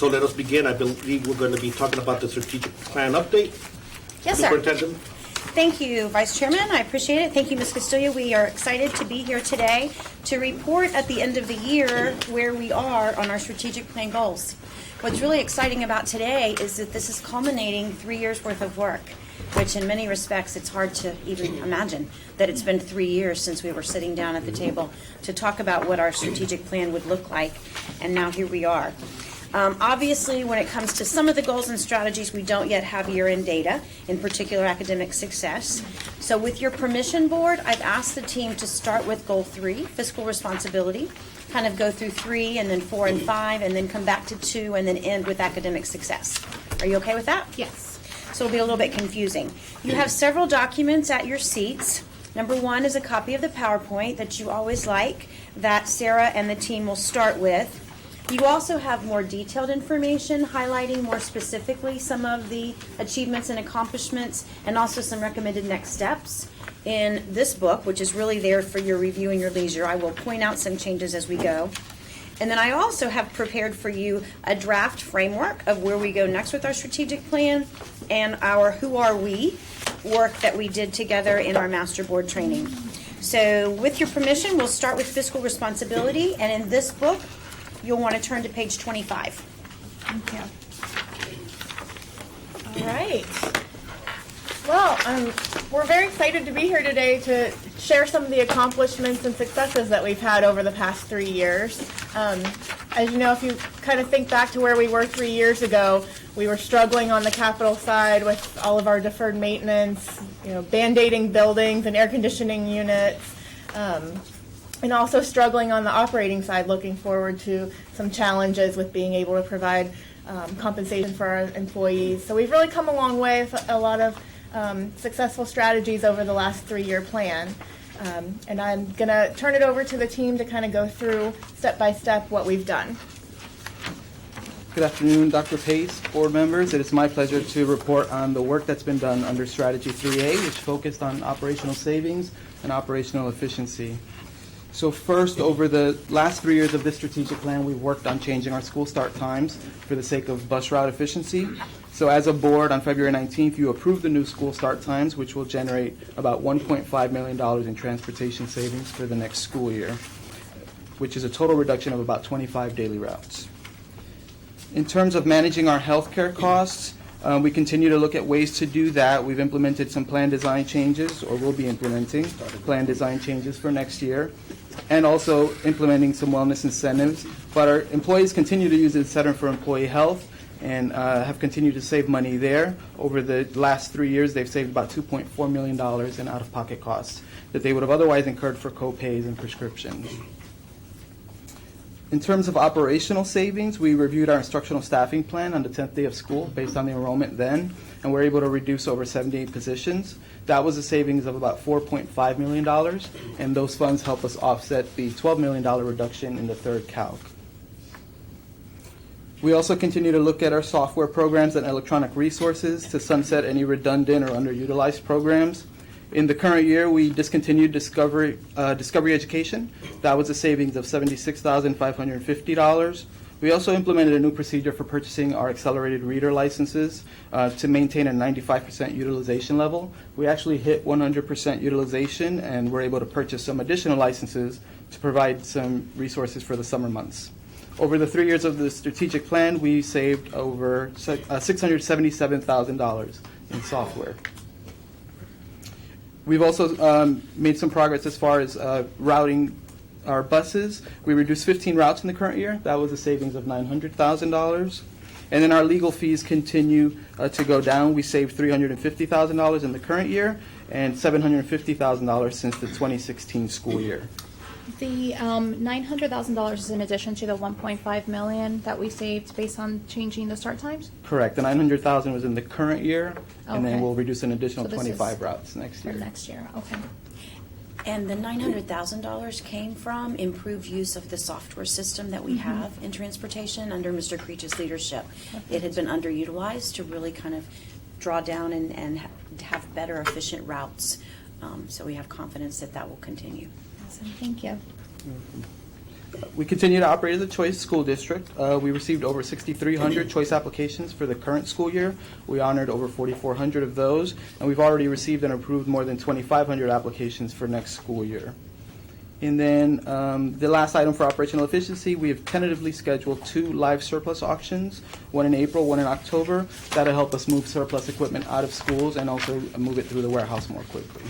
So let us begin. I believe we're going to be talking about the strategic plan update. Yes, sir. Superintendent. Thank you, Vice Chairman. I appreciate it. Thank you, Ms. Castillo. We are excited to be here today to report at the end of the year where we are on our strategic plan goals. What's really exciting about today is that this is culminating 3 years worth of work, which in many respects it's hard to even imagine that it's been 3 years since we were sitting down at the table to talk about what our strategic plan would look like, and now here we are. Obviously, when it comes to some of the goals and strategies, we don't yet have year-end data, in particular academic success. So with your permission, Board, I've asked the team to start with Goal 3, fiscal responsibility, kind of go through 3 and then 4 and 5, and then come back to 2 and then end with academic success. Are you okay with that? Yes. So it'll be a little bit confusing. You have several documents at your seats. Number 1 is a copy of the PowerPoint that you always like that Sarah and the team will start with. You also have more detailed information highlighting more specifically some of the achievements and accomplishments and also some recommended next steps in this book, which is really there for your review and your leisure. I will point out some changes as we go. And then I also have prepared for you a draft framework of where we go next with our strategic plan and our Who Are We work that we did together in our Master Board training. So with your permission, we'll start with fiscal responsibility, and in this book, you'll want to turn to page 25. Thank you. All right. Well, we're very excited to be here today to share some of the accomplishments and successes that we've had over the past 3 years. As you know, if you kind of think back to where we were 3 years ago, we were struggling on the capital side with all of our deferred maintenance, band-aiding buildings and air conditioning units, and also struggling on the operating side, looking forward to some challenges with being able to provide compensation for our employees. So we've really come a long way with a lot of successful strategies over the last 3-year plan. And I'm going to turn it over to the team to kind of go through step by step what we've done. Good afternoon, Dr. Pace, board members. It is my pleasure to report on the work that's been done under Strategy 3A, which focused on operational savings and operational efficiency. So first, over the last 3 years of this strategic plan, we've worked on changing our school start times for the sake of bus route efficiency. So as a board, on February 19th, you approved the new school start times, which will generate about $1.5 million in transportation savings for the next school year, which is a total reduction of about 25 daily routes. In terms of managing our healthcare costs, we continue to look at ways to do that. We've implemented some plan design changes, or will be implementing plan design changes for next year, and also implementing some wellness incentives. But our employees continue to use the Center for Employee Health and have continued to save money there. Over the last 3 years, they've saved about $2.4 million in out-of-pocket costs that they would have otherwise incurred for co-pays and prescriptions. In terms of operational savings, we reviewed our instructional staffing plan on the 10th day of school based on the enrollment then, and we're able to reduce over 78 positions. That was a savings of about $4.5 million, and those funds help us offset the $12 million reduction in the third calc. We also continue to look at our software programs and electronic resources to sunset any redundant or underutilized programs. In the current year, we discontinued Discovery Education. That was a savings of $76,550. We also implemented a new procedure for purchasing our accelerated reader licenses to maintain a 95% utilization level. We actually hit 100% utilization, and we're able to purchase some additional licenses to provide some resources for the summer months. Over the 3 years of the strategic plan, we saved over $677,000 in software. We've also made some progress as far as routing our buses. We reduced 15 routes in the current year. That was a savings of $900,000. And then our legal fees continue to go down. We saved $350,000 in the current year and $750,000 since the 2016 school year. The $900,000 is in addition to the $1.5 million that we saved based on changing the start times? Correct. The $900,000 was in the current year, and then Okay. we'll reduce an additional So this 25 is routes next For year. next year, okay. And the $900,000 came from improved use of the software system that we have in transportation under Mr. Creech's leadership. It had been underutilized to really kind of draw down and have better, efficient routes. So we have confidence that that will continue. Awesome, thank you. We continue to operate as a choice school district. We received over 6,300 choice applications for the current school year. We honored over 4,400 of those, and we've already received and approved more than 2,500 applications for next school year. And then the last item for operational efficiency, we have tentatively scheduled 2 live surplus auctions, one in April, one in October. That'll help us move surplus equipment out of schools and also move it through the warehouse more quickly.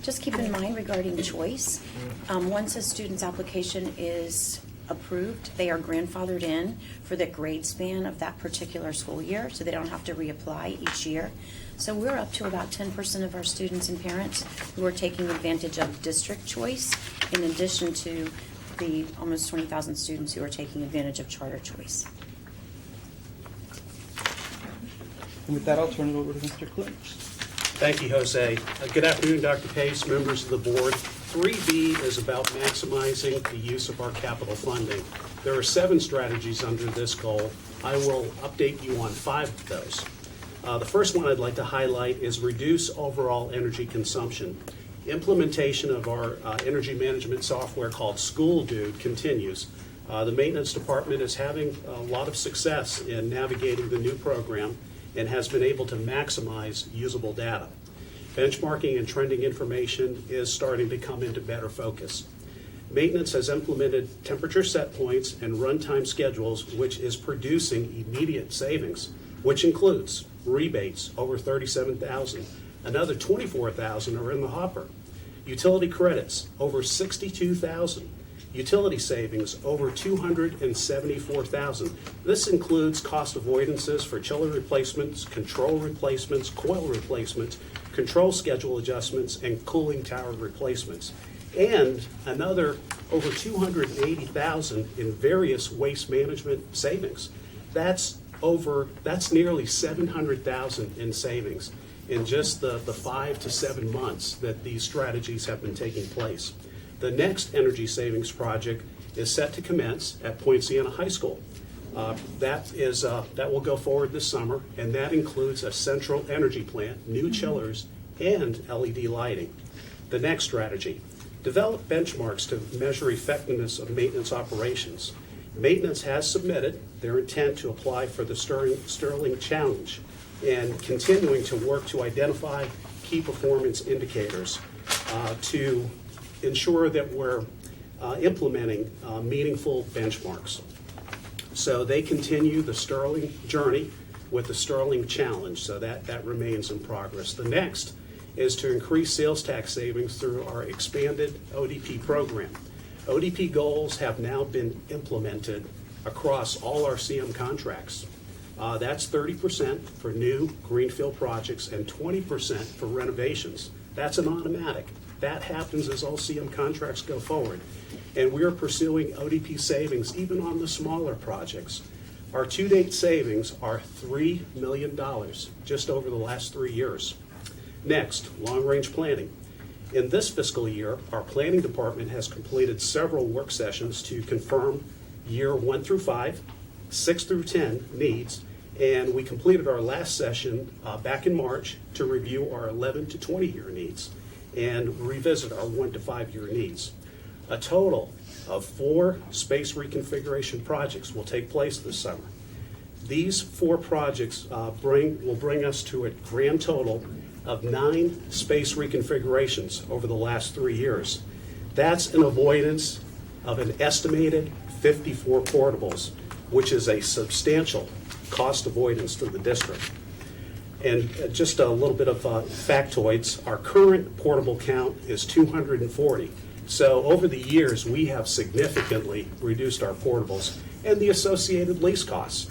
Just keep in mind regarding choice, once a student's application is approved, they are grandfathered in for the grade span of that particular school year, so they don't have to reapply each year. So we're up to about 10% of our students and parents who are taking advantage of district choice, in addition to the almost 20,000 students who are taking advantage of charter choice. And with that, I'll turn it over to Mr. Clinch. Thank you, Jose. Good afternoon, Dr. Pace, members of the board. 3B is about maximizing the use of our capital funding. There are 7 strategies under this goal. I will update you on 5 of those. The first one I'd like to highlight is reduce overall energy consumption. Implementation of our energy management software called School Dude continues. The maintenance department is having a lot of success in navigating the new program and has been able to maximize usable data. Benchmarking and trending information is starting to come into better focus. Maintenance has implemented temperature set points and runtime schedules, which is producing immediate savings, which includes rebates over $37,000. Another $24,000 are in the hopper. Utility credits over $62,000. Utility savings over $274,000. This includes cost avoidances for chiller replacements, control replacements, coil replacements, control schedule adjustments, and cooling tower replacements. And another over $280,000 in various waste management savings. That's nearly $700,000 in savings in just the 5 to 7 months that these strategies have been taking place. The next energy savings project is set to commence at Point Siena High School. That will go forward this summer, and that includes a central energy plant, new chillers, and LED lighting. The next strategy, develop benchmarks to measure effectiveness of maintenance operations. Maintenance has submitted their intent to apply for the Sterling Challenge and continuing to work to identify key performance indicators to ensure that we're implementing meaningful benchmarks. So they continue the Sterling journey with the Sterling Challenge, so that remains in progress. The next is to increase sales tax savings through our expanded ODP program. ODP goals have now been implemented across all our CM contracts. That's 30% for new greenfield projects and 20% for renovations. That's an automatic. That happens as all CM contracts go forward. And we are pursuing ODP savings even on the smaller projects. Our to-date savings are $3 million just over the last 3 years. Next, long-range planning. In this fiscal year, our planning department has completed several work sessions to confirm year 1 through 5, 6 through 10 needs, and we completed our last session back in March to review our 11 to 20 year needs and revisit our 1 to 5 year needs. A total of 4 space reconfiguration projects will take place this summer. These 4 projects will bring us to a grand total of 9 space reconfigurations over the last 3 years. That's an avoidance of an estimated 54 portables, which is a substantial cost avoidance to the district. And just a little bit of factoids, our current portable count is 240. So over the years, we have significantly reduced our portables and the associated lease costs.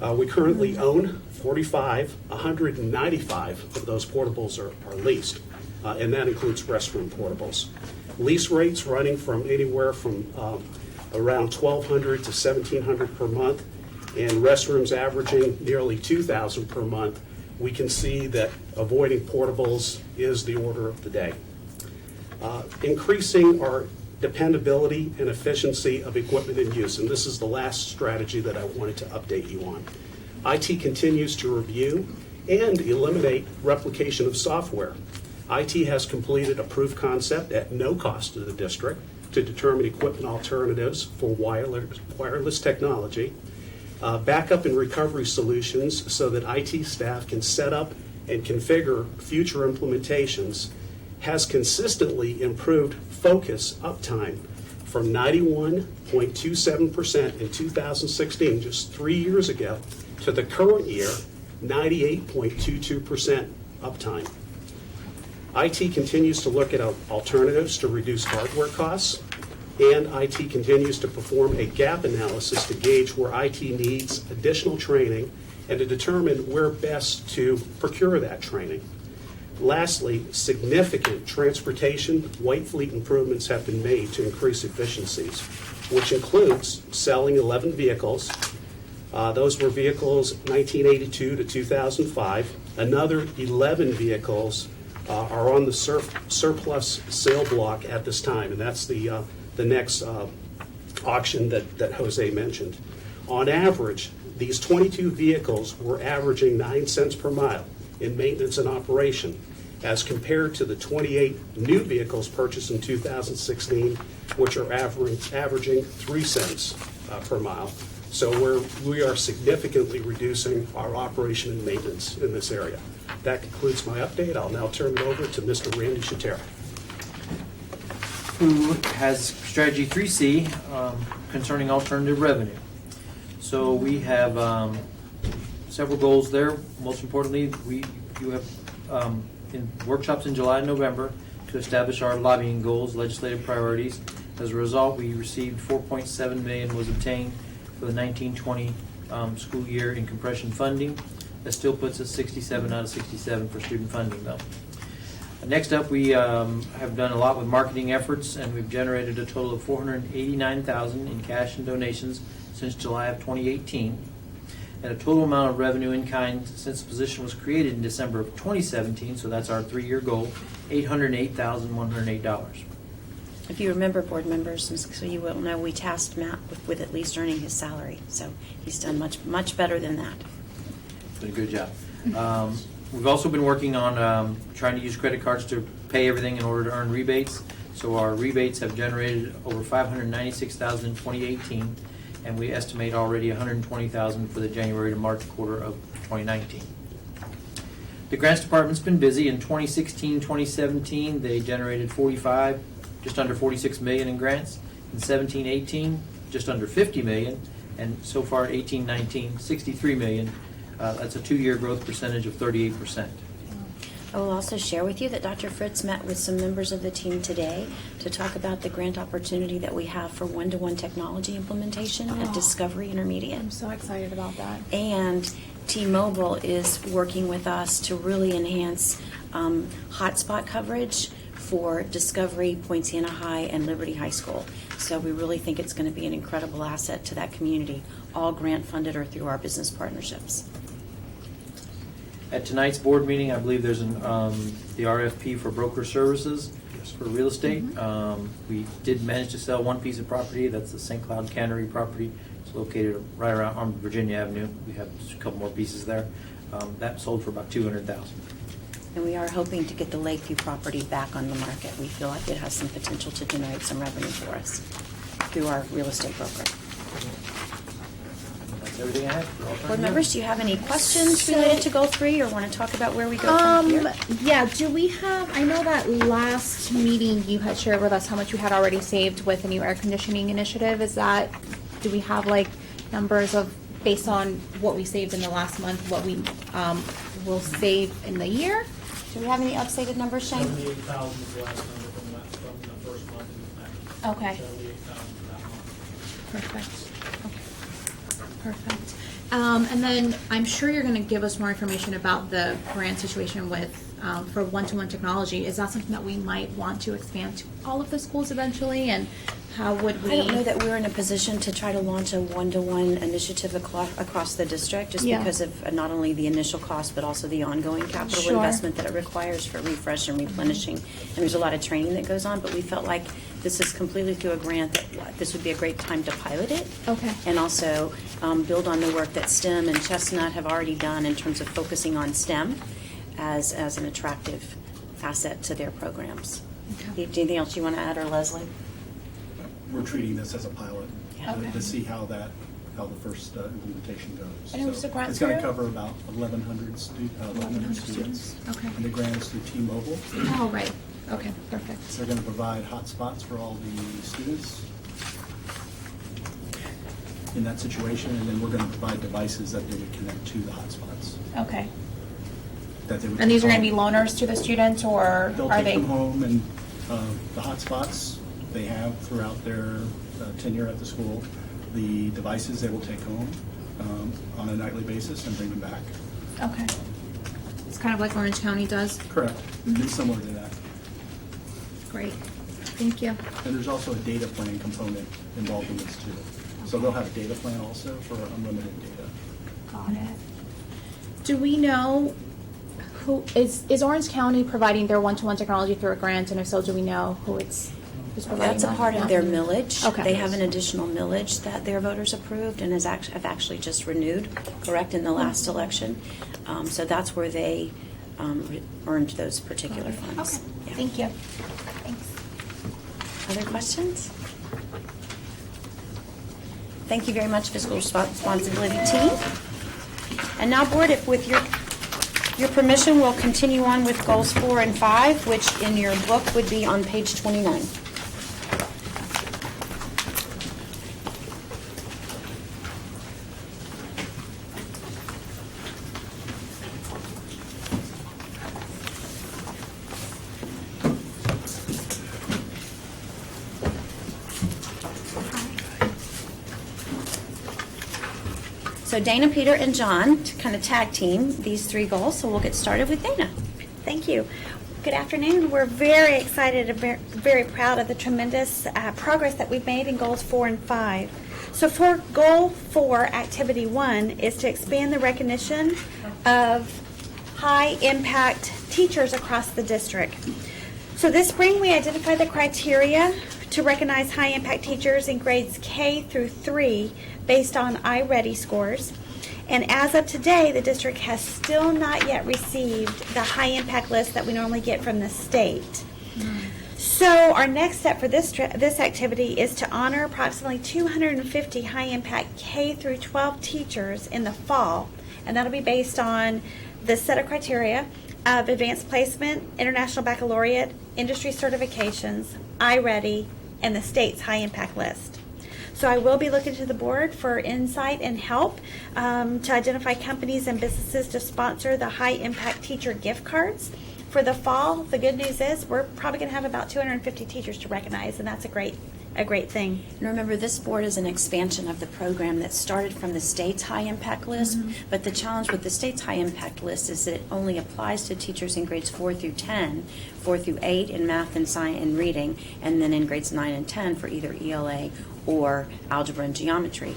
We currently own 45, 195 of those portables are leased, and that includes restroom portables. Lease rates running from anywhere from around $1,200 to $1,700 per month, and restrooms averaging nearly $2,000 per month. We can see that avoiding portables is the order of the day. Increasing our dependability and efficiency of equipment in use, and this is the last strategy that I wanted to update you on. IT continues to review and eliminate replication of software. IT has completed a proof concept at no cost to the district to determine equipment alternatives for wireless technology, backup and recovery solutions so that IT staff can set up and configure future implementations, has consistently improved focus uptime from 91.27% in 2016, just 3 years ago, to the current year, 98.22% uptime. IT continues to look at alternatives to reduce hardware costs, and IT continues to perform a gap analysis to gauge where IT needs additional training and to determine where best to procure that training. Lastly, significant transportation white fleet improvements have been made to increase efficiencies, which includes selling 11 vehicles. Those were vehicles 1982 to 2005. Another 11 vehicles are on the surplus sale block at this time, and that's the next auction that Jose mentioned. On average, these 22 vehicles were averaging 9 cents per mile in maintenance and operation, as compared to the 28 new vehicles purchased in 2016, which are averaging 3 cents per mile. So we are significantly reducing our operation and maintenance in this area. That concludes my update. I'll now turn it over to Mr. Randy Shatera, who has strategy 3C concerning alternative revenue. So we have several goals there. Most importantly, you have in workshops in July and November to establish our lobbying goals, legislative priorities. As a result, we received $4.7 million was obtained for the 1920 school year in compression funding. That still puts us 67 out of 67 for student funding, though. Next up, we have done a lot with marketing efforts, and we've generated a total of $489,000 in cash and donations since July of 2018, and a total amount of revenue in kind since the position was created in December of 2017, so that's our 3-year goal, $808,108. If you remember, board members, so you will know, we tasked Matt with at least earning his salary, so he's done much better than that. Did a good job. We've also been working on trying to use credit cards to pay everything in order to earn rebates. So our rebates have generated over $596,000 in 2018, and we estimate already $120,000 for the January to March quarter of 2019. The grants department's been busy. In 2016-2017, they generated just under $46 million in grants. In 17-18, just under $50 million, and so far 18-19, $63 million. That's a 2-year growth percentage of 38%. I will also share with you that Dr. Fritz met with some members of the team today to talk about the grant opportunity that we have for one-to-one technology implementation at Discovery Intermediate. I'm so excited about that. And T-Mobile is working with us to really enhance hotspot coverage for Discovery, Poinciana High, and Liberty High School. So we really think it's going to be an incredible asset to that community, all grant funded or through our business partnerships. At tonight's board meeting, I believe there's the RFP for broker services for real estate. We did manage to sell one piece of property. That's the St. Cloud Cannery property. It's located right around on Virginia Avenue. We have a couple more pieces there. That sold for about $200,000. And we are hoping to get the Lakeview property back on the market. We feel like it has some potential to generate some revenue for us through our real estate broker. That's everything I have. Board members, do you have any questions related to Goal 3 or want to talk about where we go from here? Yeah, do we have, I know that last meeting you had shared with us how much you had already saved with the new air conditioning initiative. Do we have like numbers of, based on what we saved in the last month, what we will save in the year? Do we have any updated numbers, Shane? 78,000 was the last number from the first month. Okay. 78,000 for that month. Perfect. Okay. Perfect. And then I'm sure you're going to give us more information about the grant situation with for one-to-one technology. Is that something that we might want to expand to all of the schools eventually? And how would we? I don't know that we're in a position to try to launch a one-to-one initiative across the district, just because of not only the initial cost, but also the ongoing capital investment that it requires for refresh and replenishing. And there's a lot of training that goes on, but we felt like this is completely through a grant that this would be a great time to pilot it. Okay. And also build on the work that STEM and Chestnut have already done in terms of focusing on STEM as an attractive asset to their programs. Okay. Do you have anything else you want to add, or Leslie? we're treating this as a pilot Okay. to see how the first implementation goes. And who's the grant It's going to through? cover about 1,100 students. Okay. And the grant is through T-Mobile. Oh, right. Okay, perfect. They're going to provide hotspots for all the students in that situation, and then we're going to provide devices that they would connect to the hotspots. Okay. That they would And these are take going to be home. loaners to the students, or They'll are take they? them home, and the hotspots they have throughout their tenure at the school, the devices they will take home on a nightly basis and bring them back. Okay. It's kind of like Orange County does. Correct. Mm-hmm. It's similar to that. Great. Thank you. And there's also a data plan component involved in this too. So they'll have a data plan also for unlimited data. Got it. Do we know who is Orange County providing their one-to-one technology through a grant? And if so, do we know who's providing That's a that? part of their millage. Okay. They have an additional millage that their voters approved and have actually just renewed, correct, in the last election. So that's where they earned those particular funds. Okay. Yeah. Thank you. Thanks. Other questions? Thank you very much, Fiscal Responsibility Team. And now, Board, if with your permission, we'll continue on with goals 4 and 5, which in your book would be on page 29. So Dana, Peter, and John to kind of tag team these 3 goals. So we'll get started with Dana. Thank you. Good afternoon. We're very excited and very proud of the tremendous progress that we've made in goals 4 and 5. So for goal 4, activity 1 is to expand the recognition of high impact teachers across the district. So this spring we identified the criteria to recognize high impact teachers in grades K through 3 based on iReady scores. And as of today, the district has still not yet received the high impact list that we normally get from the state. So our next step for this activity is to honor approximately 250 high impact K through 12 teachers in the fall. And that'll be based on the set of criteria of advanced placement, international baccalaureate, industry certifications, iReady, and the state's high impact list. So I will be looking to the board for insight and help to identify companies and businesses to sponsor the high impact teacher gift cards. For the fall, the good news is we're probably going to have about 250 teachers to recognize, and that's a great thing. And remember, this board is an expansion of the program that started from the state's high impact list. But the challenge with the state's high impact list is that it only applies to teachers in grades 4 through 10, 4 through 8 in math and science and reading, and then in grades 9 and 10 for either ELA or algebra and geometry.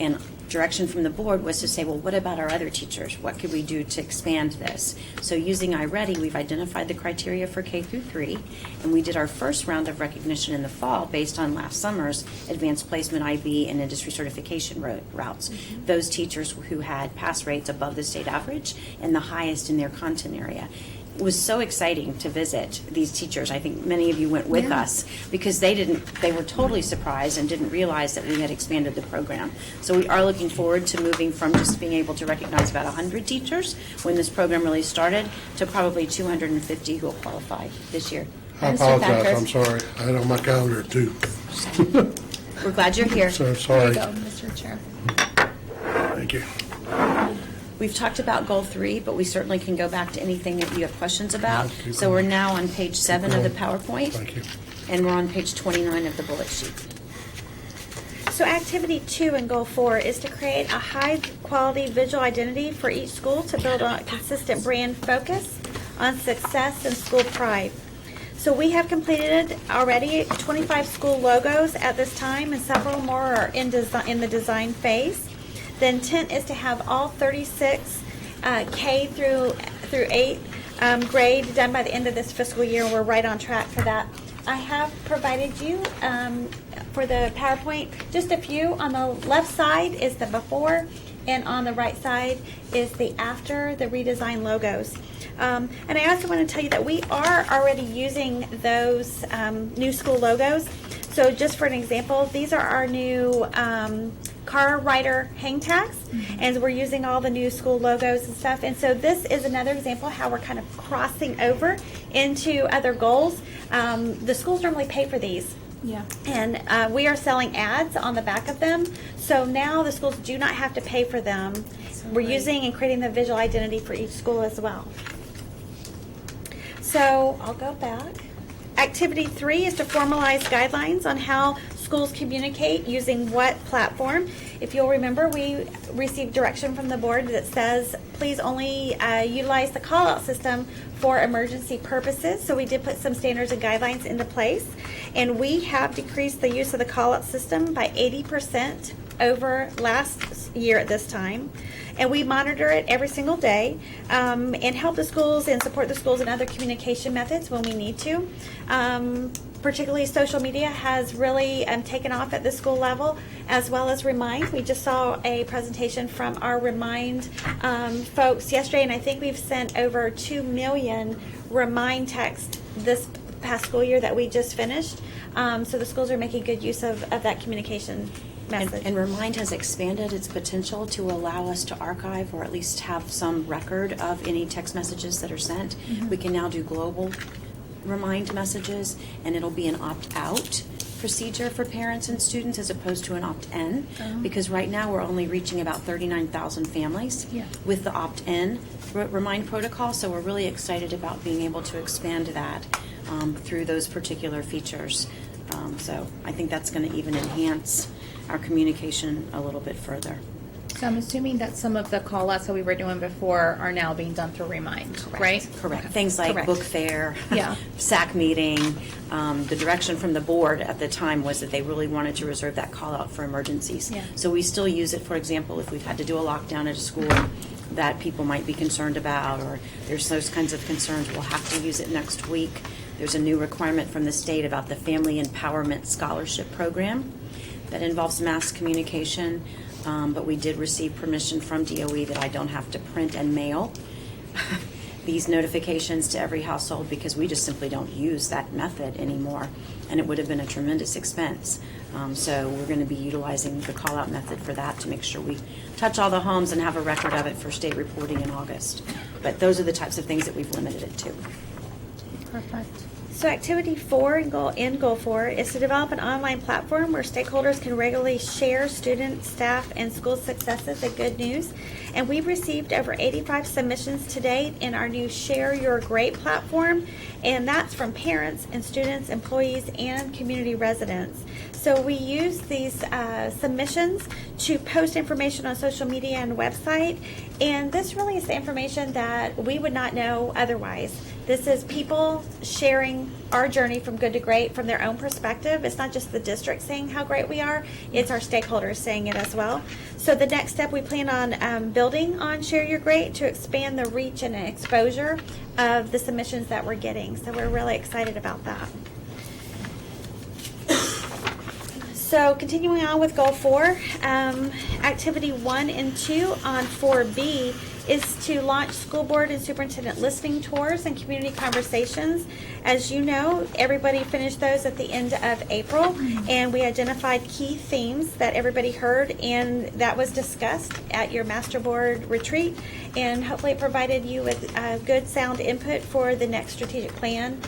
And direction from the board was to say, well, what about our other teachers? What could we do to expand this? So using iReady, we've identified the criteria for K through 3, and we did our first round of recognition in the fall based on last summer's advanced placement IB and industry certification routes. Those teachers who had pass rates above the state average and the highest in their content area. It was so exciting to visit these teachers. I think many of you went with us because they were totally surprised and didn't realize that we had expanded the program. So we are looking forward to moving from just being able to recognize about 100 teachers when this program really started to probably 250 who will qualify this year. I apologize, I'm sorry. I had on my calendar too. We're glad you're here. So There sorry. you go, Mr. Chair. Thank you. We've talked about goal 3, but we certainly can go back to anything that you have questions about. keep So we're now on page 7 of the PowerPoint. Thank you. And we're on page 29 of the bullet sheet. So activity 2 in goal 4 is to create a high quality visual identity for each school to build on a consistent brand focus on success and school pride. So we have completed already 25 school logos at this time, and several more are in the design phase. The intent is to have all 36 K through 8 grade done by the end of this fiscal year. We're right on track for that. I have provided you for the PowerPoint just a few. On the left side is the before, and on the right side is the after the redesigned logos. And I also want to tell you that we are already using those new school logos. So just for an example, these are our new car rider hang tags, and we're using all the new school logos and stuff. And so this is another example how we're kind of crossing over into other goals. The schools normally pay for these. Yeah. And we are selling ads on the back of them. So now the schools do not have to pay for them. We're using and creating the visual identity for each school as well. So I'll go back. Activity 3 is to formalize guidelines on how schools communicate using what platform. If you'll remember, we received direction from the board that says please only utilize the call-out system for emergency purposes. So we did put some standards and guidelines into place, and we have decreased the use of the call-out system by 80% over last year at this time. And we monitor it every single day and help the schools and support the schools in other communication methods when we need to. Particularly social media has really taken off at the school level, as well as Remind. We just saw a presentation from our Remind folks yesterday, and I think we've sent over 2 million Remind texts this past school year that we just finished. So the schools are making good use of that communication message. And Remind has expanded its potential to allow us to archive or at least have some record of any text messages that are sent. We can now do global Remind messages, and it'll be an opt-out procedure for parents and students as opposed to an opt-in, because right now we're only reaching about 39,000 families with the opt-in Remind protocol, so we're really excited about being able to expand that through those particular features. So I think that's going to even enhance our communication a little bit further. So I'm assuming that some of the call-outs that we were doing before are now being done through Remind, right? Correct. Things like book fair, Yeah. SAC meeting. The direction from the board at the time was that they really wanted to reserve that call-out for emergencies. Yeah. So we still use it, for example, if we've had to do a lockdown at a school that people might be concerned about, or there's those kinds of concerns, we'll have to use it next week. There's a new requirement from the state about the Family Empowerment Scholarship Program that involves mass communication. But we did receive permission from DOE that I don't have to print and mail these notifications to every household, because we just simply don't use that method anymore, and it would have been a tremendous expense. So we're going to be utilizing the call-out method for that to make sure we touch all the homes and have a record of it for state reporting in August. But those are the types of things that we've limited it to. Perfect. So activity 4 in goal 4 is to develop an online platform where stakeholders can regularly share student, staff, and school successes and good news. And we've received over 85 submissions to date in our new Share Your Great platform, and that's from parents and students, employees, and community residents. So we use these submissions to post information on social media and website, and this really is the information that we would not know otherwise. This is people sharing our journey from good to great from their own perspective. It's not just the district saying how great we are, it's our stakeholders saying it as well. So the next step, we plan on building on Share Your Great to expand the reach and exposure of the submissions that we're getting. So we're really excited about that. So continuing on with goal 4, activity 1 and 2 on 4B is to launch school board and superintendent listening tours and community conversations. As you know, everybody finished those at the end of April, and we identified key themes that everybody heard, and that was discussed at your master board retreat, and hopefully it provided you with good sound input for the next strategic plan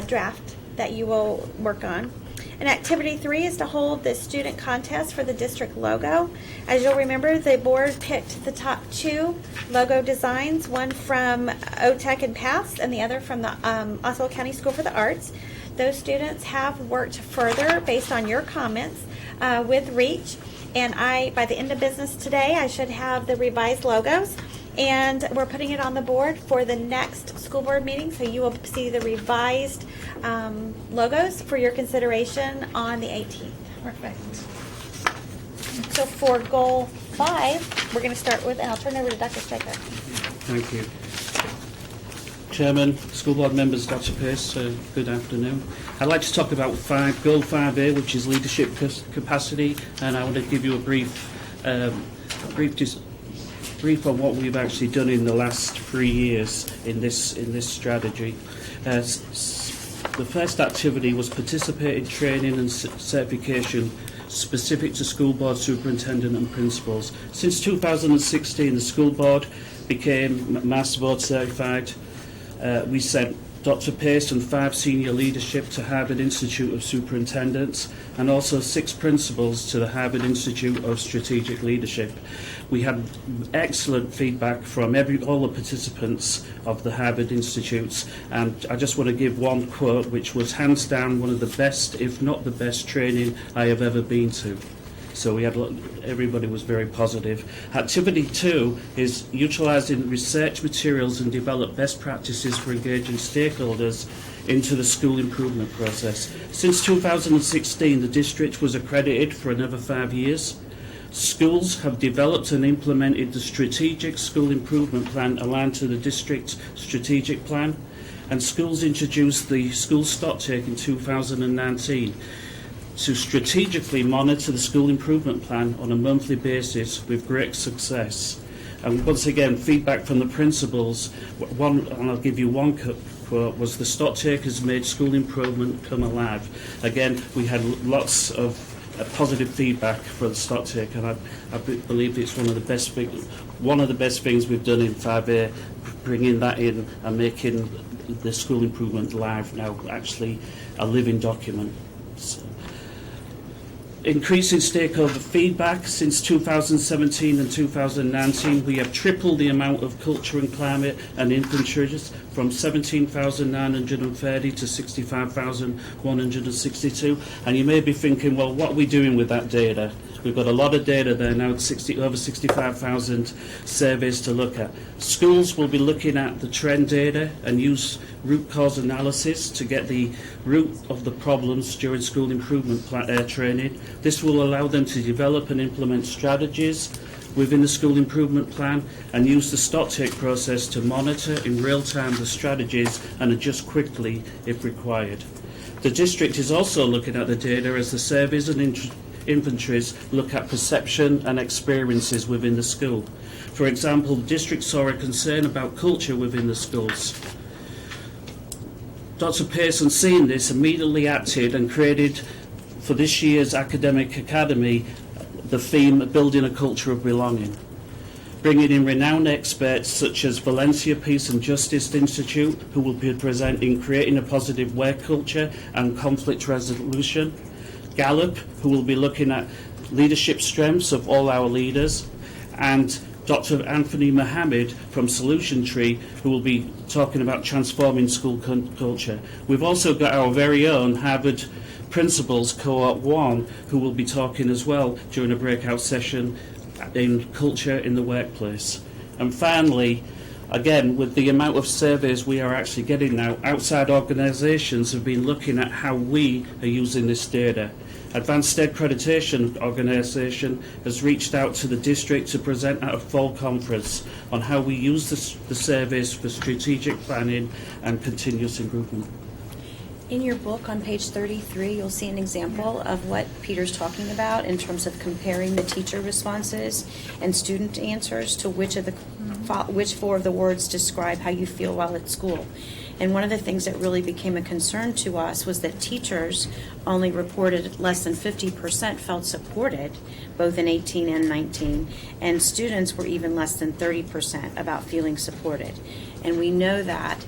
draft that you will work on. And activity 3 is to hold the student contest for the district logo. As you'll remember, the board picked the top 2 logo designs, one from OTEC and PASS and the other from the Osceola County School for the Arts. Those students have worked further based on your comments with REACH, and by the end of business today, I should have the revised logos. And we're putting it on the board for the next school board meeting, so you will see the revised logos for your consideration on the 18th. Perfect. So for goal 5, we're going to start with, and I'll turn it over to Dr. Straker. Thank you. Chairman, school board members, Dr. Pace, good afternoon. I'd like to talk about goal 5A, which is leadership capacity, and I want to give you a brief on what we've actually done in the last 3 years in this strategy. The first activity was participating training and certification specific to school board superintendent and principals. Since 2016, the school board became Master Board certified. We sent Dr. Pace and 5 senior leadership to Harvard Institute of Superintendents and also 6 principals to the Harvard Institute of Strategic Leadership. We had excellent feedback from all the participants of the Harvard Institutes, and I just want to give one quote, which was hands down one of the best, if not the best, training I have ever been to. So everybody was very positive. Activity 2 is utilising research materials and develop best practices for engaging stakeholders into the school improvement process. Since 2016, the district was accredited for another 5 years. Schools have developed and implemented the strategic school improvement plan aligned to the district's strategic plan, and schools introduced the school stocktake in 2019 to strategically monitor the school improvement plan on a monthly basis with great success. And once again, feedback from the principals, and I'll give you one quote, was the stocktake has made school improvement come alive. Again, we had lots of positive feedback for the stocktake, and I believe it's one of the best things we've done in 5A, bringing that in and making the school improvement live now, actually a living document. So, increasing stakeholder feedback. Since 2017 and 2019, we have tripled the amount of culture and climate and infantries from 17,930 to 65,162. And you may be thinking, well, what are we doing with that data? We've got a lot of data there now, over 65,000 surveys to look at. Schools will be looking at the trend data and use root cause analysis to get the root of the problems during school improvement training. This will allow them to develop and implement strategies within the school improvement plan and use the stocktake process to monitor in real time the strategies and adjust quickly if required. The district is also looking at the data as the surveys and inventories look at perception and experiences within the school. For example, the district saw a concern about culture within the schools. Dr. Pearson, seeing this, immediately acted and created for this year's academic academy the theme of building a culture of belonging, bringing in renowned experts such as Valencia Peace and Justice Institute, who will be presenting creating a positive work culture and conflict resolution, Gallup, who will be looking at leadership strengths of all our leaders, and Dr. Anthony Mohammed from Solution Tree, who will be talking about transforming school culture. We've also got our very own Harvard Principals Cohort 1, who will be talking as well during a breakout session in culture in the workplace. And finally, again, with the amount of surveys we are actually getting now, outside organisations have been looking at how we are using this data. Advanced Accreditation Organisation has reached out to the district to present at a fall conference on how we use the surveys for strategic planning and continuous improvement. In your book on page 33, you'll see an example of what Peter's talking about in terms of comparing the teacher responses and student answers to which four of the words describe how you feel while at school. And one of the things that really became a concern to us was that teachers only reported less than 50% felt supported, both in 18 and 19, and students were even less than 30% about feeling supported. And we know that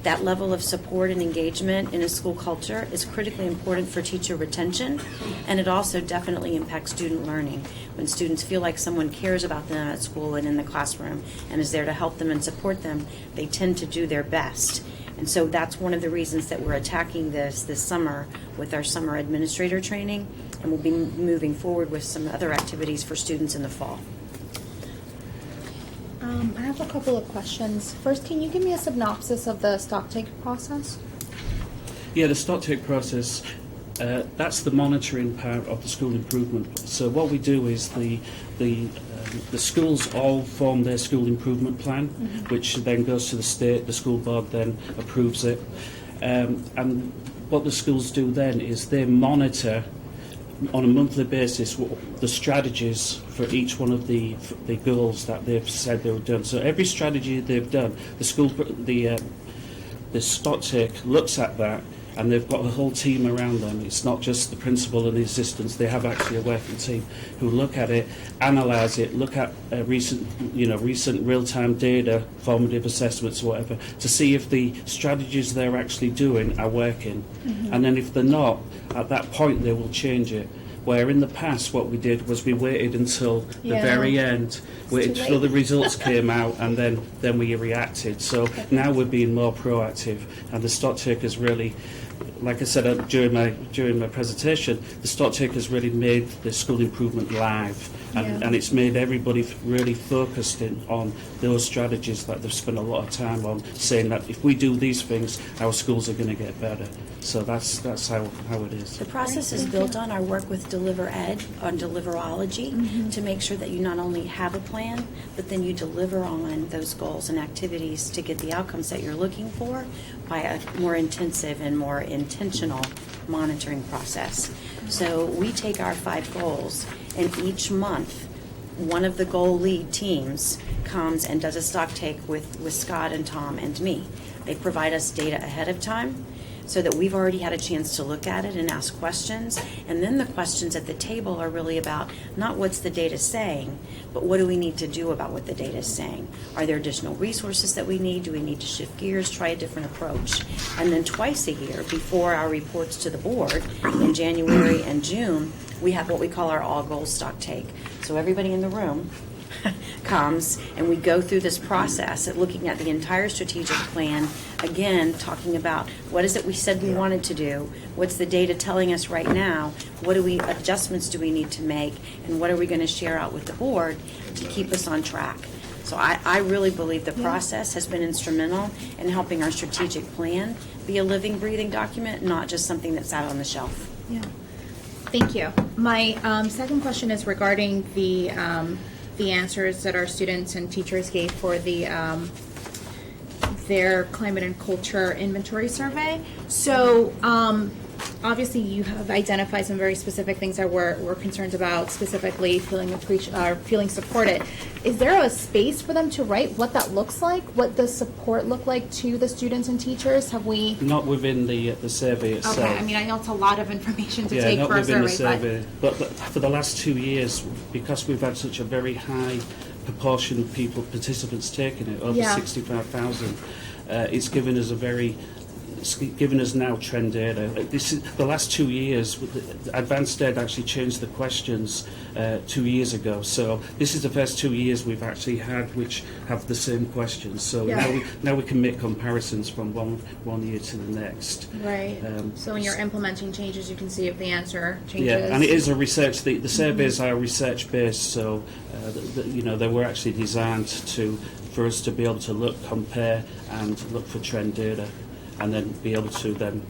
that level of support and engagement in a school culture is critically important for teacher retention, and it also definitely impacts student learning. When students feel like someone cares about them at school and in the classroom and is there to help them and support them, they tend to do their best. And so that's one of the reasons that we're attacking this summer with our summer administrator training, and we'll be moving forward with some other activities for students in the fall. I have a couple of questions. First, can you give me a synopsis of the stocktake process? Yeah, the stocktake process, that's the monitoring part of the school improvement. So what we do is the schools all form their school improvement plan, which then goes to the state. The school board then approves it. And what the schools do then is they monitor on a monthly basis the strategies for each one of the goals that they've said they were done. So every strategy they've done, the the stock take looks at that, and they've got a whole team around them. It's not just the principal and the assistants. They have actually a working team who look at it, analyse it, look at recent real-time data, formative assessments, or whatever, to see if the strategies they're actually doing are working. And then if they're not, at that point they will change it. Where in the past what we did was we waited until the very end, waited till the results came out, and then we reacted. So now we're being more proactive, and the stock takers really, like I said during my presentation, the stock takers really made the school improvement live, and it's made everybody really focused on those strategies that they've spent a lot of time on, saying that if we do these things, our schools are going to get better. So that's how it is. The process is built on our work with Deliver Ed on deliverology to make sure that you not only have a plan, but then you deliver on those goals and activities to get the outcomes that you're looking for by a more intensive and more intentional monitoring process. So we take our 5 goals, and each month, one of the goal lead teams comes and does a stock take with Scott and Tom and me. They provide us data ahead of time, so that we've already had a chance to look at it and ask questions. And then the questions at the table are really about not what's the data saying, but what do we need to do about what the data is saying? Are there additional resources that we need? Do we need to shift gears, try a different approach? And then twice a year, before our reports to the board, in January and June, we have what we call our all goals stock take. So everybody in the room comes and we go through this process of looking at the entire strategic plan, again talking about what is it we said we wanted to do, what's the data telling us right now, what adjustments do we need to make, and what are we going to share out with the board to keep us on track. So I really believe the process has been instrumental in helping our strategic plan be a living, breathing document, not just something that's out on the shelf. Yeah. Thank you. My second question is regarding the answers that our students and teachers gave for their climate and culture inventory survey. So obviously you have identified some very specific things that we're concerned about, specifically feeling supported. Is there a space for them to write what that looks like? What does support look like to the students and teachers? Have we... Not within the survey itself. Okay, I mean, I know it's a lot of information to take not for a within survey, the survey. But for the last 2 years, because we've had such a very high proportion of participants taking it, over 65,000, it's given us now trend data. The last 2 years, Advanced Ed actually changed the questions 2 years ago. So this is the first 2 years we've actually had which have the same questions. So now we can make comparisons from one year to the next. Right. So when you're implementing changes, you can see if the answer changes. Yeah, and it is a research. The surveys are research based, so they were actually designed for us to be able to compare, and look for trend data, and then be able to then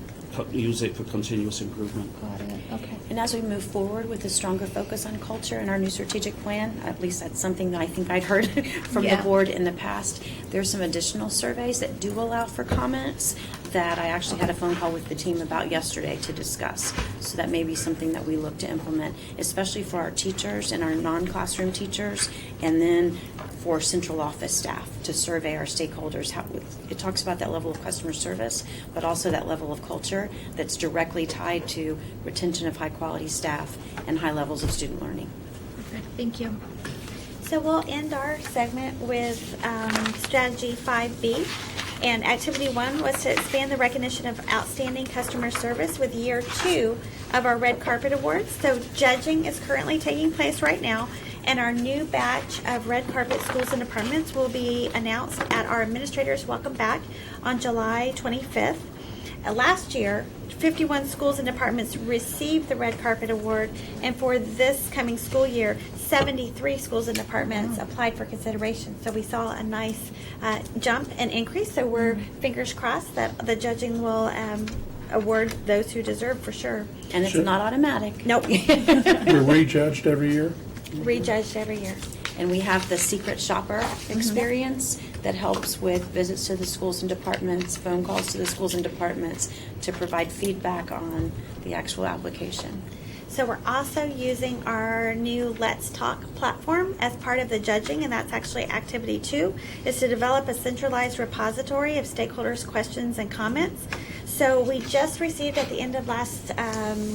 use it for continuous improvement. Got it. Okay. And as we move forward with a stronger focus on culture in our new strategic plan, at least that's something that I think I'd heard from the board in the past, there's some additional surveys that do allow for comments that I actually had a phone call with the team about yesterday to discuss. So that may be something that we look to implement, especially for our teachers and our non-classroom teachers, and then for central office staff to survey our stakeholders. It talks about that level of customer service, but also that level of culture that's directly tied to retention of high-quality staff and high levels of student learning. Perfect. Thank you. So we'll end our segment with strategy 5B. And activity 1 was to expand the recognition of outstanding customer service with year 2 of our Red Carpet Awards. So judging is currently taking place right now, and our new batch of Red Carpet schools and departments will be announced at our Administrators Welcome Back on July 25th. Last year, 51 schools and departments received the Red Carpet Award, and for this coming school year, 73 schools and departments applied for consideration. So we saw a nice jump and increase, so we're fingers crossed that the judging will award those who deserve for sure. And it's not automatic. Nope. You're rejudged every year? Rejudged every year. And we have the secret shopper experience that helps with visits to the schools and departments, phone calls to the schools and departments to provide feedback on the actual application. So we're also using our new Let's Talk platform as part of the judging, and that's actually activity 2, is to develop a centralized repository of stakeholders' questions and comments. So we just received at the end of last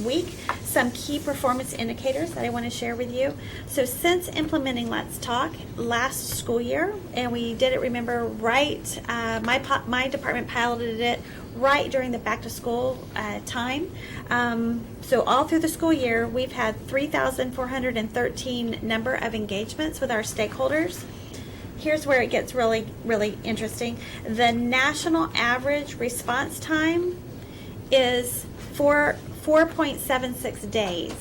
week some key performance indicators that I want to share with you. So since implementing Let's Talk last school year, and we did it, remember, right, my department piloted it right during the back to school time. So all through the school year, we've had 3,413 number of engagements with our stakeholders. Here's where it gets really, really interesting. The national average response time is 4.76 days.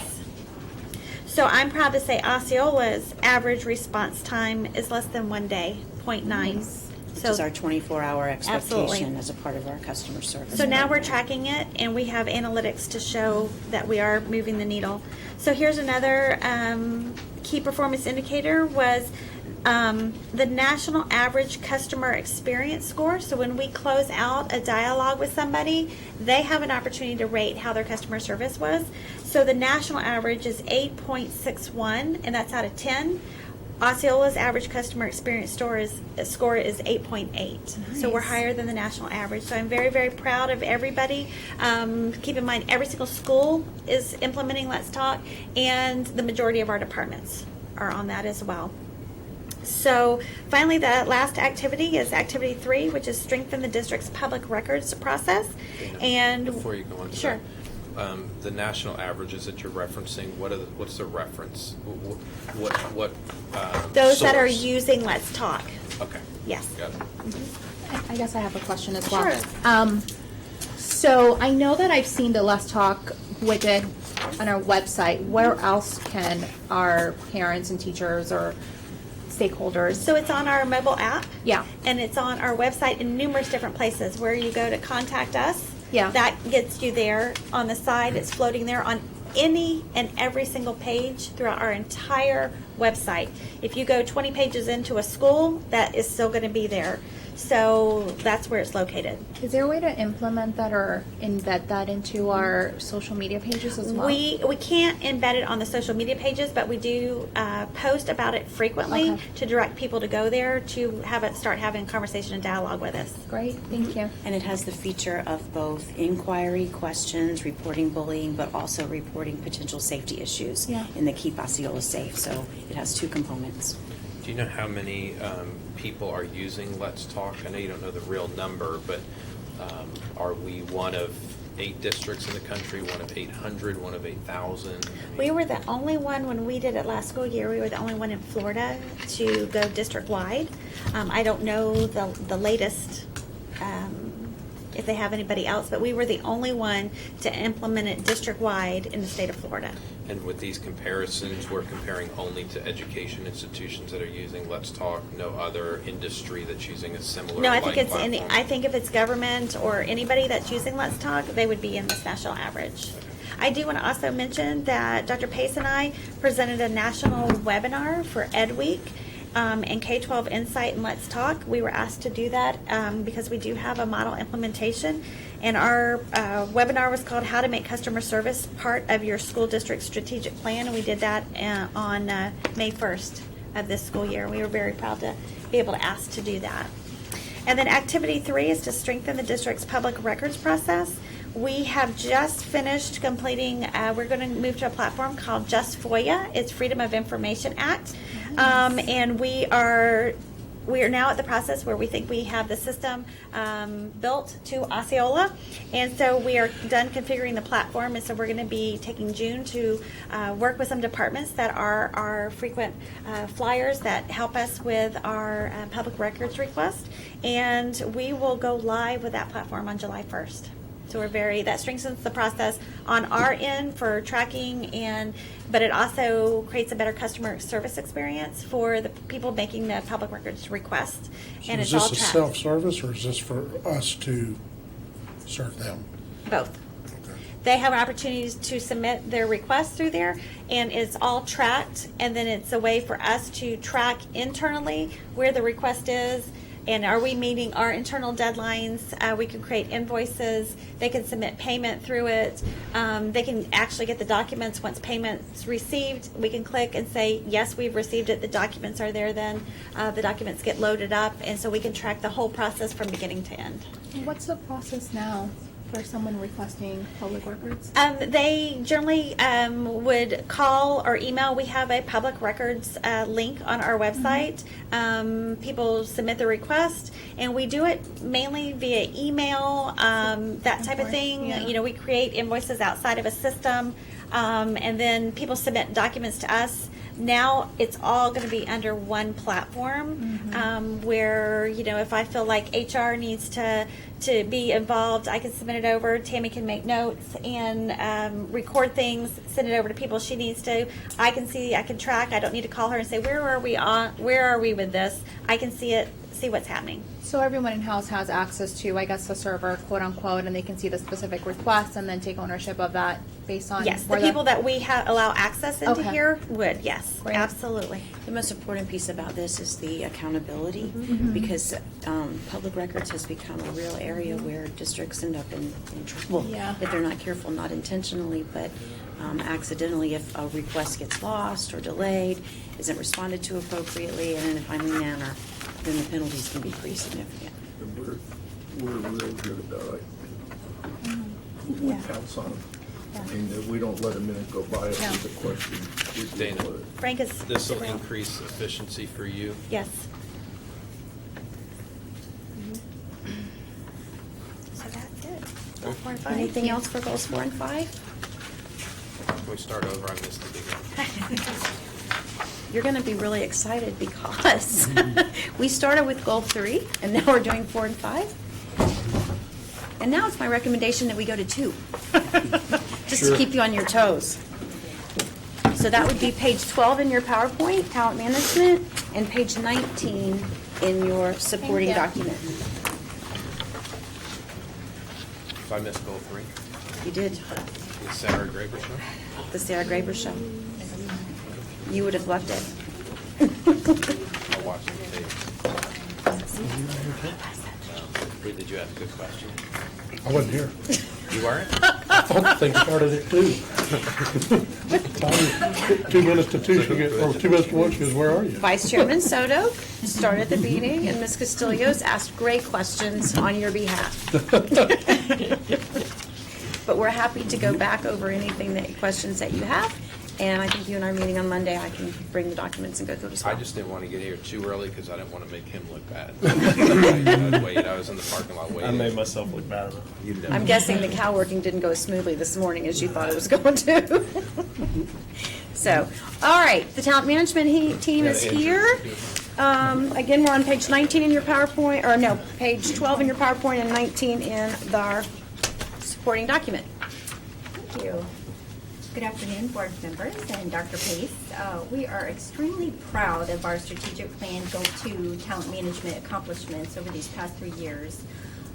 So I'm proud to say Osceola's average response time is less than 1 day, 0.9. Which is our 24-hour expectation Absolutely. as a part of our customer service. So now we're program. tracking it, and we have analytics to show that we are moving the needle. So here's another key performance indicator was the national average customer experience score. So when we close out a dialogue with somebody, they have an opportunity to rate how their customer service was. So the national average is 8.61, and that's out of 10. Osceola's average customer experience score is 8.8. So we're higher than the national average. So I'm very, very proud of everybody. Keep in mind, every single school is implementing Let's Talk, and the majority of our departments are on that as well. So finally, the last activity is activity 3, which is strengthen the district's public records process. And before you go on to sure. that, the national averages that you're referencing, what's the reference? What Those that are source? using Let's Talk. Okay. Yes. Got it. I guess I have a question as well. Sure. So I know that I've seen the Let's Talk widget on our website. Where else can our parents and teachers or stakeholders? So it's on our mobile app. Yeah. And it's on our website in numerous different places where you go to contact us. Yeah. That gets you there on the side. It's floating there on any and every single page throughout our entire website. If you go 20 pages into a school, that is still going to be there. So that's where it's located. Is there a way to implement that or embed that into our social media pages as well? We can't embed it on the social media pages, but we do post about it frequently Okay. to direct people to go there to have it start having conversation and dialogue with us. Great, thank you. And it has the feature of both inquiry, questions, reporting bullying, but also reporting potential safety issues Yeah. in the Keep Osceola Safe. So it has 2 components. Do you know how many people are using Let's Talk? I know you don't know the real number, but are we one of 8 districts in the country, one of 800, one of 8,000? We were the only one when we did it last school year. We were the only one in Florida to go district wide. I don't know the latest if they have anybody else, but we were the only one to implement it district wide in the state of Florida. And with these comparisons, we're comparing only to education institutions that are using Let's Talk, no other industry that's using a similar. No, I think it's platform? I think if it's government or anybody that's using Let's Talk, they would be in this national average. I do want to also mention that Dr. Pace and I presented a national webinar for Ed Week. And K-12 Insight and Let's Talk. We were asked to do that because we do have a model implementation. And our webinar was called How to Make Customer Service Part of Your School District Strategic Plan. And we did that on May 1st of this school year. We were very proud to be able to ask to do that. And then activity 3 is to strengthen the district's public records process. We have just finished completing, we're going to move to a platform called Just FOIA. It's Freedom of Information Act. And we are now at the process where we think we have the system built to Osceola. And so we are done configuring the platform. And so we're going to be taking June to work with some departments that are our frequent flyers that help us with our public records request. And we will go live with that platform on July 1st. So that strengthens the process on our end for tracking, but it also creates a better customer service experience for the people making the public records request. And Is it's all this a tracked. self-service, or is this for us to serve them? Both. They have opportunities to submit their requests through there, and it's all tracked, and then it's a way for us to track internally where the request is, And are we meeting our internal deadlines? We can create invoices. They can submit payment through it. They can actually get the documents once payment's received. We can click and say, yes, we've received it. The documents are there then. The documents get loaded up, and so we can track the whole process from beginning to end. What's the process now for someone requesting public records? They generally would call or email. We have a public records link on our website. People submit the request, and we do it mainly via email, that type of thing. Yeah. You know, we create invoices outside of a system, and then people submit documents to us. Now it's all going to be under one platform, where, you know, if I feel like HR needs to be involved, I can submit it over. Tammy can make notes and record things, send it over to people she needs to. I can see, I can track. I don't need to call her and say, where are we with this? I can see it, see what's happening. So everyone in-house has access to, I guess, the server, quote unquote, and they can see the specific requests and then take ownership of that based on Yes, the where people that we allow access into Okay. here would, yes, Great. absolutely. The most important piece about this is the accountability, because public records has become a real area where districts end up in trouble Yeah. if they're not careful, not intentionally, but accidentally if a request gets lost or delayed, isn't responded to appropriately and in a timely manner, then the penalties can be pretty significant. We're real good about it. We pounce on them. And we don't let a minute go by if there's a question. We Dana, deal with it. Frank is. This will increase efficiency for you. Yes. So that's it. Goal 4 and 5. Anything else for goals 4 and 5? Can we start over? I missed the beginning. You're going to be really excited because we started with goal 3 and now we're doing 4 and 5. And now it's my recommendation that we go to 2, just to keep you on your toes. So that would be page 12 in your PowerPoint, talent management, and page 19 in your supporting document. If I missed goal 3, You did the Sarah Graber show. the Sarah Graber show. You would have loved it. I'll watch the tape. Did you ask a good question? I wasn't here. You weren't? I thought the thing started at 2. 2 minutes to 2, she goes, or 2 minutes to 1, she goes, where are you? Vice Chairman Soto started the meeting, and Ms. Castillo's asked great questions on your behalf. But we're happy to go back over questions that you have. And I think you and I are meeting on Monday. I can bring the documents and go through it as well. I just didn't want to get here too early because I didn't want to make him look bad. I was in the parking lot waiting. I made myself look bad enough. You did. I'm guessing the cow working didn't go as smoothly this morning as you thought it was going to. So, all right, the talent management team is here. Again, we're on page 19 in your PowerPoint, or no, page 12 in your PowerPoint and 19 in our supporting document. Thank you. Good afternoon, board members and Dr. Pace. We are extremely proud of our strategic plan Goal 2 talent management accomplishments over these past 3 years.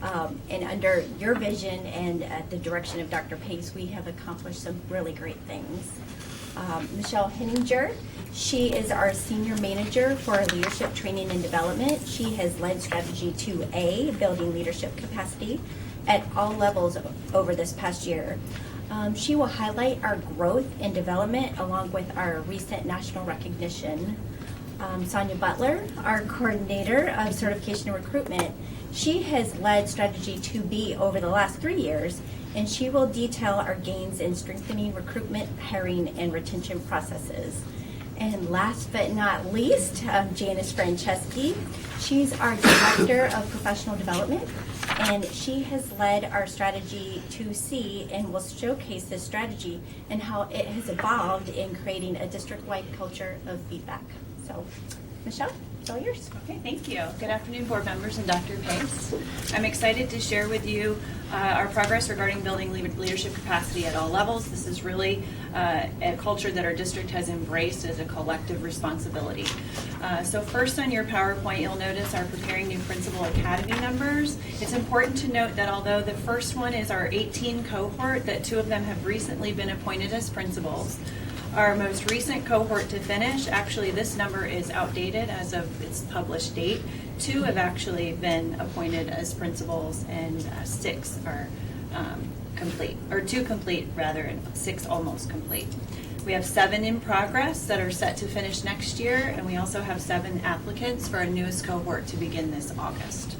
And under your vision and at the direction of Dr. Pace, we have accomplished some really great things. Michelle Henninger, she is our senior manager for leadership training and development. She has led strategy 2A, building leadership capacity, at all levels over this past year. She will highlight our growth and development along with our recent national recognition. Sonia Butler, our coordinator of certification and recruitment, she has led strategy 2B over the last 3 years, and she will detail our gains in strengthening recruitment, hiring, and retention processes. And last but not least, Janice Franceschi. She's our Director of Professional Development, and she has led our strategy 2C and will showcase this strategy and how it has evolved in creating a district-wide culture of feedback. So, Michelle, it's all yours. Okay, thank you. Good afternoon, board members and Dr. Pace. I'm excited to share with you our progress regarding building leadership capacity at all levels. This is really a culture that our district has embraced as a collective responsibility. So first on your PowerPoint, you'll notice our Preparing New Principal Academy numbers. It's important to note that although the first one is our 18 cohort, that 2 of them have recently been appointed as principals. Our most recent cohort to finish, actually this number is outdated as of its published date. 2 have actually been appointed as principals and 6 are complete, or 2 complete rather, and 6 almost complete. We have 7 in progress that are set to finish next year, and we also have 7 applicants for our newest cohort to begin this August.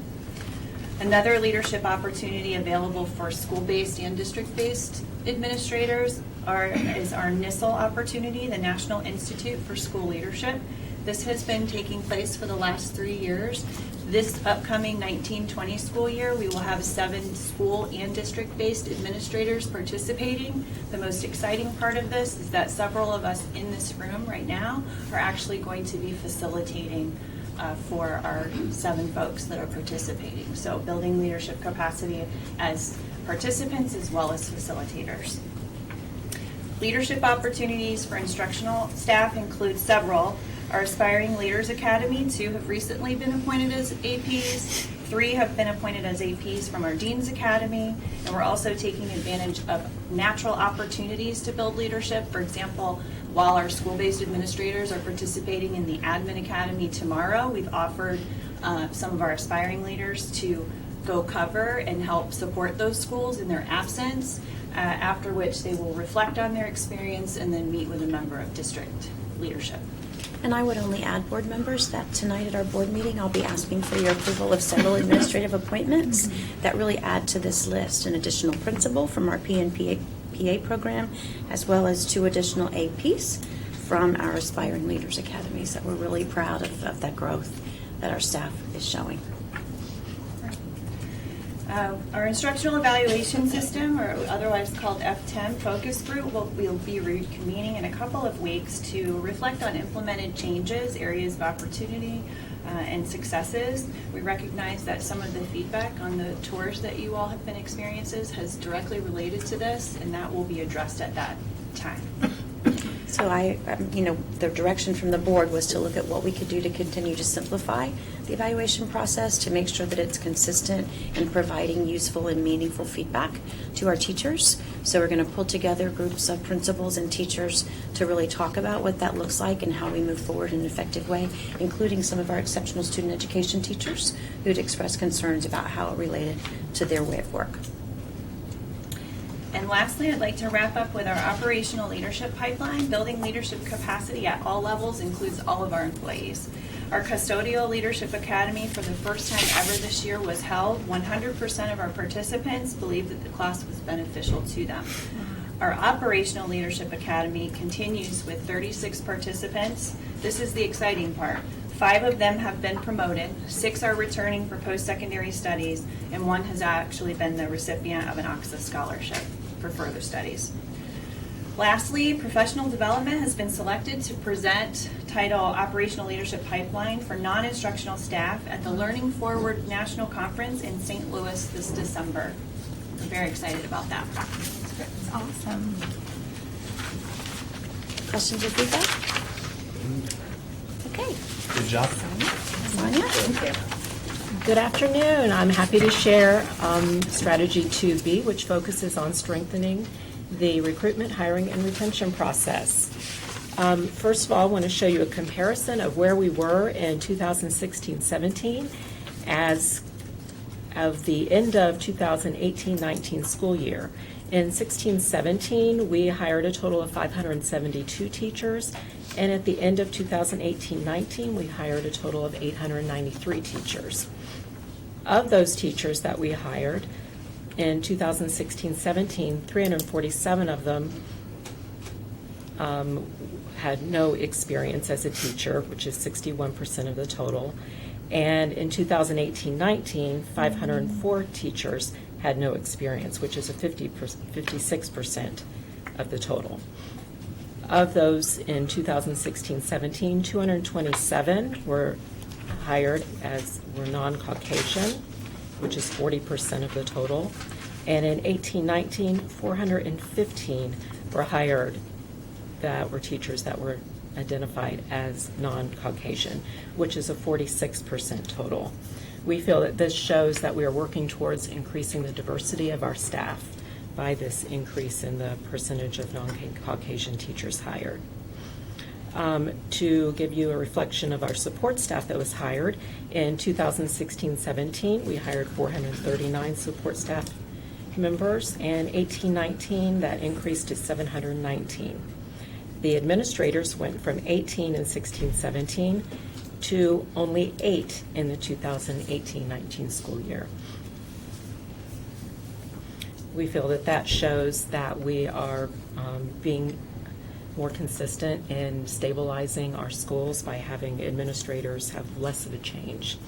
Another leadership opportunity available for school-based and district-based administrators is our NISL opportunity, the National Institute for School Leadership. This has been taking place for the last 3 years. This upcoming 19-20 school year, we will have 7 school and district-based administrators participating. The most exciting part of this is that several of us in this room right now are actually going to be facilitating for our 7 folks that are participating. So building leadership capacity as participants as well as facilitators. Leadership opportunities for instructional staff include several. Our Aspiring Leaders Academy, 2 have recently been appointed as APs, 3 have been appointed as APs from our Dean's Academy, and we're also taking advantage of natural opportunities to build leadership. For example, while our school-based administrators are participating in the Admin Academy tomorrow, we've offered some of our aspiring leaders to go cover and help support those schools in their absence, after which they will reflect on their experience and then meet with a member of district leadership. And I would only add, board members, that tonight at our board meeting, I'll be asking for your approval of several administrative appointments that really add to this list. An additional principal from our PA program, as well as 2 additional APs from our Aspiring Leaders Academies. That we're really proud of that growth that our staff is showing. Our instructional evaluation system, or otherwise called F10 focus group, will be reconvening in a couple of weeks to reflect on implemented changes, areas of opportunity, and successes. We recognize that some of the feedback on the tours that you all have been experiencing has directly related to this, and that will be addressed at that time. So the direction from the board was to look at what we could do to continue to simplify the evaluation process, to make sure that it's consistent in providing useful and meaningful feedback to our teachers. So we're going to pull together groups of principals and teachers to really talk about what that looks like and how we move forward in an effective way, including some of our exceptional student education teachers who'd expressed concerns about how it related to their way of work. And lastly, I'd like to wrap up with our operational leadership pipeline. Building leadership capacity at all levels includes all of our employees. Our Custodial Leadership Academy, for the first time ever this year, was held. 100% of our participants believed that the class was beneficial to them. Our Operational Leadership Academy continues with 36 participants. This is the exciting part. 5 of them have been promoted, 6 are returning for post-secondary studies, and 1 has actually been the recipient of an OXA scholarship for further studies. Lastly, professional development has been selected to present title Operational Leadership Pipeline for non-instructional staff at the Learning Forward National Conference in St. Louis this December. We're very excited about that. That's awesome. Questions or feedback? Okay. Good job. Sonia? Thank you. Good afternoon. I'm happy to share Strategy 2B, which focuses on strengthening the recruitment, hiring, and retention process. First of all, I want to show you a comparison of where we were in 2016-17 as of the end of 2018-19 school year. In 16-17, we hired a total of 572 teachers, and at the end of 2018-19, we hired a total of 893 teachers. Of those teachers that we hired in 2016-17, 347 of them had no experience as a teacher, which is 61% of the total. And in 2018-19, 504 teachers had no experience, which is a 56% of the total. Of those in 2016-17, 227 were hired as were non-Caucasian, which is 40% of the total. And in 18-19, 415 were hired that were teachers that were identified as non-Caucasian, which is a 46% total. We feel that this shows that we are working towards increasing the diversity of our staff by this increase in the percentage of non-Caucasian teachers hired. To give you a reflection of our support staff that was hired, in 2016-17, we hired 439 support staff members, and 18-19, that increased to 719. The administrators went from 18 in 16-17 to only 8 in the 2018-19 school year. We feel that that shows that we are being more consistent in stabilizing our schools by having administrators have less of a change.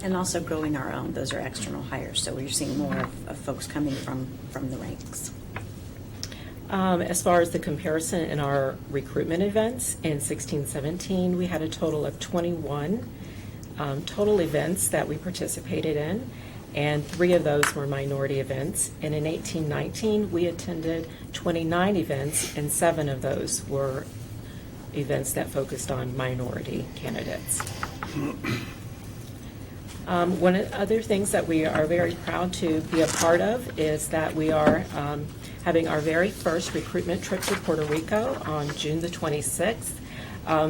And also growing our own. Those are external hires, so we're seeing more of folks coming from the ranks. As far as the comparison in our recruitment events, in 16-17, we had a total of 21 total events that we participated in, and 3 of those were minority events. And in 18-19, we attended 29 events, and 7 of those were events that focused on minority candidates. One of the other things that we are very proud to be a part of is that we are having our very first recruitment trip to Puerto Rico on June the 26th.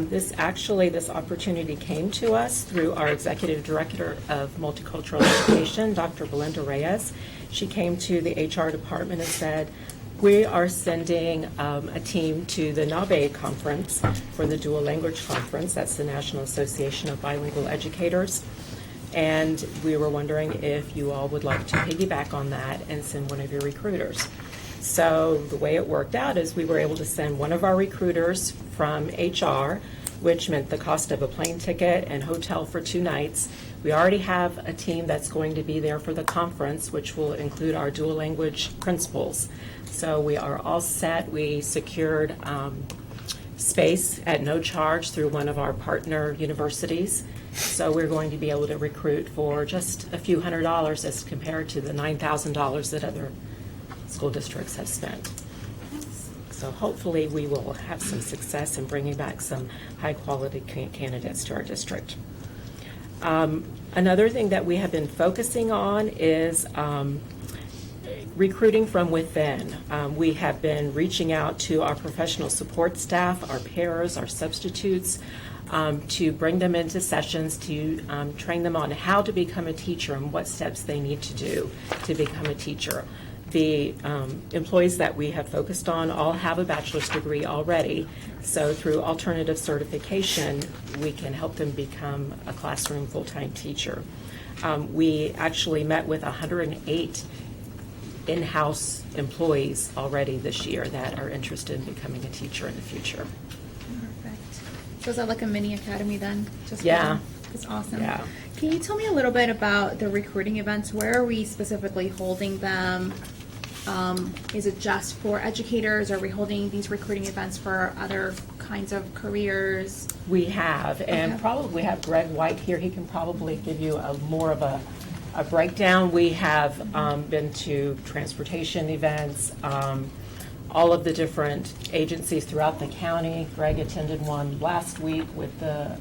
This opportunity came to us through our Executive Director of Multicultural Education, Dr. Belinda Reyes. She came to the HR department and said, we are sending a team to the NABE conference for the Dual Language Conference. That's the National Association of Bilingual Educators. And we were wondering if you all would like to piggyback on that and send one of your recruiters. So the way it worked out is we were able to send one of our recruiters from HR, which meant the cost of a plane ticket and hotel for 2 nights. We already have a team that's going to be there for the conference, which will include our dual language principals. So we are all set. We secured space at no charge through one of our partner universities. So we're going to be able to recruit for just a few $100s as compared to the $9,000 that other school districts have spent. So hopefully we will have some success in bringing back some high-quality candidates to our district. Another thing that we have been focusing on is recruiting from within. We have been reaching out to our professional support staff, our pairs, our substitutes, to bring them into sessions to train them on how to become a teacher and what steps they need to do to become a teacher. The employees that we have focused on all have a bachelor's degree already, so through alternative certification, we can help them become a classroom full-time teacher. We actually met with 108 in-house employees already this year that are interested in becoming a teacher in the future. So is that like a mini academy then? Yeah. That's awesome. Yeah. Can you tell me a little bit about the recruiting events? Where are we specifically holding them? Is it just for educators? Are we holding these recruiting events for other kinds of careers? We have, and Okay. probably we have Greg White here. He can probably give you more of a breakdown. We have been to transportation events, all of the different agencies throughout the county. Greg attended one last week with the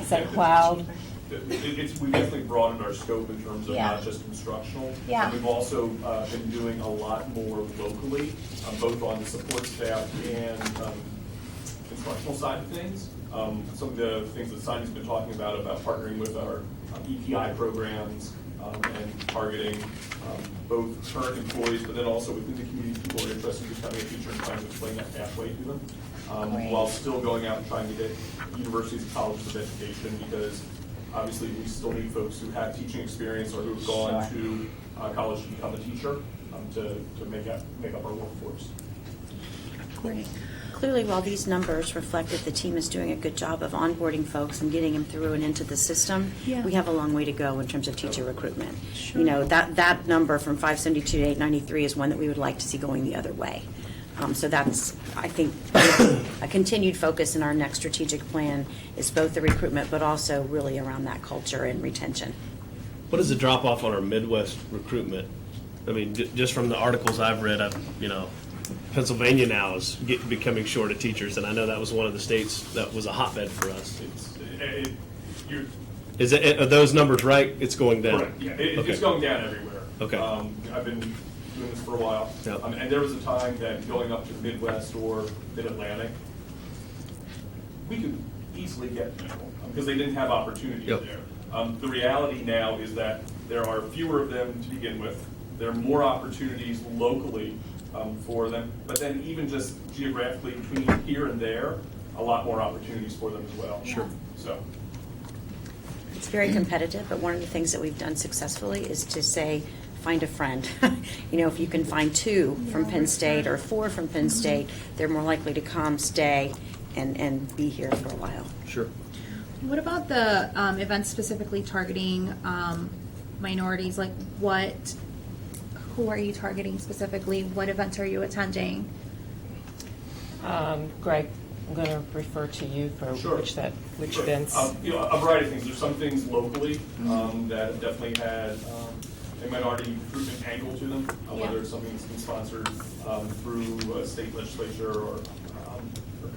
St. Cloud. We've definitely broadened our scope in terms of not just instructional. Yeah. And we've also been doing a lot more locally, both on the support staff and instructional side of things. Some of the things that Simon's been talking about partnering with our EPI programs and targeting both current employees, but then also within the community, people who are interested in becoming a teacher and trying to explain that pathway to them, while still going out and trying to get universities and colleges of education, because obviously we still need folks who have teaching experience or who have gone to college to become a teacher to make up our workforce. Great. Clearly, while these numbers reflect that the team is doing a good job of onboarding folks and getting them through and into the system, we have a long way to go in terms of teacher recruitment. Sure. You know, that number from 572 to 893 is one that we would like to see going the other way. So that's, I think, a continued focus in our next strategic plan is both the recruitment, but also really around that culture and retention. What is the drop off on our Midwest recruitment? I mean, just from the articles I've read, Pennsylvania now is becoming short of teachers, and I know that was one of the states that was a hotbed for us. Are those numbers right? It's going down. Correct. Yeah, Okay. it's going down everywhere. Okay. I've been doing this for a while. Yep. And there was a time that going up to the Midwest or Mid-Atlantic, we could easily get people because they didn't have opportunities Yep. there. The reality now is that there are fewer of them to begin with. There are more opportunities locally for them, but then even just geographically between here and there, a lot more opportunities for them as well. Sure. So. It's very competitive, but one of the things that we've done successfully is to say, find a friend. You know, if you can find 2 from Penn State or 4 from Penn State, they're more likely to come, stay, and be here for a while. Sure. What about the events specifically targeting minorities? Like who are you targeting specifically? What events are you attending? Greg, I'm going to refer to you for which Sure. events. You know, a variety of things. There's some things locally that definitely had a minority recruitment angle to them, whether it's something that's been sponsored through a state legislature or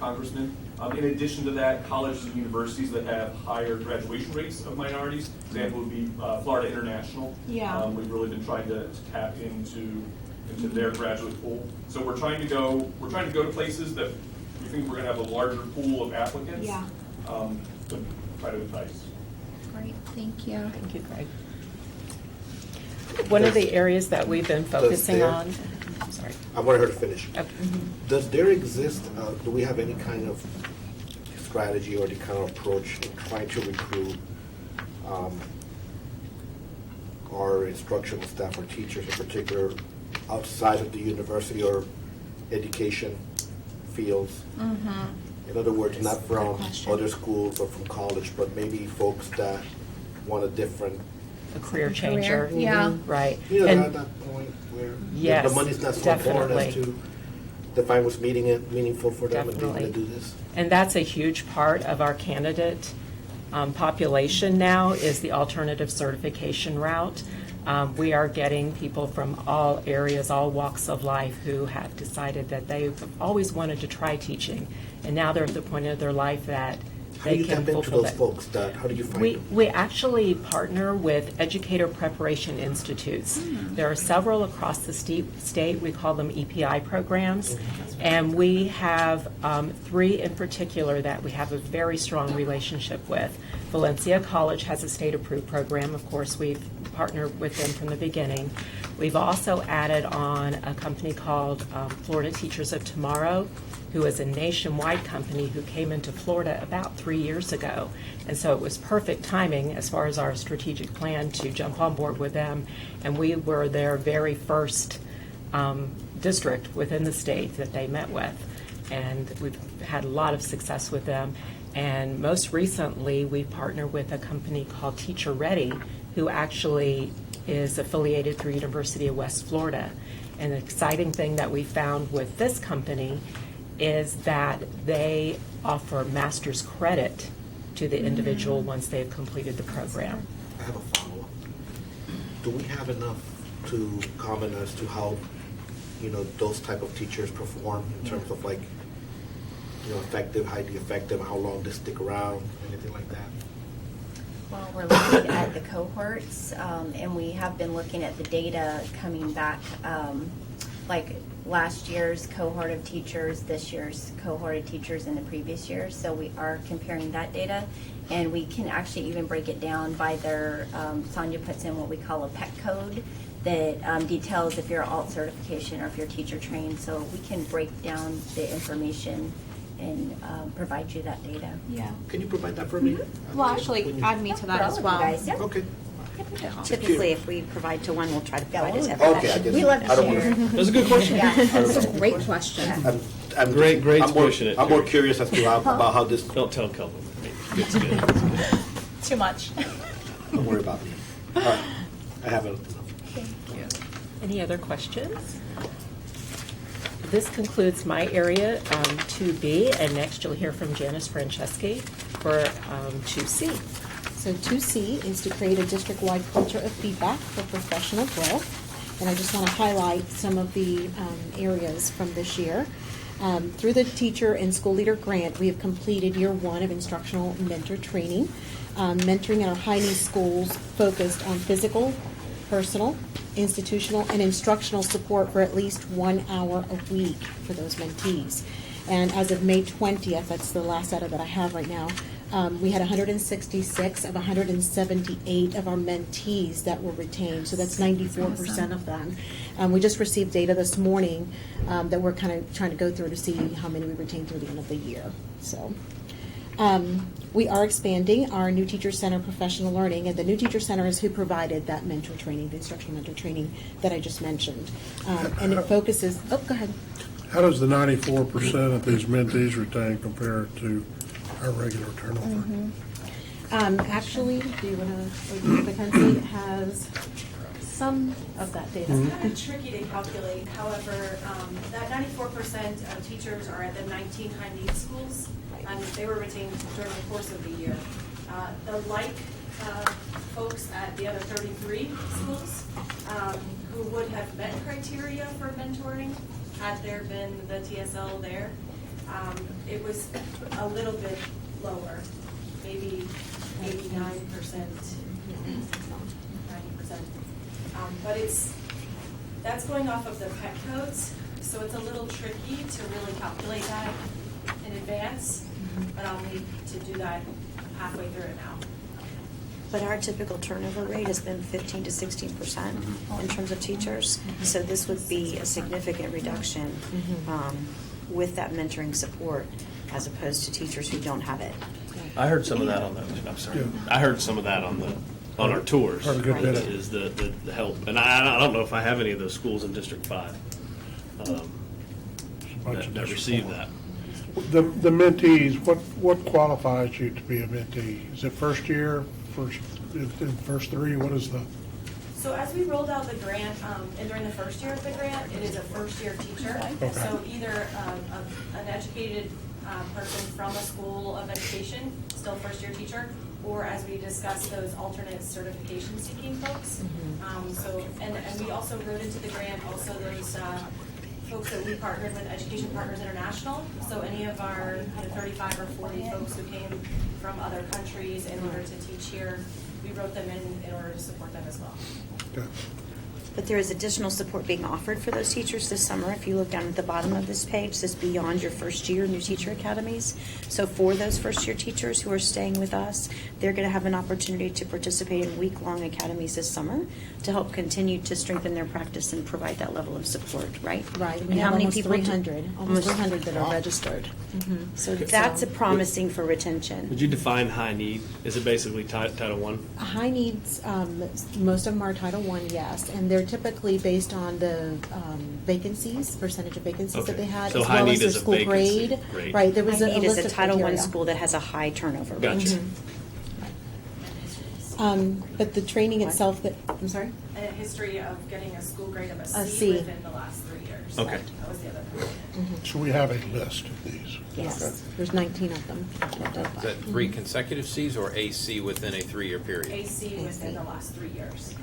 congressman. In addition to that, colleges and universities that have higher graduation rates of minorities, example would be Florida International. Yeah. We've really been trying to tap into their graduate pool. So we're trying to go to places that we think we're going to have a larger pool of applicants. Yeah. To try to entice. Great, thank you. Thank you, Greg. One of the areas that we've been focusing on. I'm sorry. I wanted her to finish. Okay. Does there exist, do we have any kind of strategy or any kind of approach in trying to recruit our instructional staff or teachers in particular outside of the university or education fields? In other words, not from other schools or from college, but maybe folks that want a different A career changer. Yeah. Right. You know, And- at that point where Yes, the money's not so important definitely. as to define what's meaningful for them and being able to Definitely. do this. And that's a huge part of our candidate population now is the alternative certification route. We are getting people from all areas, all walks of life who have decided that they've always wanted to try teaching. And now they're at the point of their life that How do they you can tap into fulfill those that. folks? How do you find them? We actually partner with educator preparation institutes. There are several across the state. We call them EPI programs. And we have 3 in particular that we have a very strong relationship with. Valencia College has a state-approved program. Of course, we've partnered with them from the beginning. We've also added on a company called Florida Teachers of Tomorrow, who is a nationwide company who came into Florida about 3 years ago. And so it was perfect timing as far as our strategic plan to jump on board with them. And we were their very first district within the state that they met with. And we've had a lot of success with them. And most recently, we partnered with a company called Teacher Ready, who actually is affiliated through University of West Florida. And the exciting thing that we found with this company is that they offer master's credit to the individual once they've completed the program. I have a follow-up. Do we have enough to comment as to how, those type of teachers perform in terms of effective, highly effective, how long they stick around, anything like that? Well, we're looking at the cohorts, and we have been looking at the data coming back, like last year's cohort of teachers, this year's cohort of teachers, and the previous years. So we are comparing that data, and we can actually even break it down by their, Sonia puts in what we call a PEC code that details if you're alt certification or if you're teacher trained. So we can break down the information and provide you that data. Yeah. Can you provide that for me? Well, actually, add me to that as well. Okay. Typically, if we provide to one, we'll try to provide it to everybody. Okay, I guess. We love to I don't share. wanna- That's a good question. That's a great question. I'm Great I'm more, pushing it, I'm more Terry. curious as to about how this. Don't tell Kelvin. It's good. It's good. Too much. Don't worry about me. All right, I have enough. Any other questions? This concludes my area, 2B, and next you'll hear from Janice Franceschi for 2C. So 2C is to create a district-wide culture of feedback for professional growth. And I just want to highlight some of the areas from this year. Through the Teacher and School Leader Grant, we have completed year 1 of instructional mentor training. Mentoring in our high-need schools focused on physical, personal, institutional, and instructional support for at least 1 hour a week for those mentees. And as of May 20th, that's the last data that I have right now, we had 166 of 178 of our mentees that were retained, so that's 94% of them. We just received data this morning that we're kind of trying to go through to see how many we retained through the end of the year. So. We are expanding our New Teacher Center professional learning, and the New Teacher Center is who provided that mentor training, the instructional mentor training that I just mentioned. And it focuses, go ahead. How does the 94% of these mentees retain compare to our regular turnover? Actually, do you want to, Mackenzie has some of that data. It's kind of tricky to calculate. However, that 94% of teachers are at the 19 high need schools, and they were retained during the course of the year. The folks at the other 33 schools who would have met criteria for mentoring had there been the TSL there, it was a little bit lower, maybe 89%, 90%. But that's going off of the PET codes, so it's a little tricky to really calculate that in advance, but I'll need to do that halfway through it now. But our typical turnover rate has been 15 to 16% in terms of teachers. So this would be a significant reduction with that mentoring support as opposed to teachers who don't have it. I heard some of that on the, I'm sorry. I heard some of that on our tours. Heard a good bit of it. Is the help. And I don't know if I have any of those schools in District 5 that receive that. The mentees, what qualifies you to be a mentee? Is it first year, first three? What is the? So as we rolled out the grant, and during the first year of the grant, it is a first-year teacher. Okay. So either an educated person from a school of education, still first-year teacher, or as we discussed, those alternate certification-seeking folks. And we also wrote into the grant also those folks that we partnered with, Education Partners International. So any of our 35 or 40 folks who came from other countries in order to teach here, we wrote them in order to support them as well. Okay. But there is additional support being offered for those teachers this summer. If you look down at the bottom of this page, this beyond your first year new teacher academies. So for those first year teachers who are staying with us, they're going to have an opportunity to participate in week-long academies this summer to help continue to strengthen their practice and provide that level of support, right? Right. And We have how many almost people? 300, almost 300 that are registered. So that's a promising for retention. Would you define high need? Is it basically Title I? High needs, most of them are Title I, yes, and they're typically based on the vacancies, percentage of vacancies that they had, So as high well need as their is a school vacancy grade. rate. Right, there was High a need is list a of Title I criteria. school that has a high turnover rate. Gotcha. But the training itself, I'm sorry? A history of getting a school grade of a A C, C. within the last 3 years. Okay. That was the other component. So we have a list of these. Yes, Okay. there's 19 of them. Is that 3 consecutive Cs or AC within a 3-year period? AC within the last 3 years.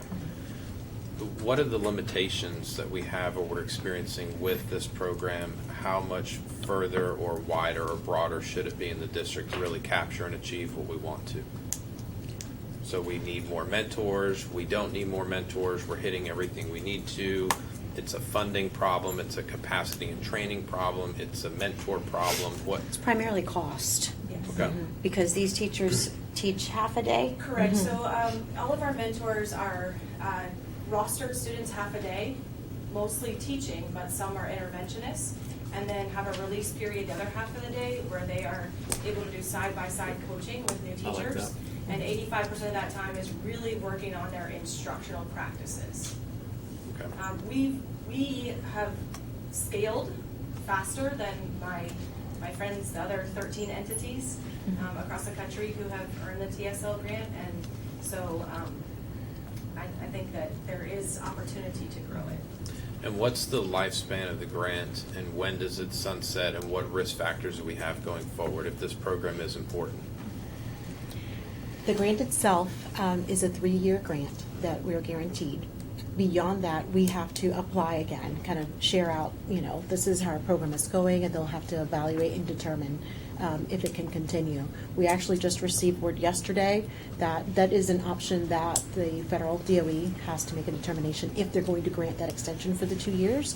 What are the limitations that we have or we're experiencing with this program? How much further or wider or broader should it be in the district to really capture and achieve what we want to? So we need more mentors, we don't need more mentors, we're hitting everything we need to. It's a funding problem, it's a capacity and training problem, it's a mentor problem. What? It's primarily cost. Okay. Because these teachers teach half a day. Correct. So all of our mentors are rostered students half a day, mostly teaching, but some are interventionists, and then have a release period the other half of the day where they are able to do side-by-side coaching with new I like teachers. that. And 85% of that time is really working on their instructional practices. Okay. We have scaled faster than my friends, the other 13 entities across the country who have earned the TSL grant, and so I think that there is opportunity to grow it. And what's the lifespan of the grant, and when does it sunset, and what risk factors do we have going forward if this program is important? The grant itself is a 3-year grant that we're guaranteed. beyond that, we have to apply again, kind of share out, this is how our program is going, and they'll have to evaluate and determine if it can continue. We actually just received word yesterday that that is an option that the federal DOE has to make a determination if they're going to grant that extension for the 2 years.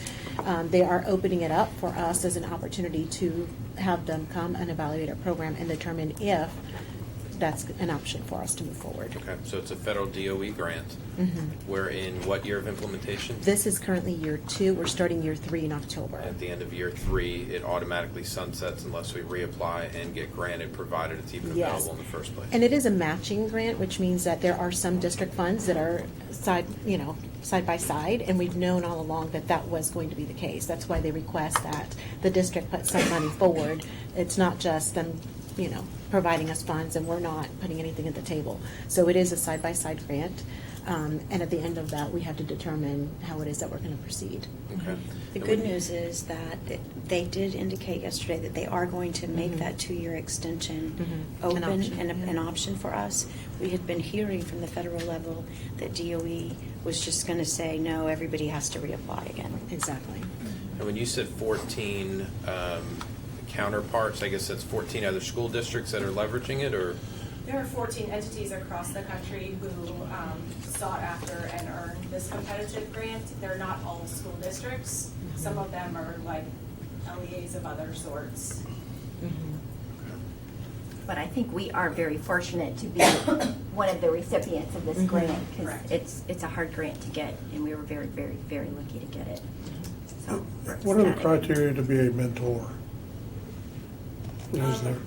They are opening it up for us as an opportunity to have them come and evaluate our program and determine if that's an option for us to move forward. Okay, so it's a federal DOE grant. We're in what year of implementation? This is currently year 2. We're starting year 3 in October. At the end of year 3, it automatically sunsets unless we reapply and get granted, provided it's even available in the first place. And it is a matching grant, which means that there are some district funds that are side by side, and we've known all along that that was going to be the case. That's why they request that the district put some money forward. It's not just them, providing us funds and we're not putting anything at the table. So it is a side-by-side grant. And at the end of that, we have to determine how it is that we're going to proceed. Okay. The good news is that they did indicate yesterday that they are going to make that 2-year extension open and an option for us. We had been hearing from the federal level that DOE was just going to say, no, everybody has to reapply again. Exactly. And when you said 14 counterparts, I guess that's 14 other school districts that are leveraging it, or? There are 14 entities across the country who sought after and earned this competitive grant. They're not all school districts. Some of them are like LEAs of other sorts. But I think we are very fortunate to be one of the recipients of this grant, because it's a hard grant to get, and we were very, very, very lucky to get it. So What are the criteria to be a mentor? What is there?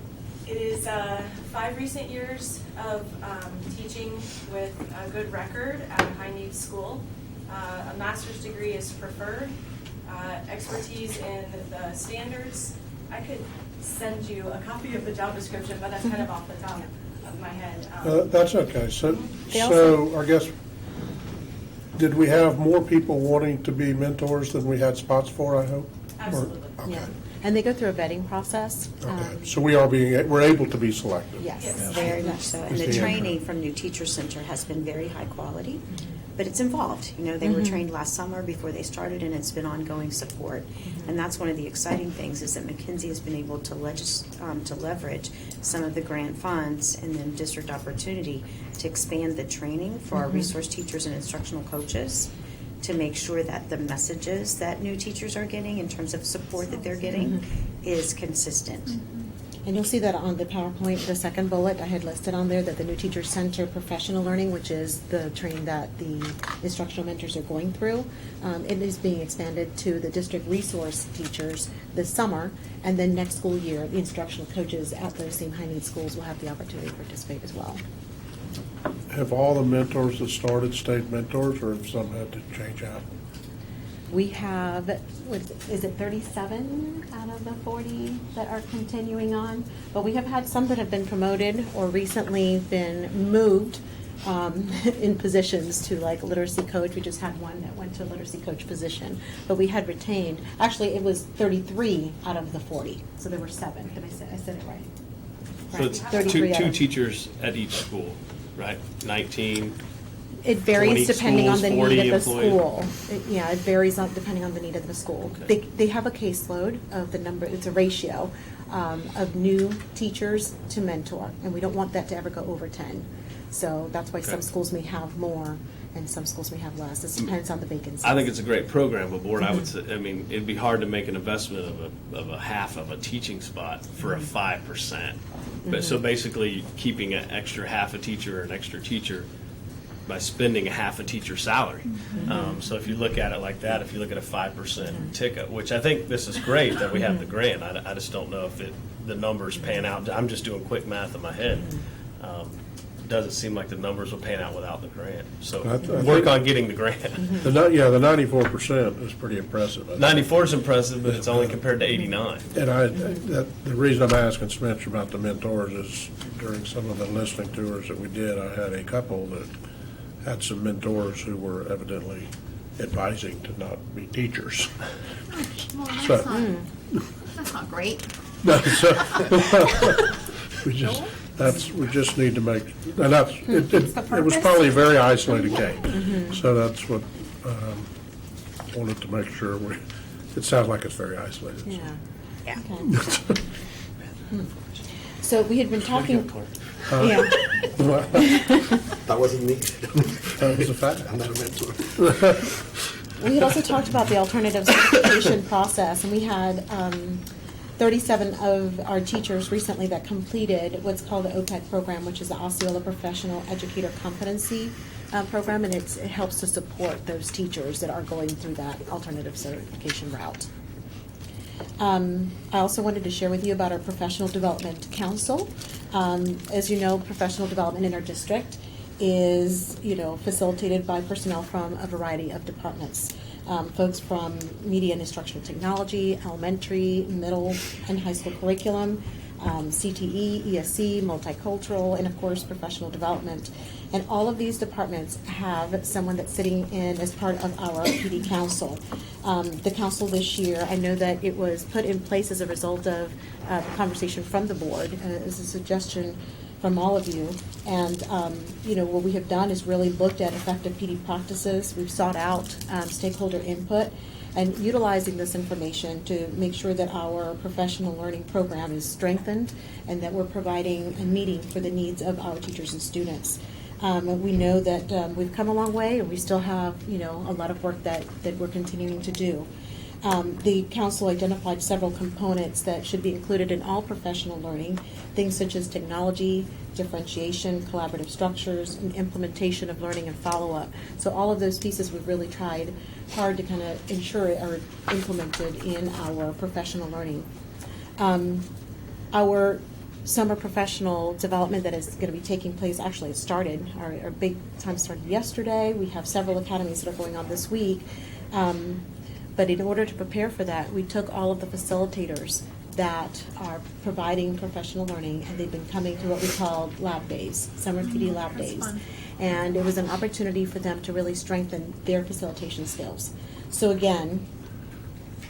It is 5 recent years of teaching with a good record at a high-needs school. A master's degree is preferred. Expertise in the standards. I could send you a copy of the job description, but that's kind of off the top of my head. That's okay. So I guess, did we have more people wanting to be mentors than we had spots for, I hope? Absolutely. Okay. Yeah. And they go through a vetting process. Okay. So we're able to be selected. Yes. Very much so. And the training from New Teacher Center has been very high quality, but it's involved. They were trained last summer before they started, and it's been ongoing support. And that's one of the exciting things, is that McKinsey has been able to leverage some of the grant funds and then district opportunity to expand the training for our resource teachers and instructional coaches, to make sure that the messages that new teachers are getting in terms of support that they're getting is consistent. And you'll see that on the PowerPoint, the second bullet, I had listed on there that the New Teacher Center Professional Learning, which is the training that the instructional mentors are going through, it is being expanded to the district resource teachers this summer, and then next school year, the instructional coaches at those same high-need schools will have the opportunity to participate as well. Have all the mentors that started stayed mentors, or have some had to change out? We have, is it 37 out of the 40 that are continuing on? But we have had some that have been promoted or recently been moved in positions to, like, literacy coach. We just had one that went to a literacy coach position. But we had retained, actually it was 33 out of the 40. So there were 7. Did I said it right? So it's 33 two out of- teachers at each school, right? 19. It varies 20 depending on the schools, need of 40 the school. It varies depending on the need of the school. They have a caseload of the number, it's a ratio of new teachers to mentor, and we don't want that to ever go over 10. So that's why some schools may have more and some schools may have less. It depends on the vacancies. I think it's a great program, but board, I would say, it'd be hard to make an investment of a half of a teaching spot for a 5%. But so basically keeping an extra half a teacher or an extra teacher by spending a half a teacher's salary. So if you look at it like that, if you look at a 5% ticket, which I think this is great that we have the grant, I just don't know if the numbers pan out. I'm just doing quick math in my head. Doesn't seem like the numbers will pan out without the grant. So work on getting the grant. The 94% is pretty impressive. 94 is impressive, but it's only compared to 89. And the reason I'm asking Spencer about the mentors is during some of the listening tours that we did, I had a couple that had some mentors who were evidently advising to not be teachers. Well, that's not great. No, we just need to make, and it was probably a very isolated case. So that's what Wanted to make sure it sounds like it's very isolated. so. Yeah. Yeah. Okay. So we had been talking. Yeah. That wasn't me. That was a fact. I'm not a mentor. We had also talked about the alternative certification process, and we had 37 of our teachers recently that completed what's called the OPEC program, which is the Osceola Professional Educator Competency program, and it helps to support those teachers that are going through that alternative certification route. I also wanted to share with you about our Professional Development Council. As you know, professional development in our district is, facilitated by personnel from a variety of departments. Folks from media and instructional technology, elementary, middle, and high school curriculum, CTE, ESC, multicultural, and of course, professional development. And all of these departments have someone that's sitting in as part of our PD council. The council this year, I know that it was put in place as a result of the conversation from the board, as a suggestion from all of you. And, what we have done is really looked at effective PD practices. We've sought out stakeholder input and utilizing this information to make sure that our professional learning program is strengthened and that we're providing a meeting for the needs of our teachers and students. We know that we've come a long way, and we still have, a lot of work that we're continuing to do. The council identified several components that should be included in all professional learning, things such as technology, differentiation, collaborative structures, and implementation of learning and follow-up. So all of those pieces we've really tried hard to kind of ensure are implemented in our professional learning. Our summer professional development that is going to be taking place, actually it started, our big time started yesterday. We have several academies that are going on this week. But in order to prepare for that, we took all of the facilitators that are providing professional learning, and they've been coming to what we call lab days, summer PD lab days. Fun. And it was an opportunity for them to really strengthen their facilitation skills. So again,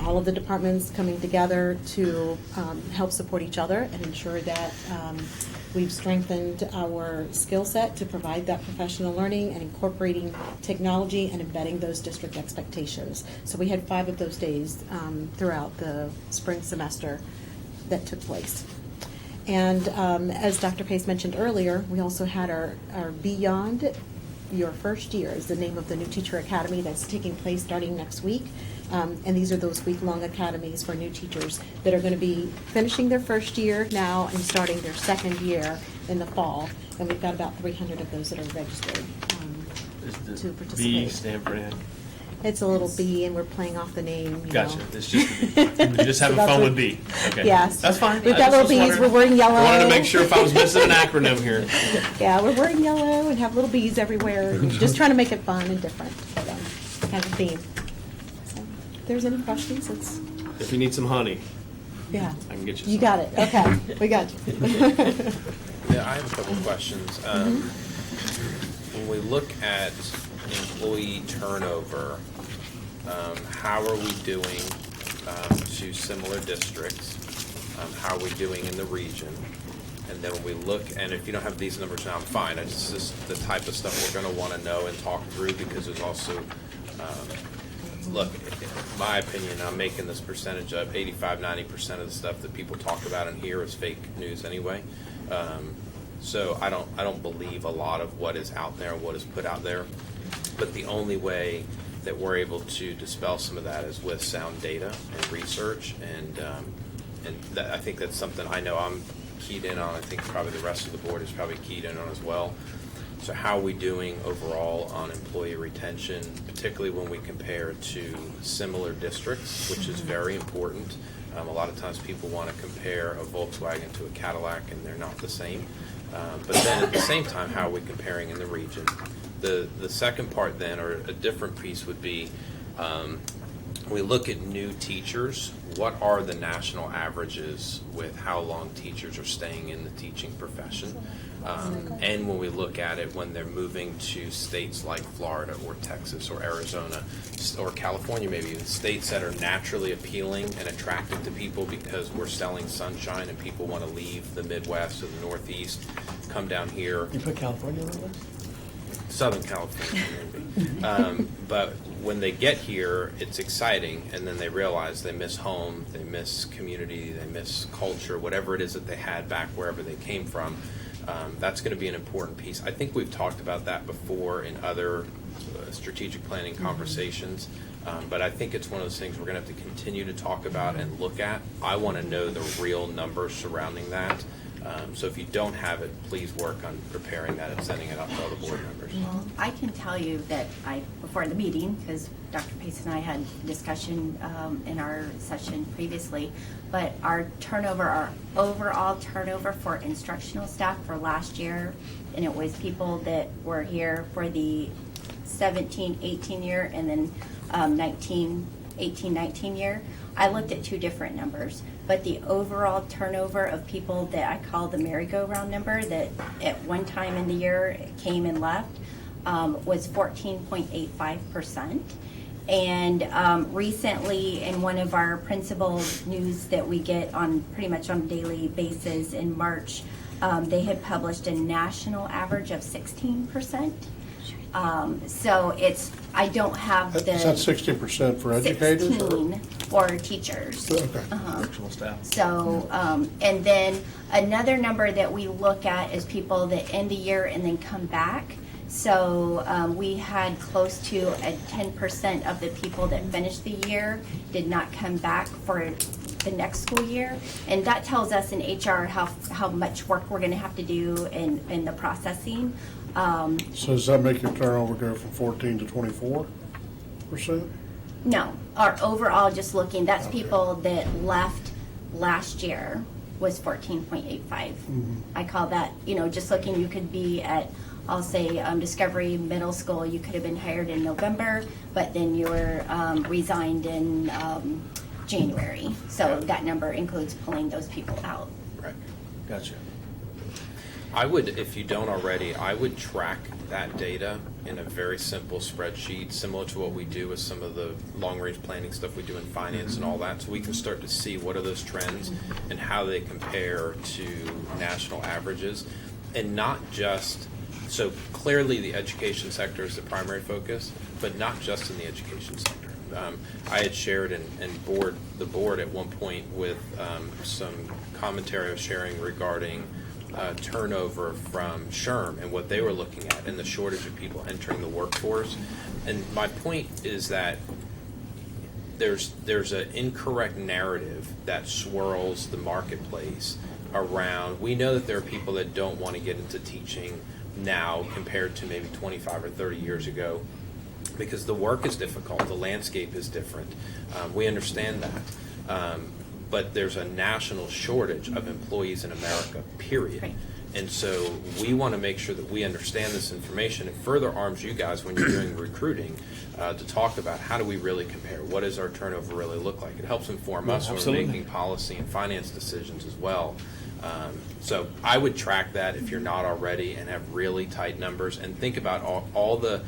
all of the departments coming together to help support each other and ensure that we've strengthened our skill set to provide that professional learning and incorporating technology and embedding those district expectations. So we had 5 of those days throughout the spring semester that took place. And as Dr. Pace mentioned earlier, we also had our Beyond Your First Year is the name of the new teacher academy that's taking place starting next week. And these are those week-long academies for new teachers that are going to be finishing their first year now and starting their second year in the fall. And we've got about 300 of those that are registered to participate. B stand for Ann? It's a little B, and we're playing off the name. Gotcha. It's just you're just having fun with B. Okay. Yes. That's fine. We've I got just little was Bs. We're wearing yellow. I wanted to make sure if I was missing an acronym here. Yeah, we're wearing yellow and have little bees everywhere. Just trying to make it fun and different. So, kind of theme. So, if there's any questions, it's If you need some honey, yeah. I can get you some. You got it. Okay, we got you. Yeah, I have a couple questions. When we look at employee turnover, how are we doing to similar districts? How are we doing in the region? And then when we look, and if you don't have these numbers now, I'm fine. It's just the type of stuff we're going to want to know and talk through, because there's also, look, in my opinion, I'm making this percentage up. 85-90% of the stuff that people talk about in here is fake news anyway. So I don't believe a lot of what is out there and what is put out there. But the only way that we're able to dispel some of that is with sound data and research, and that, I think that's something I know I'm keyed in on. I think probably the rest of the board is probably keyed in on as well. So how are we doing overall on employee retention, particularly when we compare to similar districts, which is very important. A lot of times people want to compare a Volkswagen to a Cadillac, and they're not the same. But then at the same time, how are we comparing in the region? The second part then, or a different piece, would be we look at new teachers. What are the national averages with how long teachers are staying in the teaching profession? And when we look at it when they're moving to states like Florida or Texas or Arizona or California, maybe states that are naturally appealing and attractive to people because we're selling sunshine and people want to leave the Midwest or the Northeast, come down here. You put California on the list? Southern California, maybe. But when they get here, it's exciting, and then they realize they miss home, they miss community, they miss culture, whatever it is that they had back wherever they came from. That's going to be an important piece. I think we've talked about that before in other strategic planning conversations, but I think it's one of those things we're going to have to continue to talk about and look at. I want to know the real numbers surrounding that. So if you don't have it, please work on preparing that and sending it out to all the board members. Well, I can tell you that before the meeting, because Dr. Pace and I had discussion in our session previously, but our overall turnover for instructional staff for last year, and it was people that were here for the 17-18 year and then 18-19 year, I looked at two different numbers. But the overall turnover of people that I call the merry-go-round number that at one time in the year came and left was 14.85%. And recently, in one of our principal news that we get on pretty much on a daily basis in March, they had published a national average of 16%. So I don't have the. Is that 16% for educators? 16 for teachers. Okay. Actual staff. So, and then another number that we look at is people that end the year and then come back. So we had close to a 10% of the people that finished the year did not come back for the next school year. And that tells us in HR how much work we're going to have to do in the processing. So does that make your turnover go from 14 to 24%? No, our overall, just looking, that's people that left last year was 14.85. I call that, just looking, you could be at, I'll say, Discovery Middle School, you could have been hired in November, but then you were resigned in January. So that number includes pulling those people out. Right. Gotcha. I would, if you don't already, I would track that data in a very simple spreadsheet, similar to what we do with some of the long-range planning stuff we do in finance and all that, so we can start to see what are those trends and how they compare to national averages. And not just, so clearly the education sector is the primary focus, but not just in the education sector. I had shared the board at one point with some commentary I was sharing regarding turnover from SHRM and what they were looking at and the shortage of people entering the workforce. And my point is that there's an incorrect narrative that swirls the marketplace around. We know that there are people that don't want to get into teaching now compared to maybe 25 or 30 years ago because the work is difficult, the landscape is different. We understand that. But there's a national shortage of employees in America, period. Right. And so we want to make sure that we understand this information. It further arms you guys when you're doing recruiting to talk about how do we really compare? What does our turnover really look like? It helps inform us when we're making policy and finance decisions as well. So I would track that if you're not already and have really tight numbers and think about all the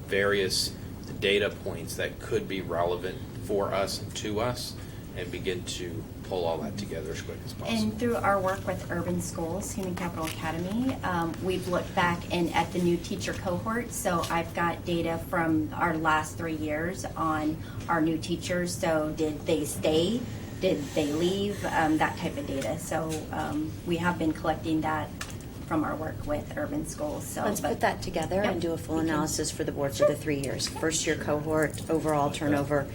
various data points that could be relevant for us and to us, and begin to pull all that together as quick as possible. And through our work with Urban Schools, Human Capital Academy, we've looked back at the new teacher cohort. So I've got data from our last 3 years on our new teachers. So did they stay? Did they leave? That type of data. So we have been collecting that from our work with Urban Schools. So Let's put that together and do a full analysis for the board for the 3 years. First year cohort, overall turnover.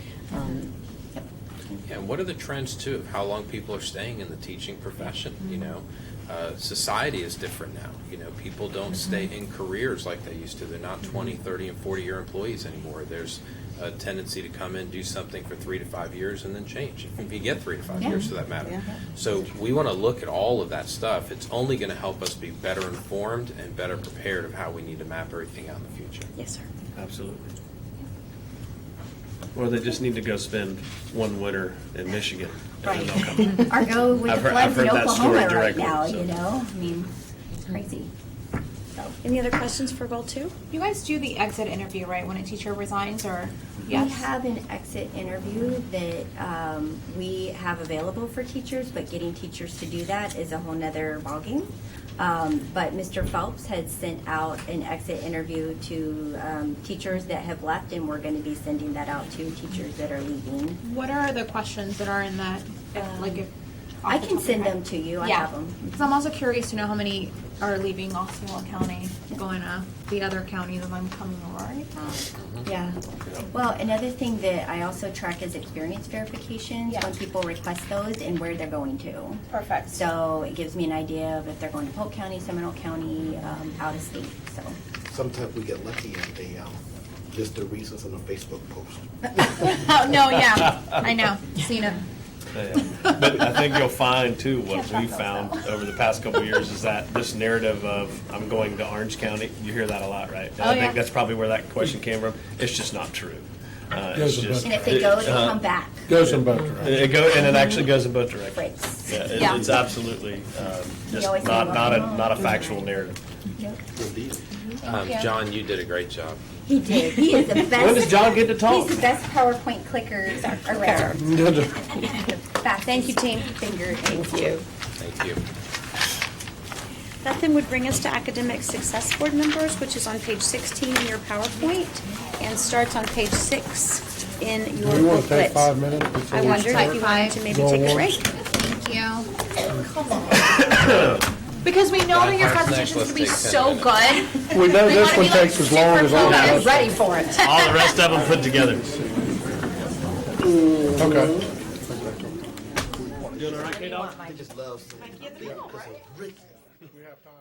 And what are the trends too of how long people are staying in the teaching profession? Society is different now. People don't stay in careers like they used to. They're not 20, 30, and 40-year employees anymore. There's a tendency to come in, do something for 3 to 5 years, and then change. If you get 3 to 5 years for that matter. Yeah. So we want to look at all of that stuff. It's only going to help us be better informed and better prepared of how we need to map everything out in the future. Yes, sir. Absolutely. Or they just need to go spend one winter in Michigan. Right. Or go with the floods in Oklahoma right now, so. I mean, it's crazy. So, any other questions for goal 2? You guys do the exit interview, right, when a teacher resigns, or? Yes. We have an exit interview that we have available for teachers, but getting teachers to do that is a whole nother ballgame. But Mr. Phelps had sent out an exit interview to teachers that have left, and we're going to be sending that out to teachers that are leaving. What are the questions that are in that? If I can send them to you. I Yeah, have them. because I'm also curious to know how many are leaving Osceola County, going to the other counties, and I'm coming right now. Yeah. Well, another thing that I also track is experience verifications Yeah. when people request those and where they're going to. Perfect. So it gives me an idea of if they're going to Polk County, Seminole County, out of state. So Sometimes we get lucky and they list the reasons on a Facebook post. Oh, no, yeah, I know, seen it. Yeah. But I think you'll find too, what we found over the past couple of years is that this narrative of I'm going to Orange County, you hear that a lot, right? And I think that's probably where that question came from. It's just not true. It's just, and if they go, they come back. Goes in both directions. And it actually goes in both directions. Breaks. Yeah, it's absolutely just always not a factual narrative. John, you did a great job. He did. He is the best. When does John get to talk? He's the best PowerPoint clickers around. Thank you, team. Finger. Thank you. Thank you. That then would bring us to academic success board members, which is on page 16 in your PowerPoint and starts on page 6 in your We want to take booklet. 5 minutes before I we wondered start. if you wanted to maybe Go take a once. break. Thank you. Because we know that your presentation is going to be so good. We know We this wanna one be, like, takes as long as all the super rest. Ready for it. All the rest of them put together. Okay. Doing all right, K-Dog? He just loves to. We have time.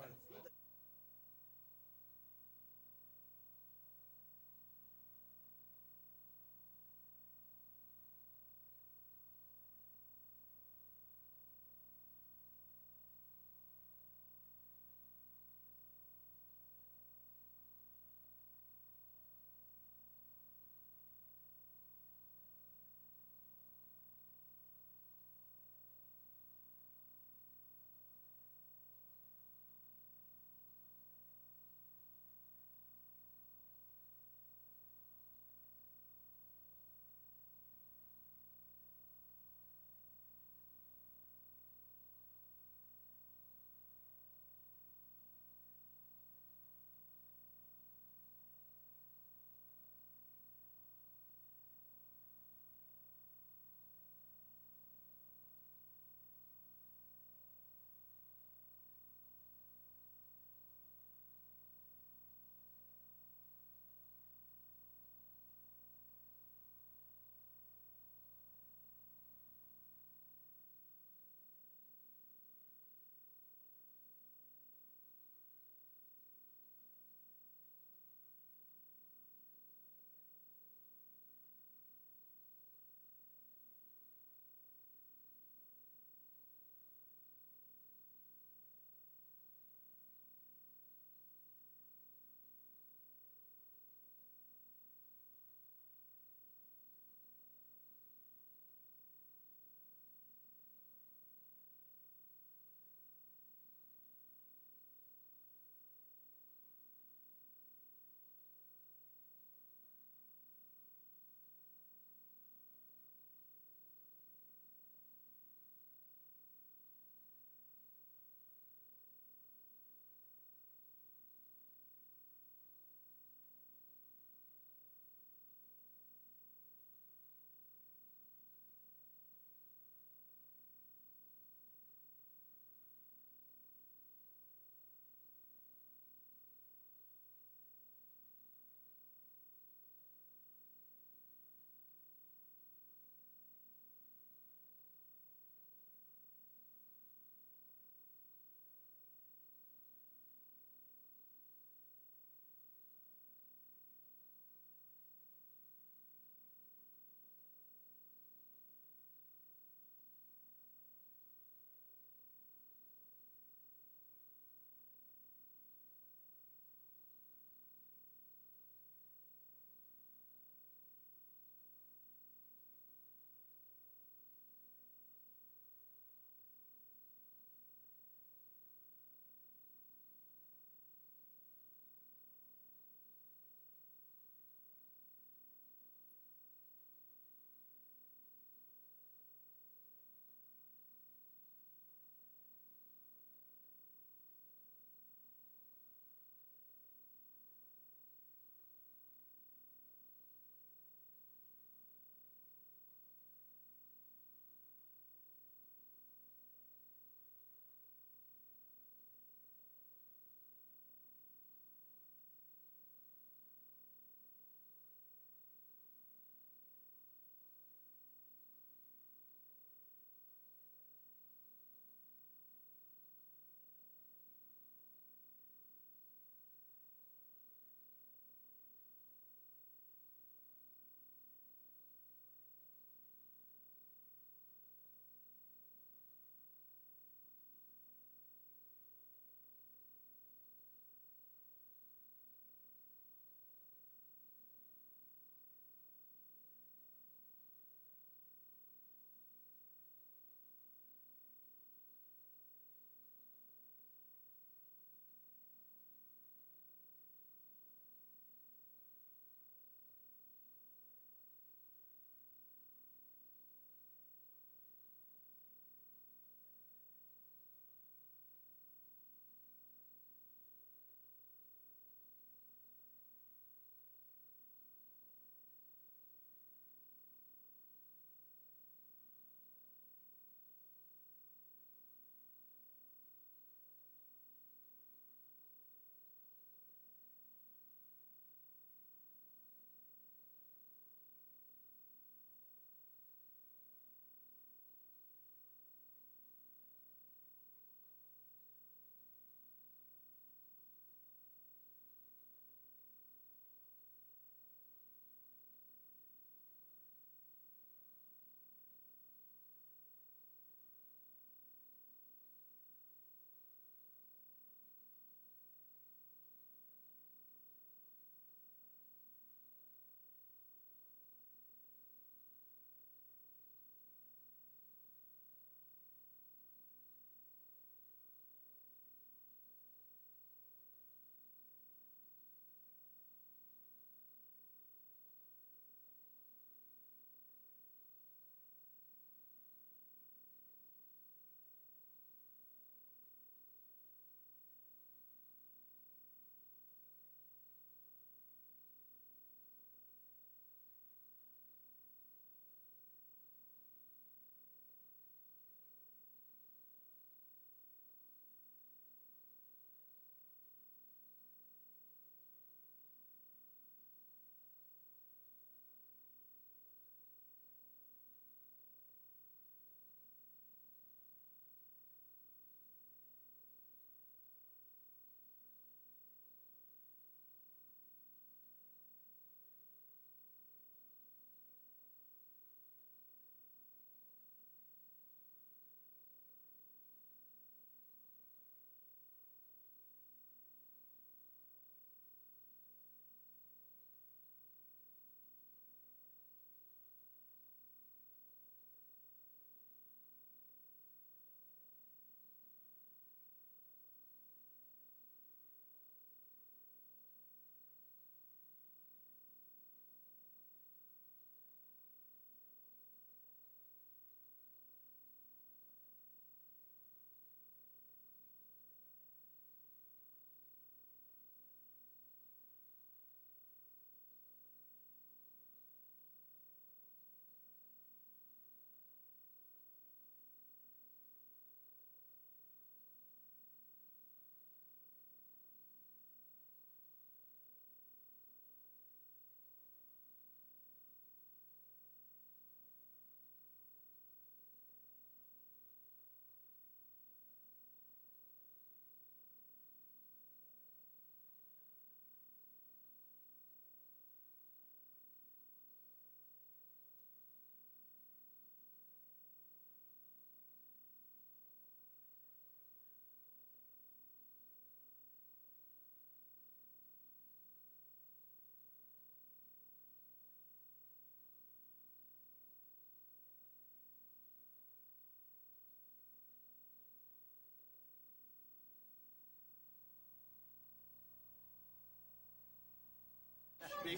Maybe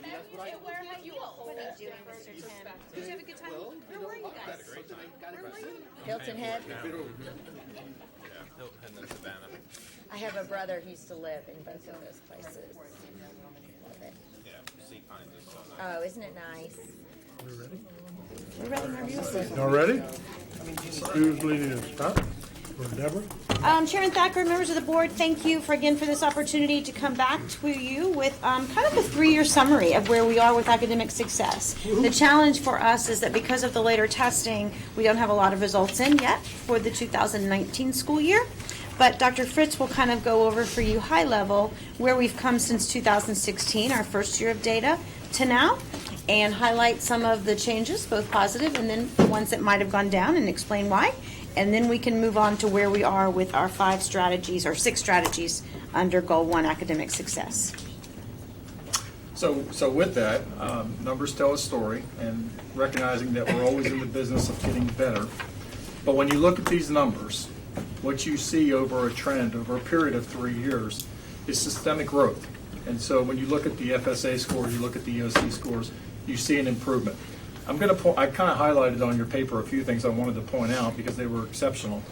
that's what I wear high heels. What are you doing, Mr. Tim? Did you have a good time? Where were you guys? Where were you? Hilton Head. Hilton Head and Savannah. I have a brother who used to live in both of those places. Love it. Yeah, Sea Pines is so nice. Oh, isn't it nice? We're ready? We're ready, Marby. Y'all ready? Who's leading us? Huh? Or Deborah? Chairman Thacker, members of the board, thank you for this opportunity to come back to you with kind of a 3-year summary of where we are with academic success. The challenge for us is that because of the later testing, we don't have a lot of results in yet for the 2019 school year. But Dr. Fritz will kind of go over for you high level where we've come since 2016, our first year of data, to now, and highlight some of the changes, both positive and then the ones that might have gone down, and explain why. And then we can move on to where we are with our 5 strategies or 6 strategies under Goal 1 academic success. So with that, numbers tell a story, and recognizing that we're always in the business of getting better. But when you look at these numbers, what you see over a trend, over a period of 3 years, is systemic growth. And so when you look at the FSA scores, you look at the EOC scores, you see an improvement. I kind of highlighted on your paper a few things I wanted to point out because they were exceptional.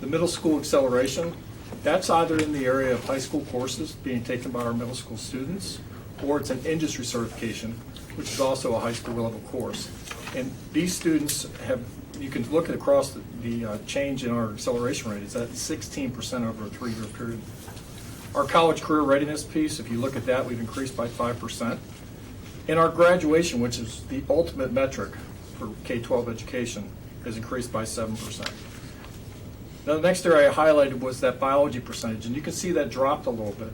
The middle school acceleration, that's either in the area of high school courses being taken by our middle school students, or it's an industry certification, which is also a high school level course. And these students have, you can look at across the change in our acceleration rate. It's at 16% over a 3-year period. Our college career readiness piece, if you look at that, we've increased by 5%. And our graduation, which is the ultimate metric for K-12 education, has increased by 7%. Now, the next area I highlighted was that biology percentage, and you can see that dropped a little bit.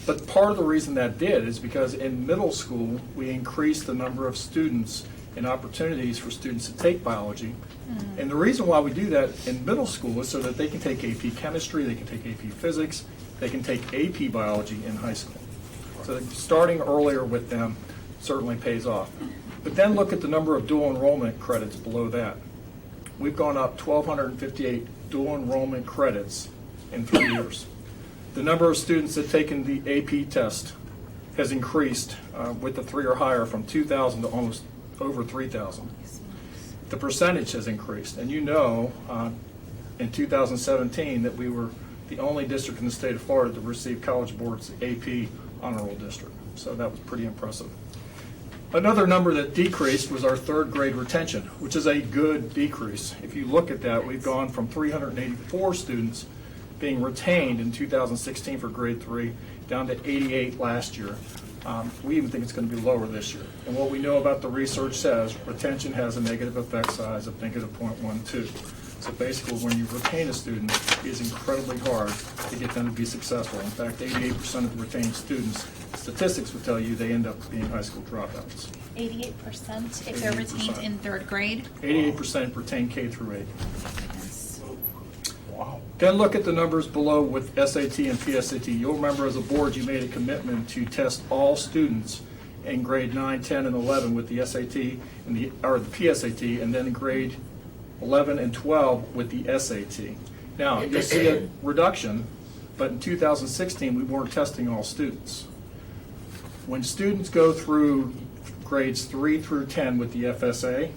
But part of the reason that did is because in middle school, we increased the number of students and opportunities for students to take biology. Mm-hmm. And the reason why we do that in middle school is so that they can take AP chemistry, they can take AP physics, they can take AP biology in high school. So starting earlier with them certainly pays off. But then look at the number of dual enrollment credits below that. We've gone up 1,258 dual enrollment credits in 3 years. The number of students that have taken the AP test has increased with the 3 or higher from 2,000 to almost over 3,000. The percentage has increased. And you know, in 2017 that we were the only district in the state of Florida to receive College Board's AP honor roll district. So that was pretty impressive. Another number that decreased was our 3rd grade retention, which is a good decrease. If you look at that, we've gone from 384 students being retained in 2016 for grade 3 down to 88 last year. We even think it's going to be lower this year. And what we know about the research says retention has a negative effect size of -0.12. So basically, when you retain a student, it is incredibly hard to get them to be successful. In fact, 88% of the retained students, statistics would tell you they end up being high school dropouts. 88% if they're retained in 3rd grade? 88% retain K through 8. Wow. Then look at the numbers below with SAT and PSAT. You'll remember as a board you made a commitment to test all students in grade 9, 10, and 11 with the SAT and the PSAT, and then in grade 11 and 12 with the SAT. Now, you'll see a reduction, but in 2016 we weren't testing all students. When students go through grades 3 through 10 with the FSA,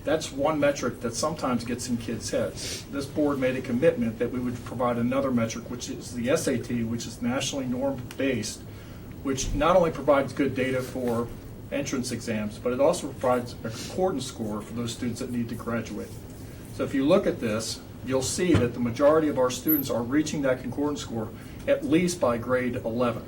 that's one metric that sometimes gets in kids' heads. This board made a commitment that we would provide another metric, which is the SAT, which is nationally norm-based, which not only provides good data for entrance exams, but it also provides a concordance score for those students that need to graduate. So if you look at this, you'll see that the majority of our students are reaching that concordance score at least by grade 11.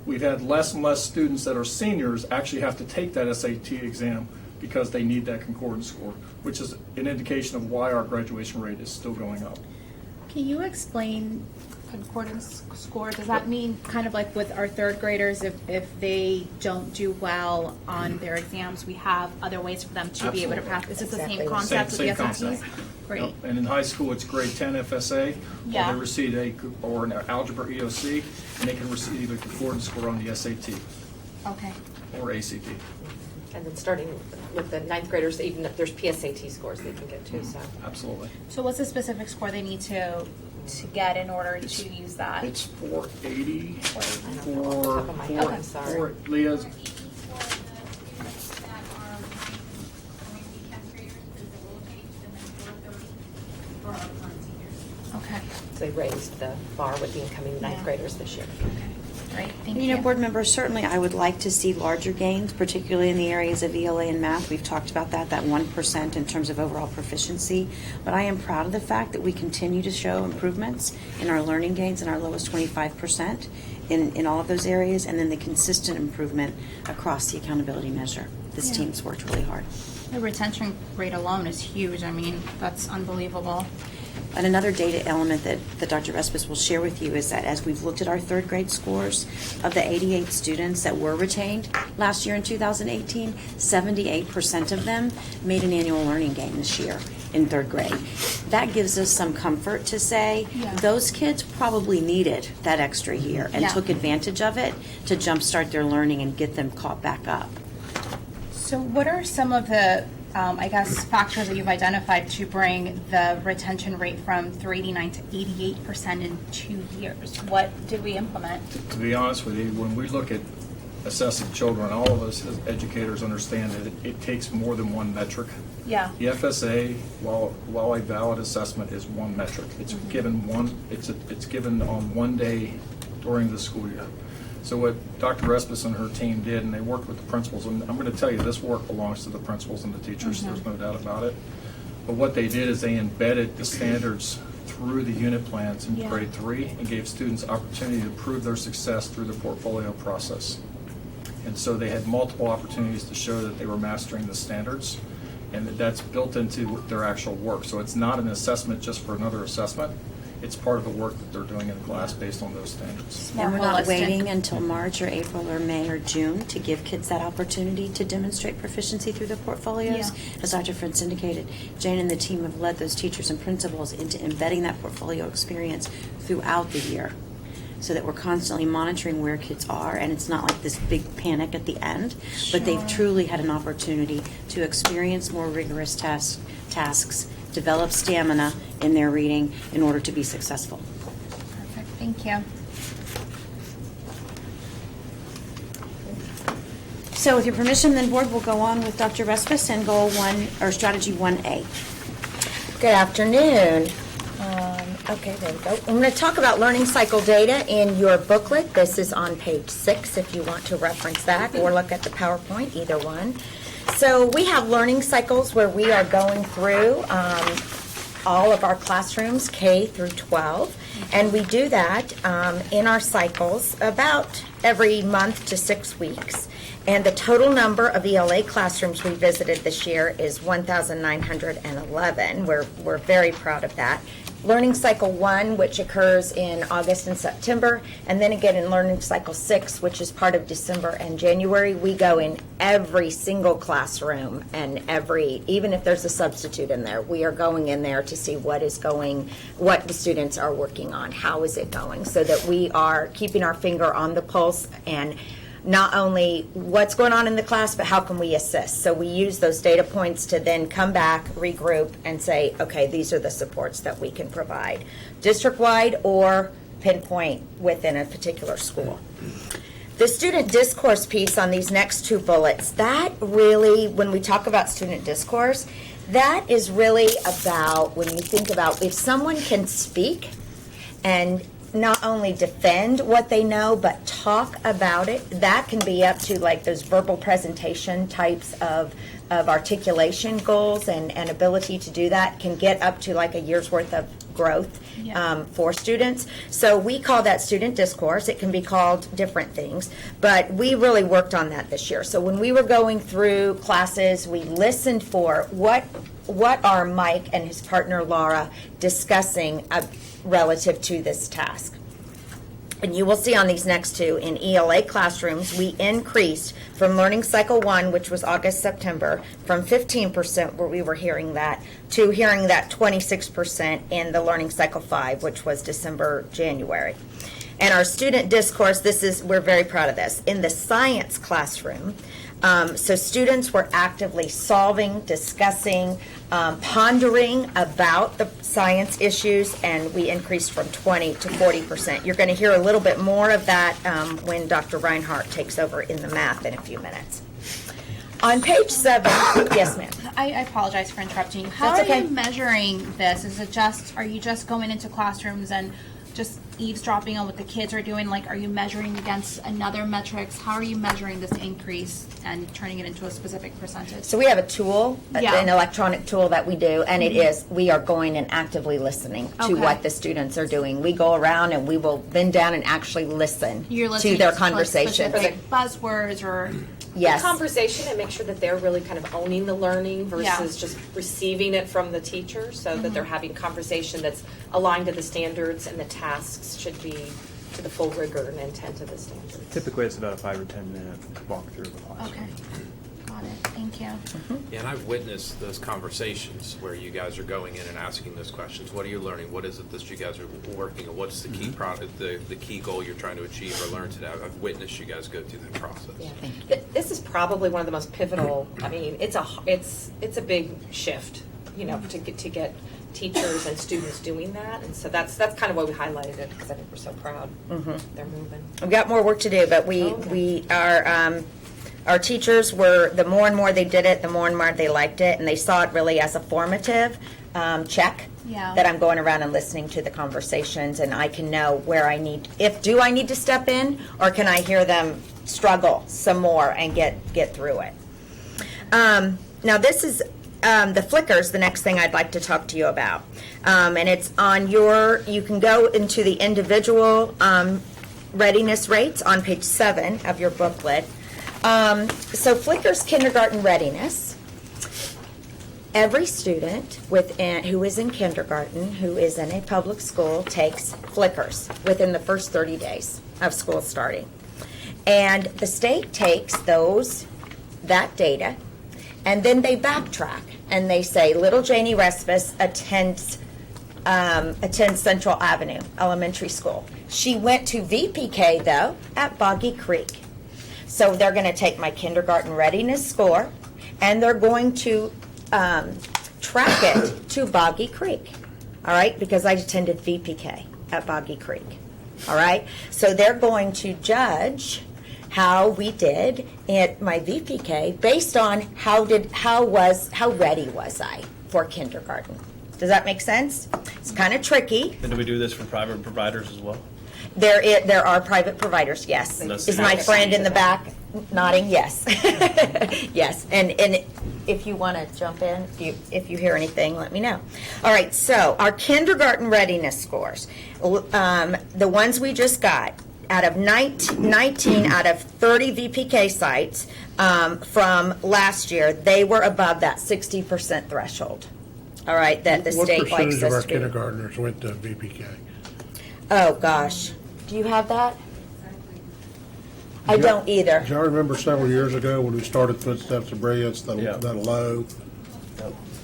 We've had less and less students that are seniors actually have to take that SAT exam because they need that concordance score, which is an indication of why our graduation rate is still going up. Can you explain concordance score? Does that mean kind of like with our 3rd graders, if they don't do well on their exams, we have other ways for them to be able to pass? Is this the same concept with the SATs? Great. Yep. And in high school, it's grade 10 FSA, Yeah. or they receive an algebra EOC, and they can receive a concordance score on the SAT Okay. or ACT. And then starting with the 9th graders, even if there's PSAT scores they can get too. So Absolutely. So what's the specific score they need to to get in order to use that? It's 480 Okay. for Leah's. Okay. So they raised the bar with the incoming ninth graders this year. Great, thank You know, board members, certainly I would like to see larger gains, particularly in the areas of ELA and math. We've talked about that 1% in terms of overall proficiency. But I am proud of the fact that we continue to show improvements in our learning gains in our lowest 25% in all of those areas, and then the consistent improvement across the accountability measure. This Yeah. team's worked really hard. The retention rate alone is huge. I mean, that's unbelievable. And another data element that Dr. Respis will share with you is that as we've looked at our third grade scores, of the 88 students that were retained last year in 2018, 78% of them made an annual learning gain this year in third grade. That gives us some comfort to say those kids probably needed that extra year and took advantage of it to jumpstart their learning and get them caught back up. So what are some of the, I guess, factors that you've identified to bring the retention rate from 389 to 88% in 2 years? What did we implement? To be honest with you, when we look at assessing children, all of us as educators understand that it takes more than one metric. Yeah. The FSA, while a valid assessment, is one metric. It's given it's given on one day during the school year. So what Dr. Respis and her team did, and they worked with the principals, and I'm going to tell you, this work belongs to the principals and the teachers, there's no doubt about it. But what they did is they embedded the standards through the unit plans in grade 3 and gave students opportunity to prove their success through the portfolio process. And so they had multiple opportunities to show that they were mastering the standards, and that's built into their actual work. So it's not an assessment just for another assessment. It's part of the work that they're doing in class based on those standards. And we're not waiting until March or April or May or June to give kids that opportunity to demonstrate proficiency through their portfolios. As Dr. Fritz indicated, Jane and the team have led those teachers and principals into embedding that portfolio experience throughout the year so that we're constantly monitoring where kids are, and it's not like this big panic at the end, but they've truly had an opportunity to experience more rigorous tasks, develop stamina in their reading in order to be successful. Perfect, thank you. So with your permission, then board will go on with Dr. Respis and goal 1, or strategy 1A. Good afternoon. Okay, there we go. I'm going to talk about learning cycle data in your booklet. This is on page 6 if you want to reference that or look at the PowerPoint, either one. So we have learning cycles where we are going through all of our classrooms, K through 12, and we do that in our cycles about every month to 6 weeks. And the total number of ELA classrooms we visited this year is 1,911. We're very proud of that. Learning Cycle 1, which occurs in August and September, and then again in Learning Cycle 6, which is part of December and January, we go in every single classroom and even if there's a substitute in there, we are going in there to see what the students are working on, how is it going, so that we are keeping our finger on the pulse and not only what's going on in the class, but how can we assist? So we use those data points to then come back, regroup, and say, okay, these are the supports that we can provide, district-wide or pinpoint within a particular school. The student discourse piece on these next 2 bullets, that really, when we talk about student discourse, that is really about, when you think about if someone can speak and not only defend what they know, but talk about it. That can be up to like those verbal presentation types of articulation goals and ability to do that can get up to like a year's worth of growth for students. So we call that student discourse. It can be called different things, but we really worked on that this year. So when we were going through classes, we listened for what are Mike and his partner Laura discussing relative to this task. And you will see on these next 2, in ELA classrooms, we increased from Learning Cycle 1, which was August, September, from 15% where we were hearing that, to hearing that 26% in the Learning Cycle 5, which was December, January. And our student discourse, we're very proud of this. In the science classroom, So students were actively solving, discussing, pondering about the science issues, and we increased from 20 to 40%. You're going to hear a little bit more of that when Dr. Reinhardt takes over in the math in a few minutes. On page 7, yes, ma'am. I apologize for interrupting you. How That's are okay. you measuring this? Are you just going into classrooms and just eavesdropping on what the kids are doing? Like, are you measuring against another metrics? How are you measuring this increase and turning it into a specific percentage? So we have a tool, Yeah. an electronic tool that we do, and it is, we are going and actively listening to Okay. what the students are doing. We go around and we will bend down and actually listen You're to listening their like, conversation. specific buzzwords or Yes. Conversation and make sure that they're really kind of owning the learning versus just receiving it from the teacher, so that they're having conversation that's aligned to the standards, and the tasks should be to the full rigor and intent of the standards. Typically, it's about a 5 or 10 minute walkthrough of the classroom. Okay. Got it. Thank you. Yeah, and I've witnessed those conversations where you guys are going in and asking those questions. What are you learning? What is it that you guys are working on? What's the key product, the key goal you're trying to achieve or learn today? I've witnessed you guys go through that process. Yeah. This is probably one of the most pivotal. I mean, it's a big shift, to get teachers and students doing that, and so that's kind of why we highlighted it, because I think we're so proud they're moving. We've got more work to do, but we are. Our teachers were, the more and more they did it, the more and more they liked it, and they saw it really as a formative check. Yeah. That I'm going around and listening to the conversations, and I can know where I need, do I need to step in, or can I hear them struggle some more and get through it. Now this is the flickers, the next thing I'd like to talk to you about. And it's on you can go into the individual readiness rates on page 7 of your booklet. So Flickers kindergarten readiness. Every student who is in kindergarten, who is in a public school, takes Flickers within the first 30 days of school starting. And the state takes that data, and then they backtrack, and they say, little Janie Respis attends Central Avenue Elementary School. She went to VPK, though, at Boggy Creek. So they're going to take my kindergarten readiness score, and they're going to track it to Boggy Creek, all right, because I attended VPK at Boggy Creek, all right? So they're going to judge how we did at my VPK based on how ready was I for kindergarten. Does that make sense? It's kind of tricky. And do we do this for private providers as well? There are private providers, yes. Is my friend in the back nodding? Yes. Yes. And if you want to jump in, if you hear anything, let me know. All right, so our kindergarten readiness scores, the ones we just got, out of 19 out of 30 VPK sites from last year, they were above that 60% threshold. All right, that the state likes us to be. What percentage of our kindergartners went to VPK? Oh, gosh. Do you have that? I don't either. Do y'all remember several years ago when we started Footsteps of Brilliance, the low?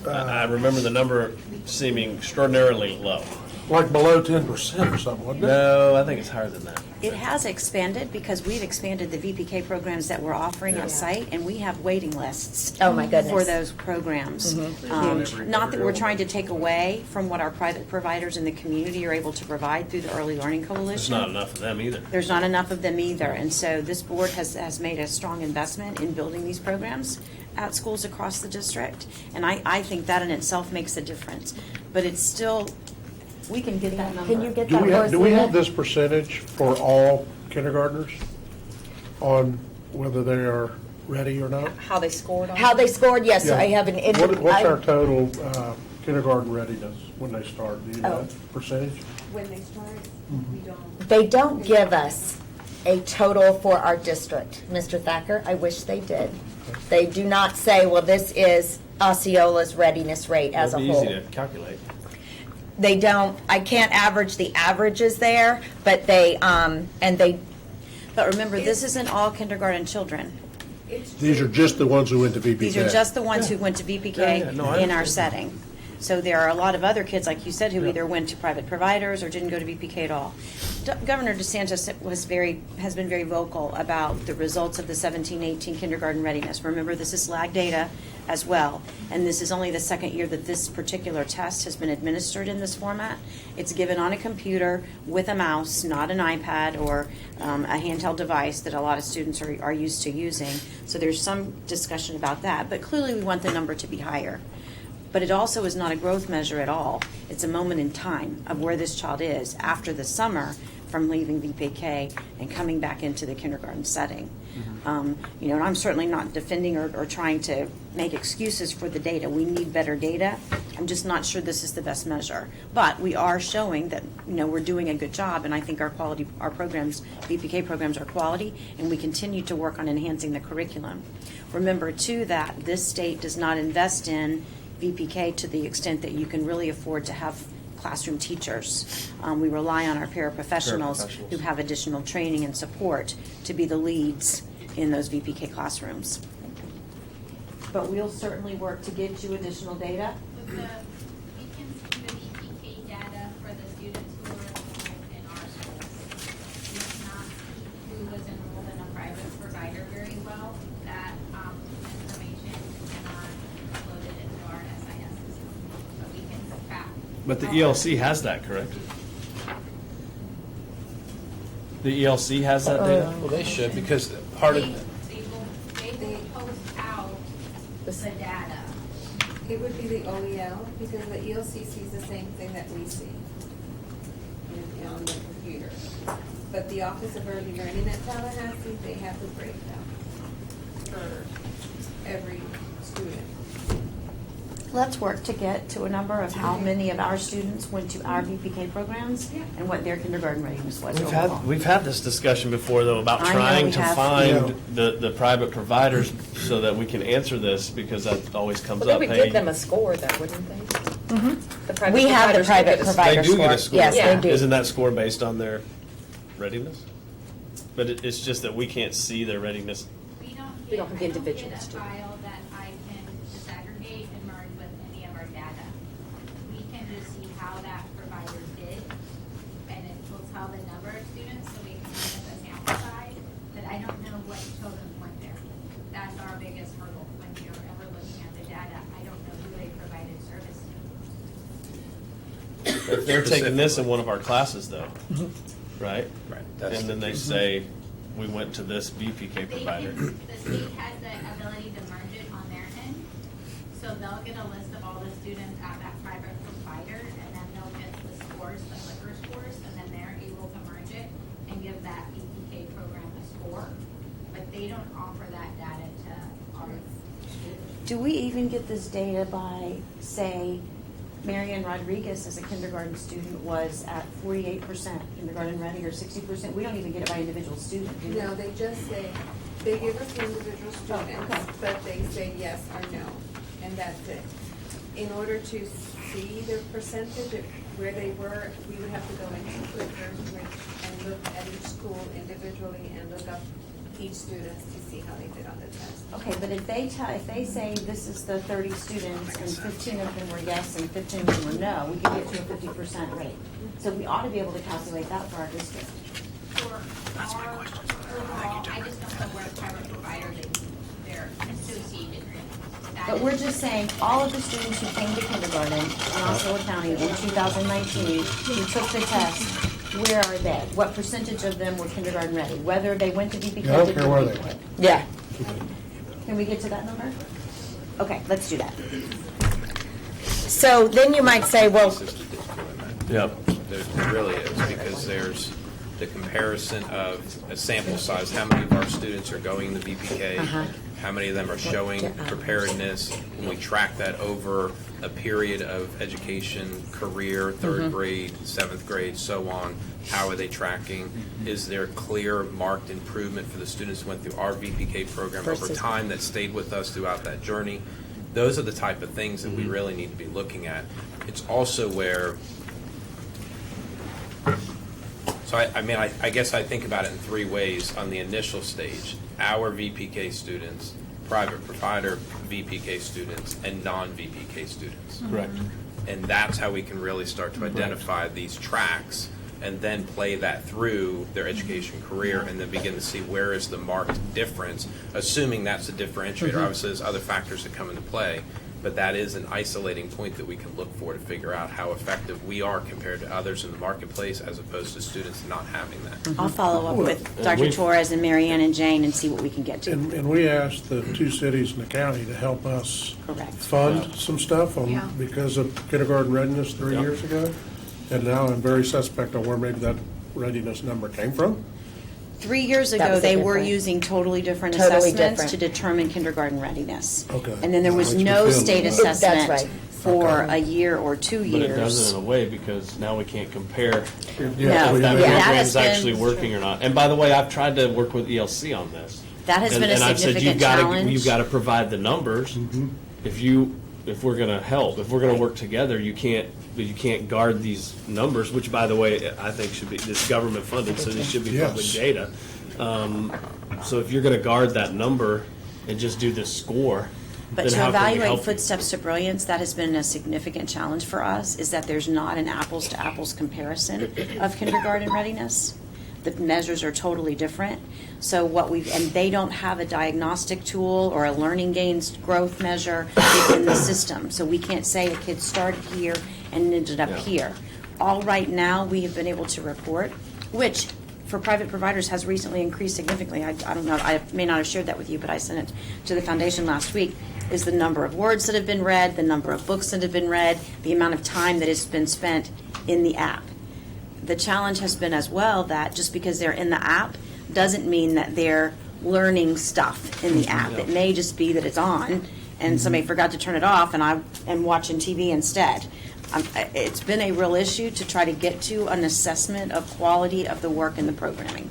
I remember the number seeming extraordinarily low. Like below 10% or something, wasn't it? No, I think it's higher than that. It has expanded because we've expanded the VPK programs that we're offering on site, and we have waiting lists. Oh, my goodness. For those programs. Not that we're trying to take away from what our private providers in the community are able to provide through the Early Learning Coalition. There's not enough of them either. There's not enough of them either, and so this board has made a strong investment in building these programs at schools across the district, and I think that in itself makes a difference. But it's still, we can get that number. Can you get Do that we for us, do we Lena? have this percentage for all kindergartners on whether they are ready or not? How they scored on How they scored, yes, Yeah. I have an. What's our total kindergarten readiness when they start? Do you know percentage? When they start, we don't. They don't give us a total for our district, Mr. Thacker. I wish they did. They do not say, well, this is Osceola's readiness rate as a It'd be whole. easy to calculate. They don't, I can't average the averages there, but they. But remember, this isn't all kindergarten children. These are just the ones who went to VPK. These are just the ones who went to VPK in our setting. So there are a lot of other kids, like you said, who either went to private providers or didn't go to VPK at all. Governor DeSantis has been very vocal about the results of the 17-18 kindergarten readiness. Remember, this is lag data as well, and this is only the second year that this particular test has been administered in this format. It's given on a computer with a mouse, not an iPad or a handheld device that a lot of students are used to using. So there's some discussion about that, but clearly we want the number to be higher. But it also is not a growth measure at all. It's a moment in time of where this child is after the summer from leaving VPK and coming back into the kindergarten setting. And I'm certainly not defending or trying to make excuses for the data. We need better data. I'm just not sure this is the best measure. But we are showing that we're doing a good job, and I think our programs, VPK programs, are quality, and we continue to work on enhancing the curriculum. Remember too that this state does not invest in VPK to the extent that you can really afford to have classroom teachers. We rely on our paraprofessionals who have additional training and support to be the leads in those VPK classrooms. But we'll certainly work to get you additional data. We can see the VPK data for the students who are enrolled in our schools. We cannot see who was enrolled in a private provider very well. That information cannot be loaded into our SIS system, but we can track. But the ELC has that, correct? The ELC has that data? Well, they should, because part of, They will post out the data. It would be the OEL, because the ELC sees the same thing that we see on the computer. But the Office of Early Learning at Tallahassee, they have the breakdown for every student. Let's work to get to a number of how many of our students went to our VPK programs and what their kindergarten readiness was overall. We've had this discussion before, though, about I know trying we to have. find the private providers so that we can answer this, because that always comes Well, they up. would Hey, give them a score, though, wouldn't they? The private We have the providers do private get a score. provider they do get a score. score. Yes, they do. Isn't that score based on their readiness? But it's just that we can't see their readiness. We don't We don't have the I don't get individuals a to. file that I can disaggregate and merge with any of our data. We can just see how that provider did, and it will tell the number of students, so we can look at the sample size, but I don't know what children went there. That's our biggest hurdle when you're ever looking at the data. I don't know who they provided service to. If they're taking this in one of our classes, though, right? Right. And then they say, we went to this VPK provider. The state has the ability to merge it on their end, so they'll get a list of all the students at that private provider, and then they'll get the scores, the liquor scores, and then they're able to merge it and give that VPK program a score, but they don't offer that data to our schools. Do we even get this data by, say, Marianne Rodriguez as a kindergarten student was at 48% kindergarten ready or 60%? We don't even get it by individual student, do we? No, they just say, they give us the individual students, but they say yes or no, and that's it. In order to see the percentage of where they were, we would have to go into Clickers and look at each school individually and look up each student to see how they did on the test. Okay, but if they say this is the 30 students and 15 of them were yes and 15 of them were no, we can get to a 50% rate. So we ought to be able to calculate that for our district. For our overall, I just don't know where private provider they're associated with. That But is- we're just saying, all of the students who came to kindergarten in Osceola County in 2019, who took the test, where are they? What percentage of them were kindergarten ready? Whether they went to VPK Yeah, I don't or care where they didn't. went. Yeah. Can we get to that number? Okay, let's do that. So then you might say, well, Yep. There really is, because there's the comparison of a sample size, how many of our students are going to VPK, how many of them are showing preparedness. When we track that over a period of education, career, third grade, seventh grade, so on, how are they tracking? Is there clear marked improvement for the students who went through our VPK program over time that stayed with us throughout that journey? Those are the type of things that we really need to be looking at. It's also where, so I guess I think about it in three ways on the initial stage. Our VPK students, private provider VPK students, and non-VPK students. Correct. And that's how we can really start to identify these tracks and then play that through their education career and then begin to see where is the marked difference, assuming that's a differentiator. Obviously, there's other factors that come into play, but that is an isolating point that we can look for to figure out how effective we are compared to others in the marketplace as opposed to students not having that. I'll follow up with Dr. Torres and Mary Ann and Jane and see what we can get to. And we asked the 2 cities in the county to help us fund some stuff because of kindergarten readiness 3 years ago. And now I'm very suspect on where maybe that readiness number came from. 3 years That ago, was they were different. using totally different Totally assessments different. to determine kindergarten readiness. Okay. And then there was Makes me no feel state better. assessment right. for a year or 2 But years. it does it in a way because now we can't compare Yeah, No, we if have- that yeah, program that has is actually been- working or not. And by the way, I've tried to work with ELC on this. That has been a And I've said, significant you've got challenge. You've got to provide the numbers. If we're going to help, if we're going to work together, you can't guard these numbers, which, by the way, I think should be, this government funded, so this should be public Yes. data. So if you're going to guard that number and just do this score, But then to how can we evaluate help you? footsteps to brilliance, that has been a significant challenge for us, is that there's not an apples-to-apples comparison of kindergarten readiness. The measures are totally different. So and they don't have a diagnostic tool or a learning gains growth measure in the system. So we can't say a kid started here and ended up here. All right now, we have been able to report, which for private providers has recently increased significantly. I don't know, I may not have shared that with you, but I sent it to the foundation last week, is the number of words that have been read, the number of books that have been read, the amount of time that has been spent in the app. The challenge has been as well that just because they're in the app doesn't mean that they're learning stuff in the app. It may just be that it's on and somebody forgot to turn it off and I am watching TV instead. It's been a real issue to try to get to an assessment of quality of the work in the programming.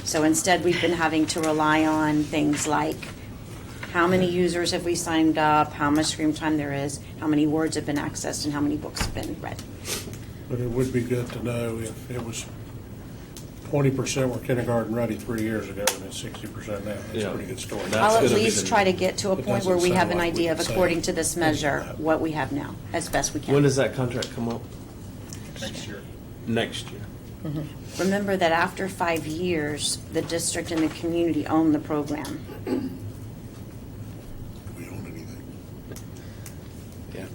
So instead, we've been having to rely on things like how many users have we signed up, how much screen time there is, how many words have been accessed, and how many books have been read. But it would be good to know if it was 20% were kindergarten ready 3 years ago and it's 60% now. That's a pretty good story. I'll at least try to get to a It point where doesn't we have an sound like we idea of, can say according to this measure, that. what we have now, as best we can. When does that contract come up? Next year. Next year. Remember that after 5 years, the district and the community own the program. We own anything. Yeah.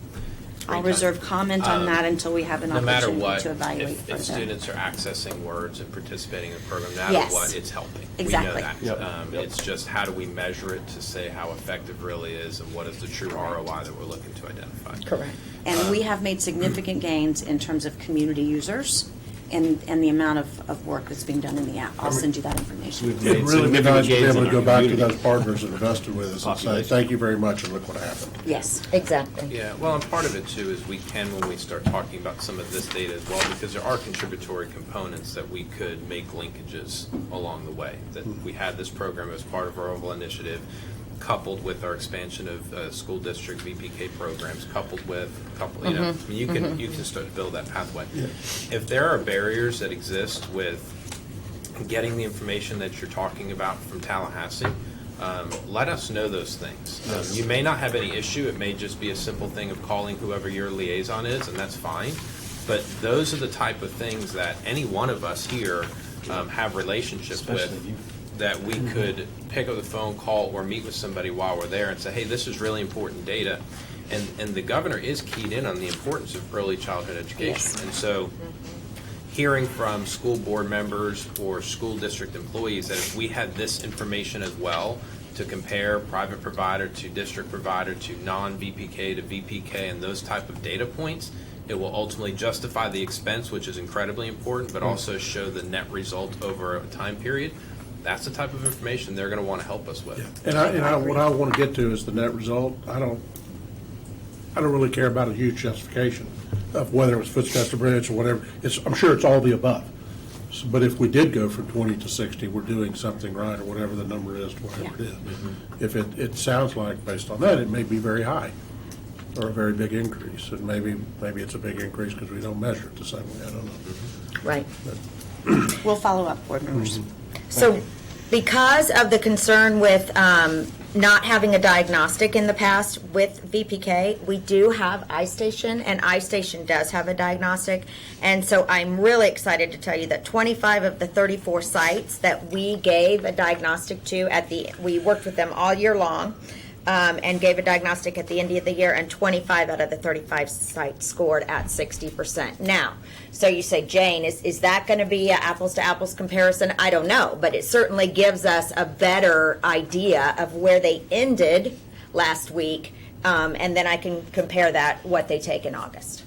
I'll reserve comment on that until we have an No matter opportunity what, to evaluate if further. students are accessing words and participating in the program, no matter Yes. what, it's helping. Exactly. We know that. Yep. It's just how do we measure it to say how effective really is and what is the true ROI that we're looking to identify. Correct. And we have made significant gains in terms of community users and the amount of work that's being done in the app. I'll send you that information. We've It'd made really be significant nice to be gains able in to go our back to community. those partners that invested with us and say, Population. thank you very much, and look what happened. Yes. Exactly. Yeah, well, and part of it too is we can, when we start talking about some of this data as well, because there are contributory components that we could make linkages along the way. That we had this program as part of our overall initiative, coupled with our expansion of school district VPK programs, coupled with you know, I mean, you can start to build that pathway. If there are barriers that exist with getting the information that you're talking about from Tallahassee, let us know those things. You may not have any issue. It may just be a simple thing of calling whoever your liaison is, and that's fine. But those are the type of things that any one of us here have relationships Especially with, you. that we could pick up the phone, call, or meet with somebody while we're there and say, hey, this is really important data. And the governor is keyed in on the importance of early childhood education. Yes. And so hearing from school board members or school district employees that if we had this information as well to compare private provider to district provider to non-VPK to VPK and those type of data points, it will ultimately justify the expense, which is incredibly important, but also show the net result over a time period. That's the type of information they're going to want to help us with. And what I want to get to is the net result. I don't really care about a huge justification of whether it was footsteps to bridge or whatever. I'm sure it's all the above. But if we did go from 20 to 60, we're doing something right, or whatever the number is, whatever it is. If it sounds like, based on that, it may be very high or a very big increase. And maybe it's a big increase because we don't measure it the same way. I don't know. Right. We'll follow up, board members. So because of the concern with not having a diagnostic in the past with VPK, we do have iStation, and iStation does have a diagnostic. And so I'm really excited to tell you that 25 of the 34 sites that we gave a diagnostic to we worked with them all year long, and gave a diagnostic at the end of the year, and 25 out of the 35 sites scored at 60%. Now, so you say, Jane, is that going to be an apples-to-apples comparison? I don't know, but it certainly gives us a better idea of where they ended last week, and then I can compare that, what they take in August.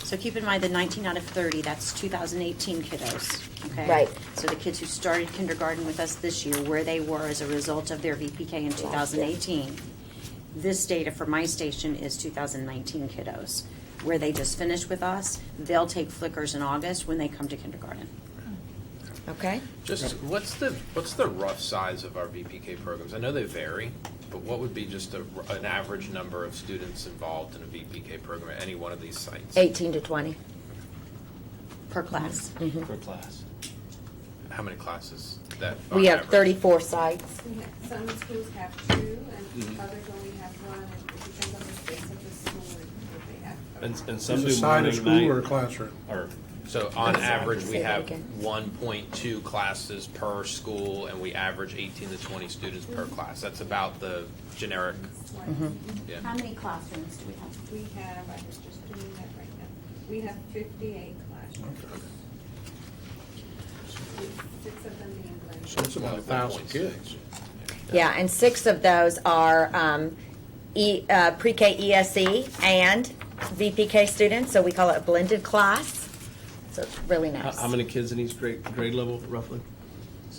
So keep in mind the 19 out of 30, that's 2018 kiddos, okay? Right. So the kids who started kindergarten with us this year, where they were as a result of their VPK in 2018. This data for my station is 2019 kiddos. Where they just finished with us, they'll take flickers in August when they come to kindergarten. Okay. Just what's the rough size of our VPK programs? I know they vary, but what would be just an average number of students involved in a VPK program at any one of these sites? 18 to 20. Per class. Mm-hmm. Per class. How many classes? We have 34 sites. Some schools have 2, and others only have 1, and it depends on the space of the school if they have. And some Is do it side morning, of school night, or a classroom? or So on Say average, we that have again. 1.2 classes per school, and we average 18 to 20 students per class. That's about the generic. Yeah. How many classrooms do we have? We have, I was just doing that right now, we have 58 classrooms. 6 of them being blended. So it's about 1,000 kids. Yeah, and 6 of those are pre-K ESE and VPK students, so we call it a blended class. So it's really nice. how many kids in each grade level, roughly?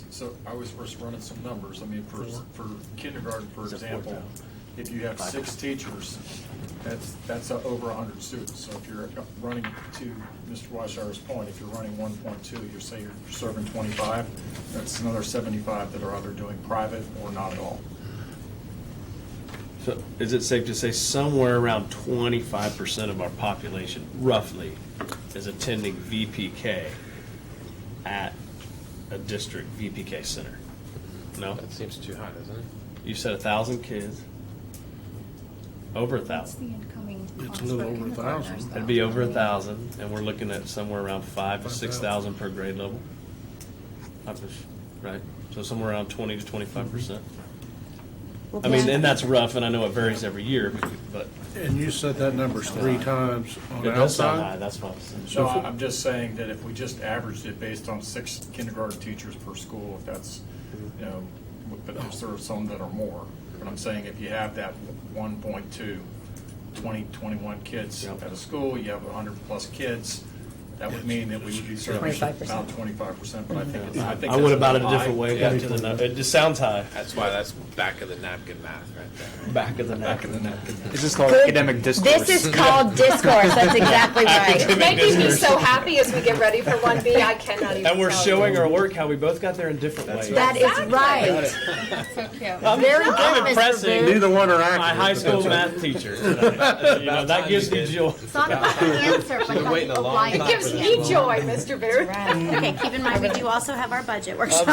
So I was first running some numbers. I mean, for kindergarten, for example, if you have 6 teachers, that's over 100 students. So if you're running, to Mr. Weishar's point, if you're running 1.2, you say you're serving 25, that's another 75 that are either doing private or not at all. So is it safe to say somewhere around 25% of our population, roughly, is attending VPK at a district VPK center? No? That seems too high, doesn't it? You said 1,000 kids. Over 1,000. What's the incoming It's cost a little for over kindergartners, 1,000. though? It'd be over 1,000, and we're looking at somewhere around 5,000 to 6,000 per grade level. Right? So somewhere around 20 to 25%. I mean, and that's rough, and I know it varies every year, but And you said that number's 3 times on it does sound high. outside? That's what I was saying. So I'm just saying that if we just averaged it based on 6 kindergarten teachers per school, if that's, you know, but there are some that are more. But I'm saying if you have that 1.2, 20, 21 kids at a school, you have 100-plus kids, that would mean that we would be serving 25%. about 25%, but I think it's, I think I would have about it that's a different high. way. Got to the no- It just sounds high. That's why that's back of the napkin math right there. Back of the Back of the napkin. This is called Good. academic discourse. This is called discourse. That's exactly right. It's making me so happy as we get ready for 1B, I cannot even And we're tell showing you. our work how we both got there in different ways. That is right. So cute. Very good, I'm Mr. impressing Booth. Neither one are accurate. my high but school that's math teacher tonight. You know, that gives me joy. It's not about the answer, but about waiting a the long alignment. time It gives me joy, Mr. Booth. Okay, keep in mind, we do also have our budget workshop.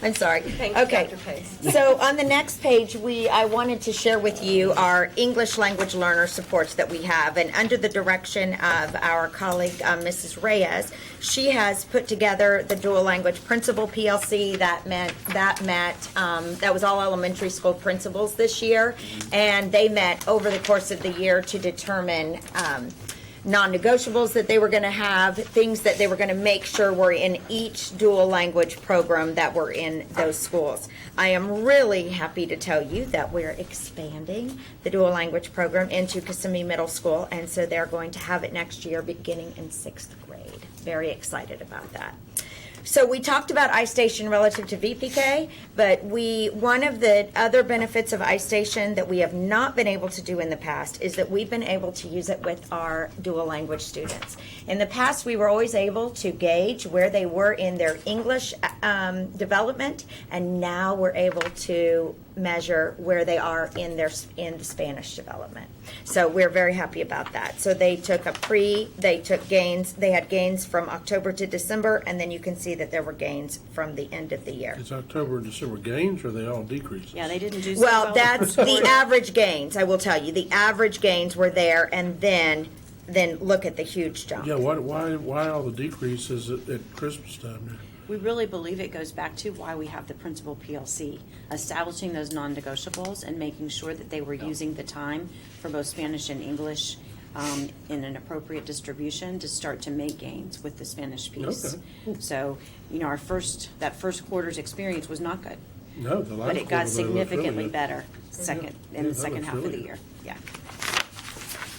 I'm sorry. Thank you, Okay. Dr. Pace. So on the next page, I wanted to share with you our English language learner supports that we have. And under the direction of our colleague, Mrs. Reyes, she has put together the dual language principal PLC that was all elementary school principals this year. And they met over the course of the year to determine non-negotiables that they were going to have, things that they were going to make sure were in each dual language program that were in those schools. I am really happy to tell you that we're expanding the dual language program into Kissimmee Middle School, and so they're going to have it next year beginning in 6th grade. Very excited about that. So we talked about iStation relative to VPK, but one of the other benefits of iStation that we have not been able to do in the past is that we've been able to use it with our dual language students. In the past, we were always able to gauge where they were in their English development, and now we're able to measure where they are in the Spanish development. So we're very happy about that. So they took gains, they had gains from October to December, and then you can see that there were gains from the end of the year. Is October and December gains, or are they all decreases? Yeah, they didn't do so Well, well. that's the average gains, I will tell you. The average gains were there, and then look at the huge jump. Yeah, why all the decreases at Christmas time there? We really believe it goes back to why we have the principal PLC, establishing those non-negotiables and making sure that they were using the time for both Spanish and English in an appropriate distribution to start to make gains with the Spanish piece. Okay. So, that first quarter's experience was not good. No, the last But it got quarter, though, looked really significantly good. better in the that second looks half of really the good. year. Yeah.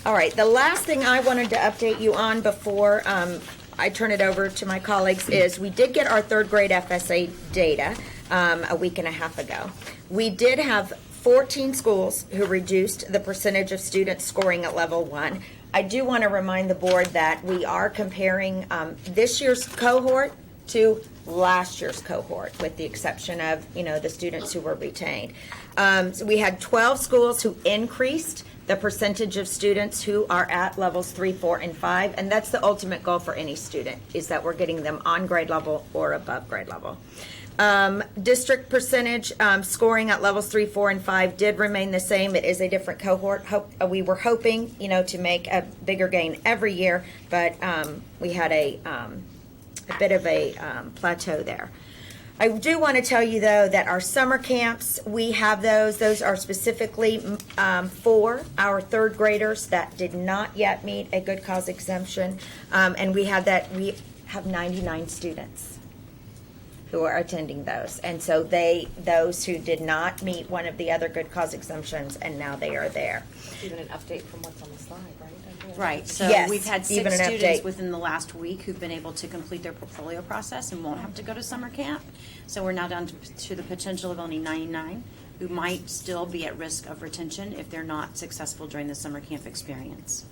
All right, the last thing I wanted to update you on before I turn it over to my colleagues is we did get our third grade FSA data a week and a half ago. We did have 14 schools who reduced the percentage of students scoring at level 1. I do want to remind the board that we are comparing this year's cohort to last year's cohort, with the exception of, the students who were retained. So we had 12 schools who increased the percentage of students who are at levels 3, 4, and 5, and that's the ultimate goal for any student, is that we're getting them on grade level or above grade level. District percentage scoring at levels 3, 4, and 5 did remain the same. It is a different cohort. We were hoping, to make a bigger gain every year, but we had a bit of a plateau there. I do want to tell you, though, that our summer camps, we have those. Those are specifically for our third graders that did not yet meet a good cause exemption. And we have 99 students who are attending those. And so those who did not meet one of the other good cause exemptions, and now they are there. Even an update from what's on the slide, right? Right, so Yes, we've had even 6 an students update. within the last week who've been able to complete their portfolio process and won't have to go to summer camp. So we're now down to the potential of only 99 who might still be at risk of retention if they're not successful during the summer camp experience.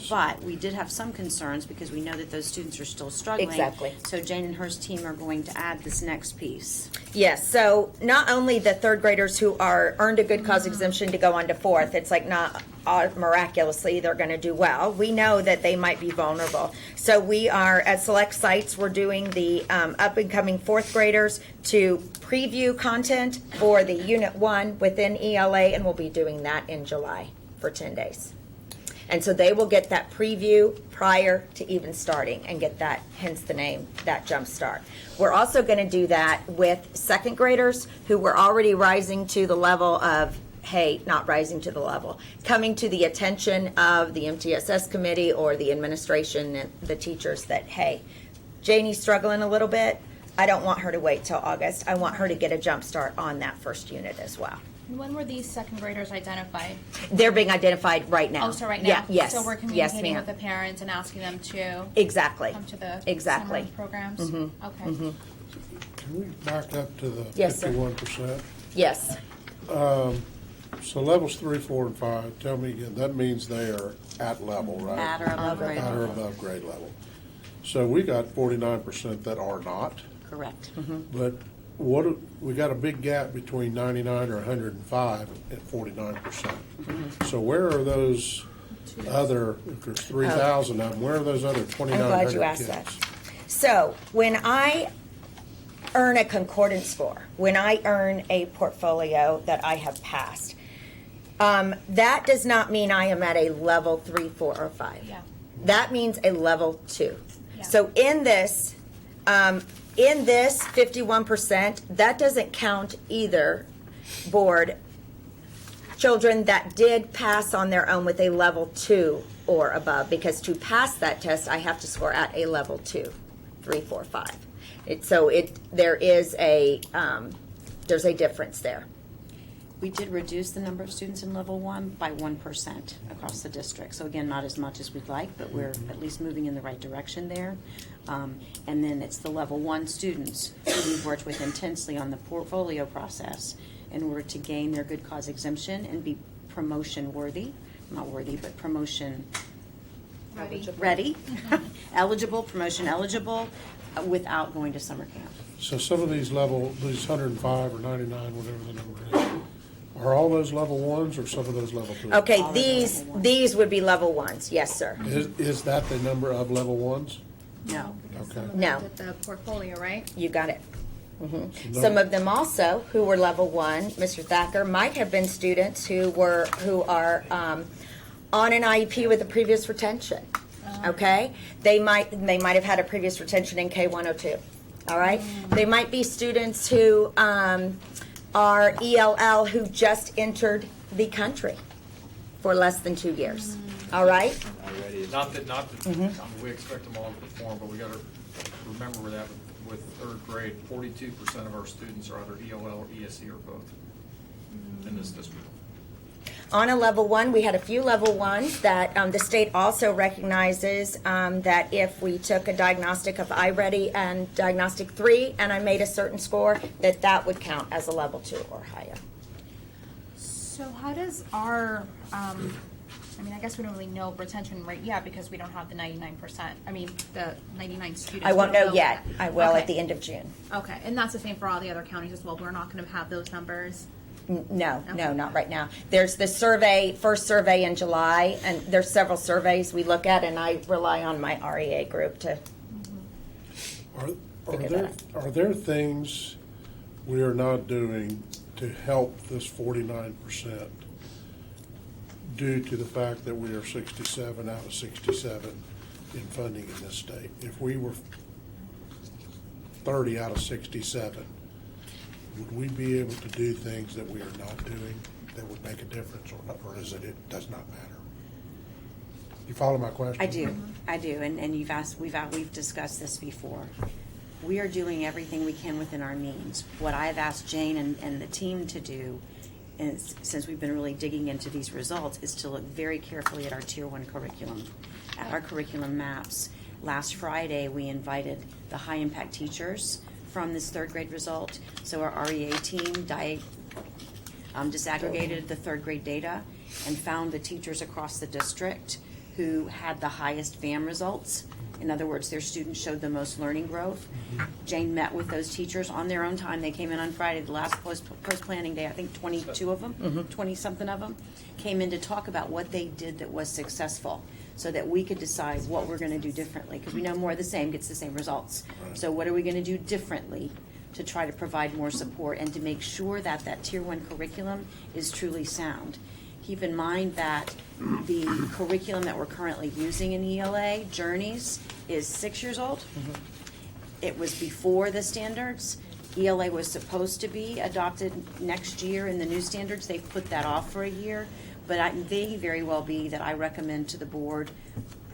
But we did have some concerns because we know that those students are still struggling. Exactly. So Jane and her team are going to add this next piece. Yes, so not only the third graders who earned a good cause exemption to go on to fourth, it's like not miraculously they're going to do well. We know that they might be vulnerable. So we are, at select sites, we're doing the up and coming fourth graders to preview content for the Unit 1 within ELA, and we'll be doing that in July for 10 days. And so they will get that preview prior to even starting and get that, hence the name, that jump start. We're also going to do that with second graders who were already rising to the level of, not rising to the level, coming to the attention of the MTSS committee or the administration and the teachers that, Janie's struggling a little bit. I don't want her to wait till August. I want her to get a jump start on that first unit as well. When were these second graders identified? They're being identified right now. Oh, so right now? Yeah, yes. So we're Yes, communicating ma'am. with the parents and asking them to Exactly. come to the Exactly. summer programs? Mhm. Okay. Can we back up to the Yes, sir. 51%? Yes. So levels 3, 4, and 5, tell me again, that means they are at level, right? At or above grade At or level. above grade level. So we got 49% that are not. Correct. But we got a big gap between 99 or 105 and 49%. So where are those other, if there's 3,000 of them, where are those other I'm 2,900 glad you asked kids? that. So when I earn a concordance score, when I earn a portfolio that I have passed, that does not mean I am at a level 3, 4, or 5. Yeah. That means a level 2. Yeah. So in this 51%, that doesn't count either, board, children that did pass on their own with a level 2 or above, because to pass that test, I have to score at a level 2, 3, 4, 5. There's a difference there. We did reduce the number of students in level 1 by 1% across the district. So again, not as much as we'd like, but we're at least moving in the right direction there. And then it's the level 1 students who we've worked with intensely on the portfolio process in order to gain their good cause exemption and be promotion worthy, not worthy, but promotion ready, eligible, promotion eligible without going to summer camp. So some of these 105 or 99, whatever the number is, are all those level ones or some of those level twos? Okay, these would be level ones, yes, sir. Is that the number of level ones? No. Okay. No. With the portfolio, right? You got it. No. Some of them also, who were level one, Mr. Thacker, might have been students who are on an IEP with a previous retention. Okay, they might have had a previous retention in K102. All right, they might be students who are ELL who just entered the country for less than 2 years. All right. Not that, I mean, we expect them all to perform, but we got to remember that with third grade, 42% of our students are either ELL or ESE or both in this district. On a level one, we had a few level ones that the state also recognizes that if we took a diagnostic of iReady and diagnostic 3 and I made a certain score, that would count as a level 2 or higher. So how does our, I mean, I guess we don't really know retention rate yet because we don't have the 99%. I mean, the 99 students. I won't We don't know yet. that. I will Okay. at the end of June. Okay, and that's the same for all the other counties as well. We're not going to have those numbers. No, not right now. There's the first survey in July, and there's several surveys we look at, and I rely on my REA group to Are there things we are not doing to help this 49% due to the fact that we are 67 out of 67 in funding in this state? If we were 30 out of 67, would we be able to do things that we are not doing that would make a difference, or is it does not matter? You follow my question? I do, and we've discussed this before. We are doing everything we can within our means. What I've asked Jane and the team to do, and since we've been really digging into these results, is to look very carefully at our Tier 1 curriculum, at our curriculum maps. Last Friday, we invited the high-impact teachers from this third grade result. So our REA team disaggregated the third grade data and found the teachers across the district who had the highest FAM results. In other words, their students showed the most learning growth. Jane met with those teachers on their own time. They came in on Friday, the last post-planning day. I think 22 of them, 20-something of them, came in to talk about what they did that was successful so that we could decide what we're going to do differently, because we know more of the same gets the same results. So what are we going to do differently to try to provide more support and to make sure that that Tier 1 curriculum is truly sound? Keep in mind that the curriculum that we're currently using in ELA, Journeys, is 6 years old. It was before the standards. ELA was supposed to be adopted next year in the new standards. They've put that off for a year. But it may very well be that I recommend to the board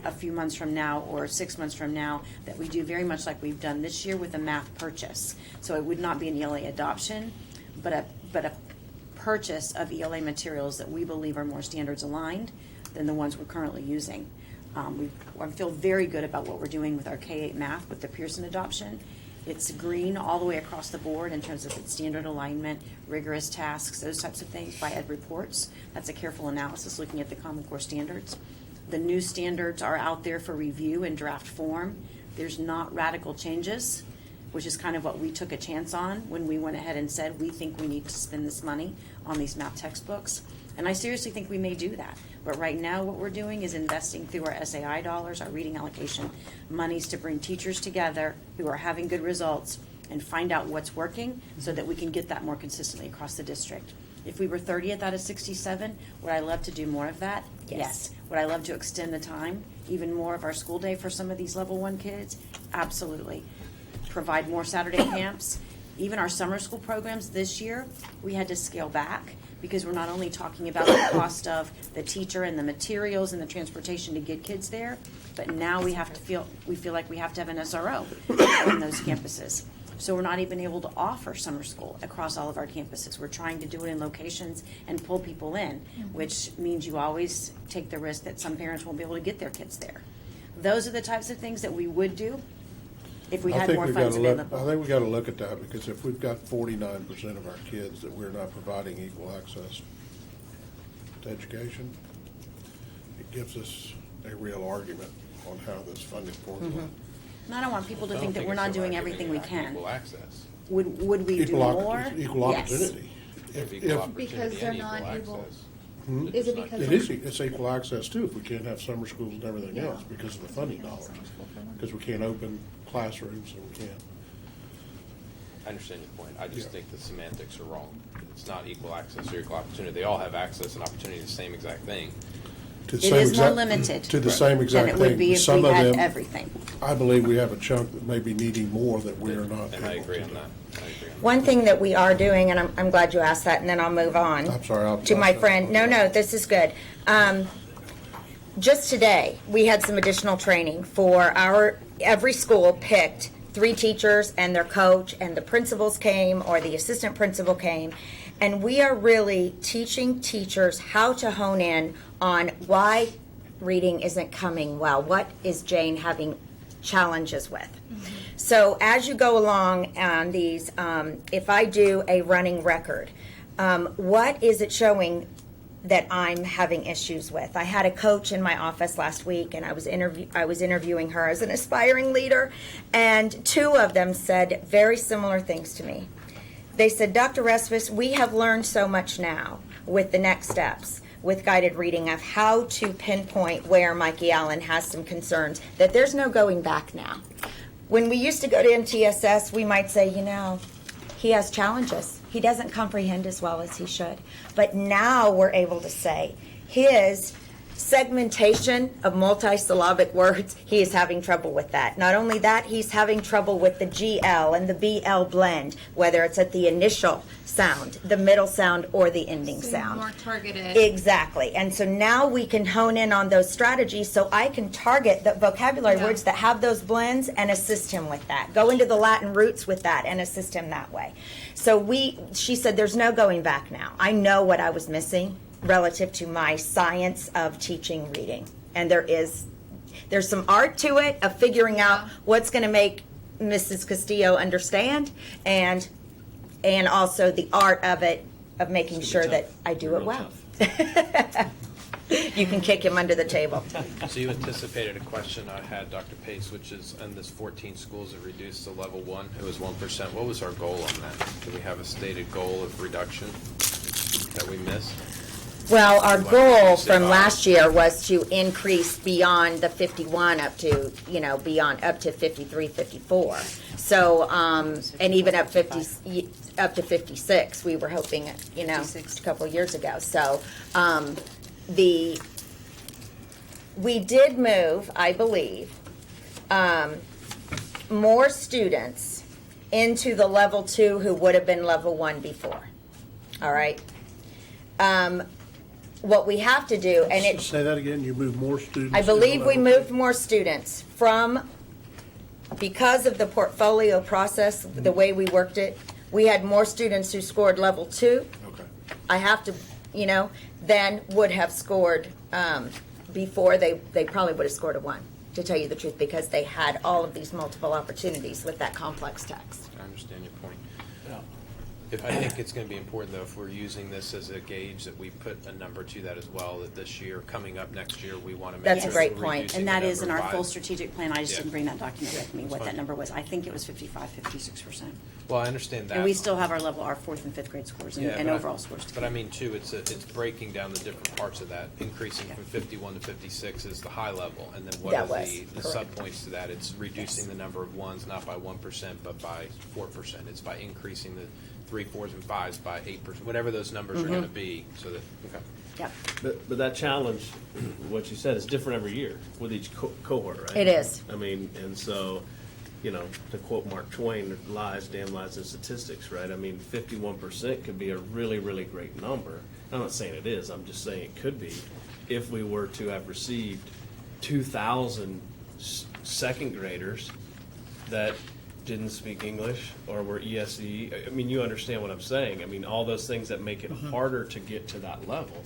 a few months from now or 6 months from now that we do very much like we've done this year with a math purchase. So it would not be an ELA adoption, but a purchase of ELA materials that we believe are more standards aligned than the ones we're currently using. I feel very good about what we're doing with our K-8 math with the Pearson adoption. It's green all the way across the board in terms of its standard alignment, rigorous tasks, those types of things by ed reports. That's a careful analysis looking at the Common Core standards. The new standards are out there for review in draft form. There's not radical changes, which is kind of what we took a chance on when we went ahead and said we think we need to spend this money on these math textbooks. And I seriously think we may do that. But right now what we're doing is investing through our SAI dollars, our reading allocation monies, to bring teachers together who are having good results and find out what's working so that we can get that more consistently across the district. If we were 30th out of 67, would I love to do more of that? Yes. Would I love to extend the time, even more of our school day for some of these level 1 kids? Absolutely. Provide more Saturday camps. Even our summer school programs this year, we had to scale back because we're not only talking about the cost of the teacher and the materials and the transportation to get kids there, but now we feel like we have to have an SRO on those campuses. So we're not even able to offer summer school across all of our campuses. We're trying to do it in locations and pull people in, which means you always take the risk that some parents won't be able to get their kids there. Those are the types of things that we would do if we had more funds available. I think we got to look at that, because if we've got 49% of our kids that we're not providing equal access to education, it gives us a real argument on how this funding formula And I don't want people to I don't think that think we're it's not about doing giving everything we back can. Equal access. Would we do Equal more? equal Yes. opportunity. Equal opportunity Because they're and equal not able- access. Is it because It is, it's equal access too, if we can't have summer schools and everything Yeah. else because of the funding dollars. Because we can't open classrooms and we can't. I understand your point. I just Yeah. think the semantics are wrong. It's not equal access or equal opportunity. They all have access and opportunity to the same exact thing. To the It same is more exact- limited To the same exact than thing. it would be if Some we of had them, everything. I believe we have a chunk that may be needing more that we are not. And I able agree to on do. that. I agree on One thing that we are doing, and I'm glad you asked that, and then I'll move on. I'm sorry, I'll- To my friend, no, this is good. Just today, we had some additional training for every school picked 3 teachers and their coach, and the principals came, or the assistant principal came, and we are really teaching teachers how to hone in on why reading isn't coming well. What is Jane having challenges with? So as you go along on these, if I do a running record, what is it showing that I'm having issues with? I had a coach in my office last week, and I was interviewing her as an aspiring leader, and 2 of them said very similar things to me. They said, Dr. Resvis, we have learned so much now with the next steps, with guided reading, of how to pinpoint where Mikey Allen has some concerns, that there's no going back now. When we used to go to MTSS, we might say, he has challenges. He doesn't comprehend as well as he should. But now we're able to say his segmentation of multisyllabic words, he is having trouble with that. Not only that, he's having trouble with the GL and the BL blend, whether it's at the initial sound, the middle sound, or the ending sound. more targeted. Exactly. And so now we can hone in on those strategies so I can target the vocabulary words that have those blends and assist him with that. Go into the Latin roots with that and assist him that way. So she said, there's no going back now. I know what I was missing relative to my science of teaching reading. And there's some art to it of figuring out what's going to make Mrs. Castillo understand, and also the art of it, of making sure that I do it well. You can kick him under the table. So you anticipated a question I had, Dr. Pace, which is, in this 14 schools that reduced to level 1, it was 1%. What was our goal on that? Do we have a stated goal of reduction that we missed? Well, our Why goal don't you say from five? last year was to increase beyond the 51 up to, beyond, up to 53, 54. So, and even up to 56, we were hoping, a couple of years ago. So, we did move, I believe, more students into the level 2 who would have been level 1 before. All right? What we have to do, and it... Say that again, you move more students? I believe to we level moved more students because of the portfolio process, the way we worked it, we had more students who scored level 2. Okay. I have to, than would have scored before. They probably would have scored a 1, to tell you the truth, because they had all of these multiple opportunities with that complex text. I understand your point. I think it's going to be important, though, if we're using this as a gauge, that we put a number to that as well, that this year, coming up next year, we want to make That's sure a great that we're point. reducing And the that is in number our by- full strategic plan. I just Yeah. didn't bring that document with me, It's what fine. that number was. I think it was 55, 56%. Well, I understand that. And we still have our 4th and 5th grade scores and but overall scores. But I mean, too, it's breaking down the different parts of that. Increasing from 51 to 56 is the high level, and then what That are was the correct. sub-points to that? It's reducing the number of ones, not by 1%, but by 4%. It's by increasing the 3, 4s, and 5s by 8%, whatever those numbers are going to be, so that, okay. Yep. But that challenge, what you said, is different every year with each cohort, right? It is. I mean, and so, to quote Mark Twain, lies, damn lies, and statistics, right? I mean, 51% could be a really, really great number. I'm not saying it is. I'm just saying it could be if we were to have received 2,000 second graders that didn't speak English or were ESE. I mean, you understand what I'm saying. I mean, all those things that make it harder to get to that level,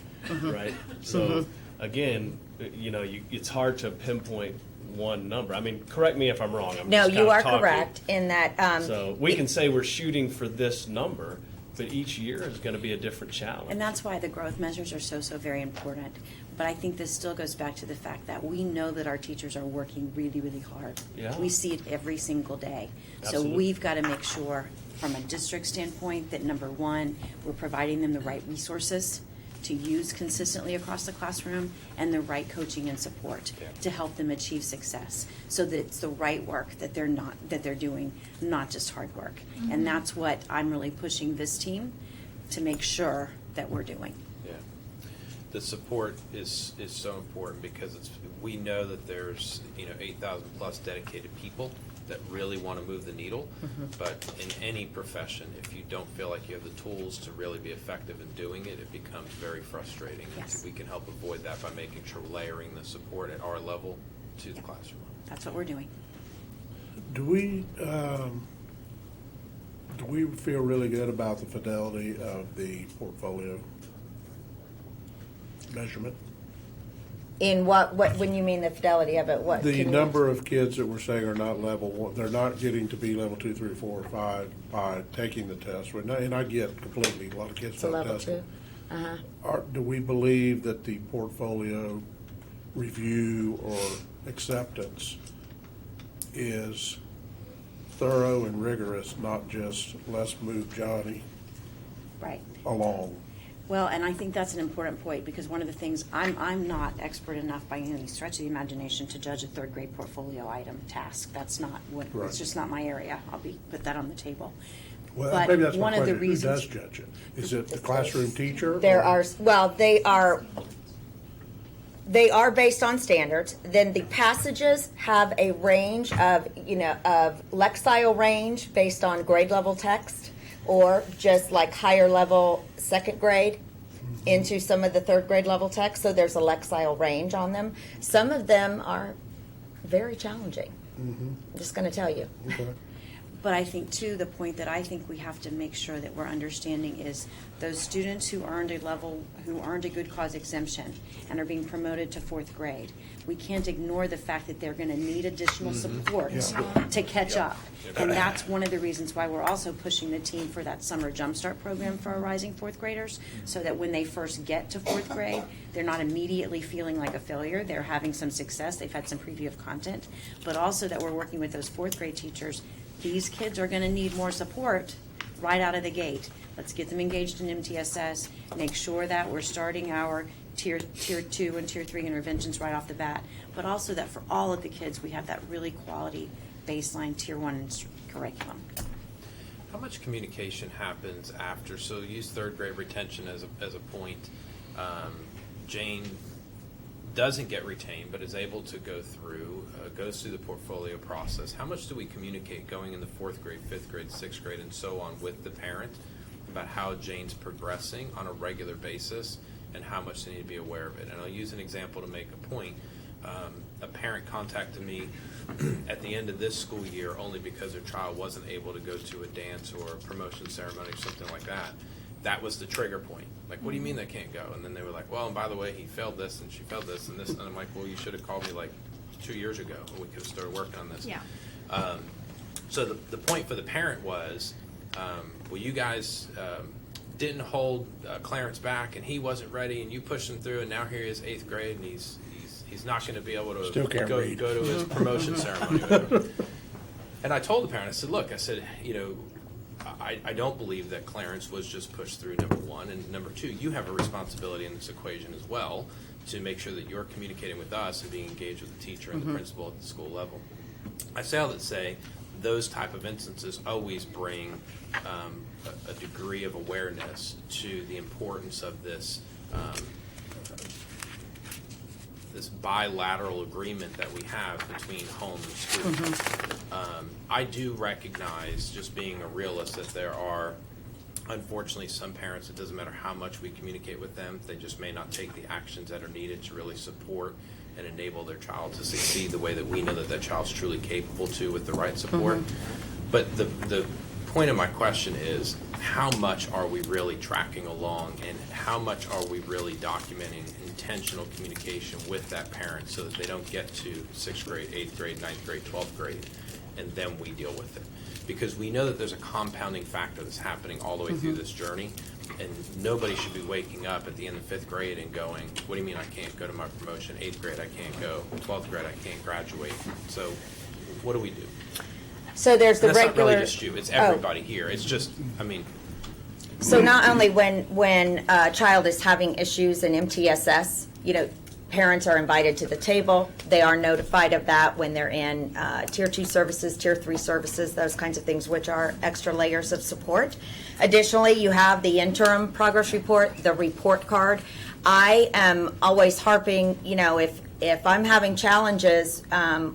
right? So, again, it's hard to pinpoint one number. I mean, correct me if I'm wrong. I'm No, just you kinda are talking. correct in that. So we can say we're shooting for this number, but each year is going to be a different challenge. And that's why the growth measures are so very important. But I think this still goes back to the fact that we know that our teachers are working really, really hard. Yeah. We see it every single day. Absolutely. So we've got to make sure, from a district standpoint, that number one, we're providing them the right resources to use consistently across the classroom and the right coaching and support to help them achieve success, so that it's the right work that they're doing, not just hard work. And that's what I'm really pushing this team to make sure that we're doing. Yeah. The support is so important because we know that there's 8,000 plus dedicated people that really want to move the needle. But in any profession, if you don't feel like you have the tools to really be effective in doing it, it becomes very frustrating. Yes. And we can help avoid that by making sure we're layering the support at our level to the classroom. That's what we're doing. Do we feel really good about the fidelity of the portfolio measurement? In what, when you mean the fidelity of it, what? The can you- number of kids that we're saying are not level one, they're not getting to be level 2, 3, 4, or 5 by taking the test. And I get completely, a lot of kids It's a don't level test. 2? Uh-huh. Do we believe that the portfolio review or acceptance is thorough and rigorous, not just let's move Johnny Right. along? Well, and I think that's an important point, because one of the things, I'm not expert enough by any stretch of the imagination to judge a third grade portfolio item task. That's not what, Right. it's just not my area. Put that on the table. Well, But maybe that's my one of the question. Who reasons- does judge it? Is it the classroom teacher? There or- are, well, they are based on standards. Then the passages have a range of, of Lexile range based on grade level text, or just like higher level second grade into some of the third grade level text. So there's a Lexile range on them. Some of them are very challenging. I'm just going to tell you. Okay. But I think, too, the point that I think we have to make sure that we're understanding is those students who earned a good cause exemption and are being promoted to fourth grade, we can't ignore the fact that they're going to need additional support to catch up. And that's one of the reasons why we're also pushing the team for that summer jumpstart program for our rising fourth graders, so that when they first get to fourth grade, they're not immediately feeling like a failure. They're having some success. They've had some preview of content. But also that we're working with those fourth grade teachers. These kids are going to need more support right out of the gate. Let's get them engaged in MTSS, make sure that we're starting our tier 2 and tier 3 interventions right off the bat, but also that for all of the kids, we have that really quality baseline tier 1 curriculum. How much communication happens after? So use third grade retention as a point. Jane doesn't get retained, but is able to go through, goes through the portfolio process. How much do we communicate going into fourth grade, fifth grade, sixth grade, and so on with the parent about how Jane's progressing on a regular basis and how much they need to be aware of it? And I'll use an example to make a point. A parent contacted me at the end of this school year only because their child wasn't able to go to a dance or a promotion ceremony or something like that. That was the trigger point. Like, what do you mean they can't go? And then they were like, well, and by the way, he failed this and she failed this and this. And I'm like, well, you should have called me like 2 years ago and we could have started working on this. Yeah. So the point for the parent was, well, you guys didn't hold Clarence back and he wasn't ready and you pushed him through and now here he is 8th grade and he's not going to be able to Still can't go read. to his promotion ceremony. And I told the parent, I said, look, I don't believe that Clarence was just pushed through, number one. And number two, you have a responsibility in this equation as well to make sure that you're communicating with us and being engaged with the teacher and the principal at the school level. I say all that to say those type of instances always bring a degree of awareness to the importance of this this bilateral agreement that we have between home and school. I do recognize, just being a realist, that there are unfortunately some parents, it doesn't matter how much we communicate with them, they just may not take the actions that are needed to really support and enable their child to succeed the way that we know that that child's truly capable to with the right support. But the point of my question is, how much are we really tracking along and how much are we really documenting intentional communication with that parent so that they don't get to 6th grade, 8th grade, 9th grade, 12th grade and then we deal with it. Because we know that there's a compounding factor that's happening all the way through this journey, and nobody should be waking up at the end of 5th grade and going, what do you mean I can't go to my promotion? 8th grade I can't go, 12th grade I can't graduate. So what do we do? So there's the And that's regular. not really just you, it's everybody here. It's just, I mean, So not only when a child is having issues in MTSS, parents are invited to the table. They are notified of that when they're in Tier 2 services, Tier 3 services, those kinds of things, which are extra layers of support. Additionally, you have the interim progress report, the report card. I am always harping, if I'm having challenges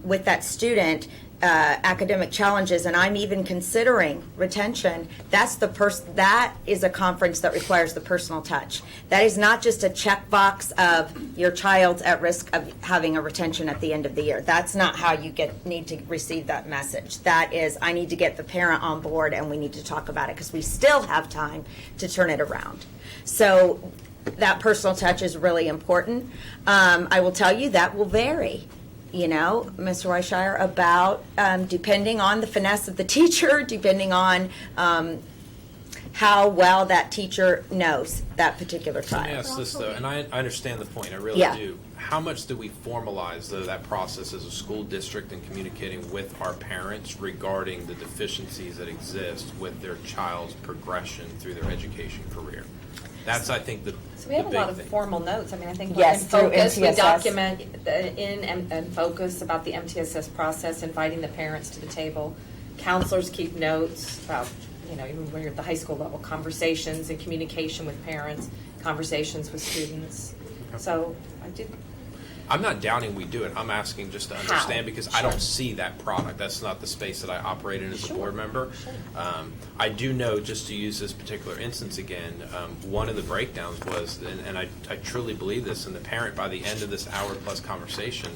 with that student, academic challenges, and I'm even considering retention, that is a conference that requires the personal touch. That is not just a checkbox of your child's at risk of having a retention at the end of the year. That's not how you need to receive that message. That is, I need to get the parent on board and we need to talk about it because we still have time to turn it around. So that personal touch is really important. I will tell you that will vary. Mr. Weisshire, about depending on the finesse of the teacher, depending on how well that teacher knows that particular child. let me ask this though, and I understand the point, I really do. How much do we formalize though that process as a school district in communicating with our parents regarding the deficiencies that exist with their child's progression through their education career? That's, I think, So we have a lot of thing. formal notes. I mean, I think Yes, in through Focus, we MTSS. document in Focus about the MTSS process, inviting the parents to the table. Counselors keep notes about, even when you're at the high school level, conversations and communication with parents, conversations with students. So I did. I'm not doubting we do it. I'm asking just to understand because I don't see that product. That's not the space that I operate in as a board member. I do know, just to use this particular instance again, one of the breakdowns was, and I truly believe this, and the parent by the end of this hour-plus conversation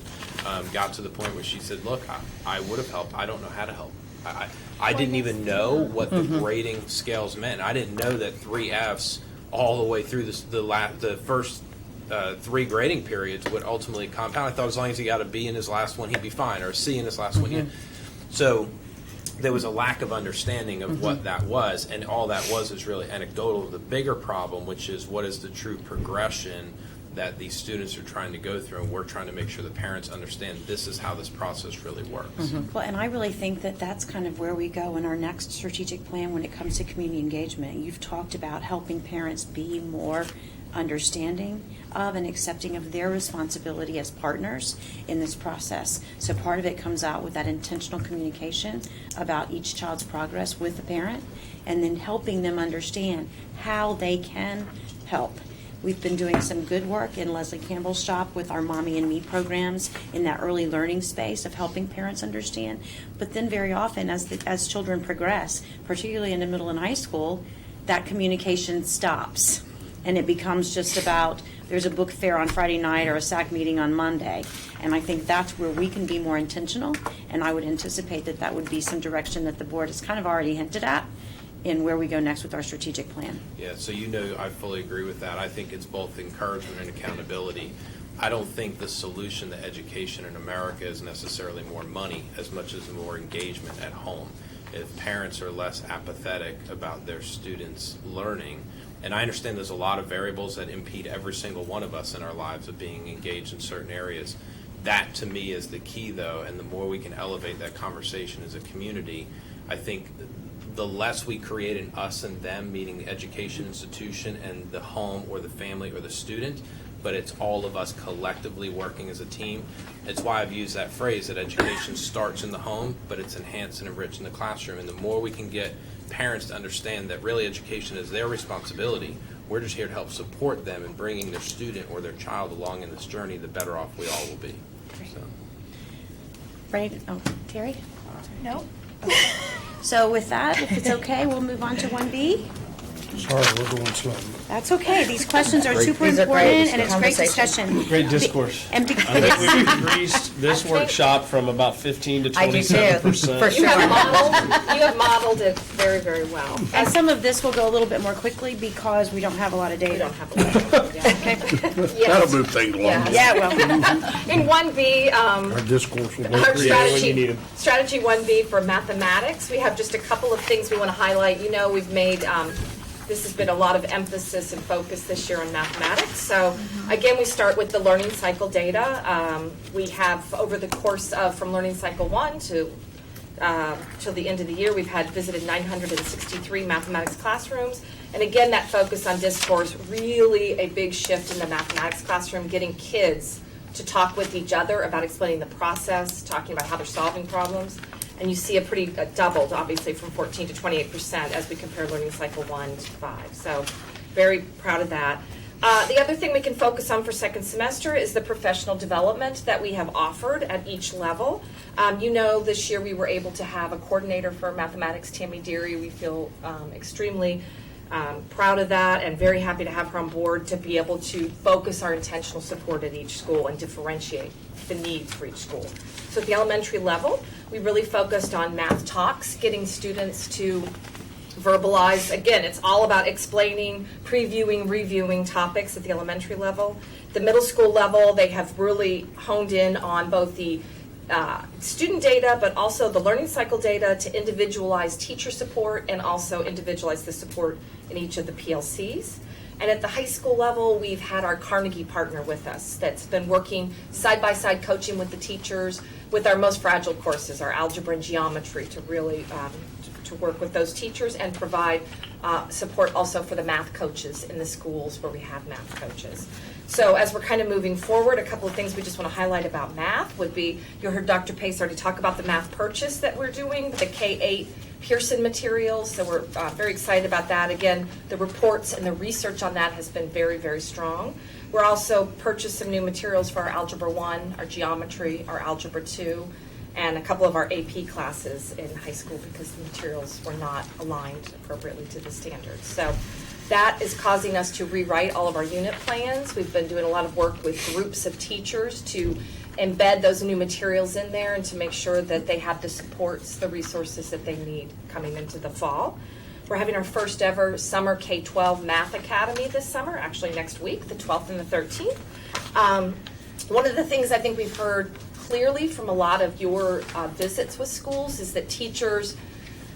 got to the point where she said, look, I would have helped. I don't know how to help. I didn't even know what the grading scales meant. I didn't know that 3 Fs all the way through the first 3 grading periods would ultimately compound. I thought as long as he got a B in his last one, he'd be fine, or a C in his last one. So there was a lack of understanding of what that was, and all that was is really anecdotal. The bigger problem, which is what is the true progression that these students are trying to go through, and we're trying to make sure the parents understand this is how this process really works. Well, and I really think that that's kind of where we go in our next strategic plan when it comes to community engagement. You've talked about helping parents be more understanding of and accepting of their responsibility as partners in this process. So part of it comes out with that intentional communication about each child's progress with the parent, and then helping them understand how they can help. We've been doing some good work in Leslie Campbell's shop with our Mommy and Me programs in that early learning space of helping parents understand. But then very often as children progress, particularly in the middle and high school, that communication stops. And it becomes just about, there's a book fair on Friday night or a SAC meeting on Monday. And I think that's where we can be more intentional. And I would anticipate that that would be some direction that the board has kind of already hinted at in where we go next with our strategic plan. Yeah, so I fully agree with that. I think it's both encouragement and accountability. I don't think the solution to education in America is necessarily more money as much as more engagement at home. If parents are less apathetic about their students' learning, and I understand there's a lot of variables that impede every single one of us in our lives of being engaged in certain areas. That, to me, is the key, though, and the more we can elevate that conversation as a community, I think the less we create an us and them, meaning the education institution and the home or the family or the student, but it's all of us collectively working as a team. It's why I've used that phrase that education starts in the home, but it's enhanced and enriched in the classroom. And the more we can get parents to understand that really education is their responsibility, we're just here to help support them in bringing their student or their child along in this journey, the better off we all will be. So. Right? Oh, Terry? No. Okay. So with that, if it's okay, we'll move on to 1B. Sorry, we're going slow. That's okay. These questions are Great. super These are important, great. and it's great Conversation. discussion. Great discourse. And be- I think we've increased this workshop from about 15 to I do too, 27%. You have modeled it very, very well. And some of this will go a little bit more quickly because we don't have a lot of data. We don't have a lot of data. Yes. That'll move things along. Yes. Yeah, well. In 1B, Our discourse will our go strategy 1B for mathematics, we have just a couple of things we want to highlight. You know, we've made, this has been a lot of emphasis and focus this year on mathematics. So again, we start with the learning cycle data. We have, over the course of from learning cycle 1 to till the end of the year, we've had visited 963 mathematics classrooms. And again, that focus on discourse, really a big shift in the mathematics classroom, getting kids to talk with each other about explaining the process, talking about how they're solving problems. And you see a pretty doubled, obviously, from 14 to 28% as we compare learning cycle 1 to 5. So very proud of that. The other thing we can focus on for second semester is the professional development that we have offered at each level. You know, this year we were able to have a coordinator for mathematics, Tammy Deary. We feel extremely proud of that and very happy to have her on board to be able to focus our intentional support at each school and differentiate the needs for each school. So at the elementary level, we really focused on math talks, getting students to verbalize. Again, it's all about explaining, previewing, reviewing topics at the elementary level. The middle school level, they have really honed in on both the student data, but also the learning cycle data to individualize teacher support and also individualize the support in each of the PLCs. And at the high school level, we've had our Carnegie partner with us that's been working side-by-side coaching with the teachers with our most fragile courses, our algebra and geometry, to really to work with those teachers and provide support also for the math coaches in the schools where we have math coaches. So as we're kind of moving forward, a couple of things we just want to highlight about math would be, you heard Dr. Pace already talk about the math purchase that we're doing, the K-8 Pearson materials, so we're very excited about that. Again, the reports and the research on that has been very, very strong. We're also purchased some new materials for our Algebra 1, our Geometry, our Algebra 2, and a couple of our AP classes in high school because the materials were not aligned appropriately to the standards. So that is causing us to rewrite all of our unit plans. We've been doing a lot of work with groups of teachers to embed those new materials in there and to make sure that they have the supports, the resources that they need coming into the fall. We're having our first ever summer K-12 Math Academy this summer, actually next week, the 12th and the 13th. One of the things I think we've heard clearly from a lot of your visits with schools is that teachers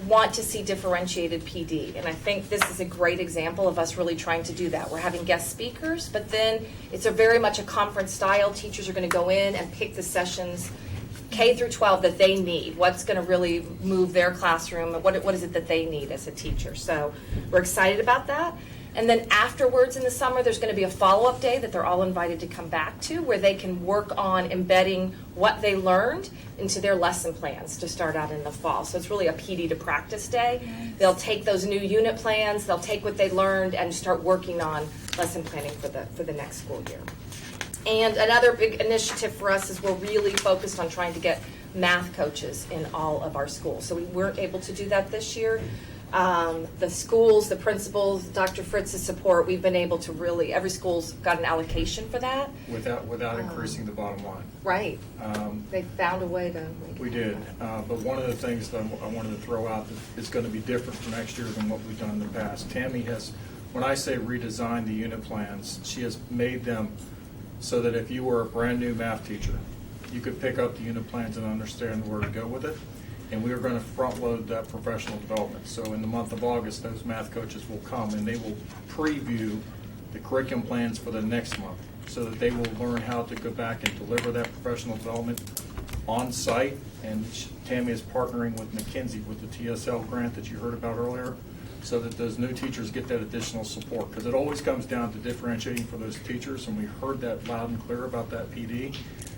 want to see differentiated PD. And I think this is a great example of us really trying to do that. We're having guest speakers, but then it's a very much a conference style. Teachers are going to go in and pick the sessions K through 12 that they need. What's going to really move their classroom? What is it that they need as a teacher? So we're excited about that. And then afterwards in the summer, there's going to be a follow-up day that they're all invited to come back to where they can work on embedding what they learned into their lesson plans to start out in the fall. So it's really a PD to practice day. Nice. They'll take those new unit plans, they'll take what they learned and start working on lesson planning for the next school year. And another big initiative for us is we're really focused on trying to get math coaches in all of our schools. So we weren't able to do that this year. The schools, the principals, Dr. Fritz's support, we've been able to really, every school's got an allocation for that. Without increasing the bottom line. Right. They found a way to. We did. But one of the things that I wanted to throw out that is going to be different for next year than what we've done in the past. Tammy has, when I say redesign the unit plans, she has made them so that if you were a brand new math teacher, you could pick up the unit plans and understand where to go with it. And we are going to front load that professional development. So in the month of August, those math coaches will come and they will preview the curriculum plans for the next month so that they will learn how to go back and deliver that professional development on site. And Tammy is partnering with McKinsey with the TSL grant that you heard about earlier so that those new teachers get that additional support. Because it always comes down to differentiating for those teachers, and we heard that loud and clear about that PD.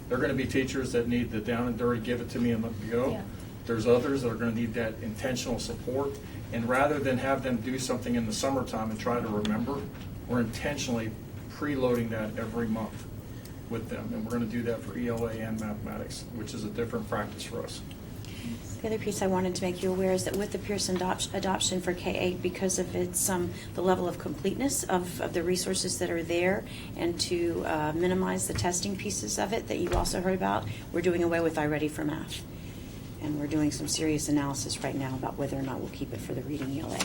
They're going to be teachers that need the down and dirty, give it to me and let me go. Yeah. There's others that are going to need that intentional support. And rather than have them do something in the summertime and try to remember, we're intentionally preloading that every month with them. And we're going to do that for ELA and mathematics, which is a different practice for us. The other piece I wanted to make you aware is that with the Pearson adoption for K-8, because of its the level of completeness of the resources that are there, and to minimize the testing pieces of it that you also heard about, we're doing away with iReady for Math. And we're doing some serious analysis right now about whether or not we'll keep it for the reading ELA.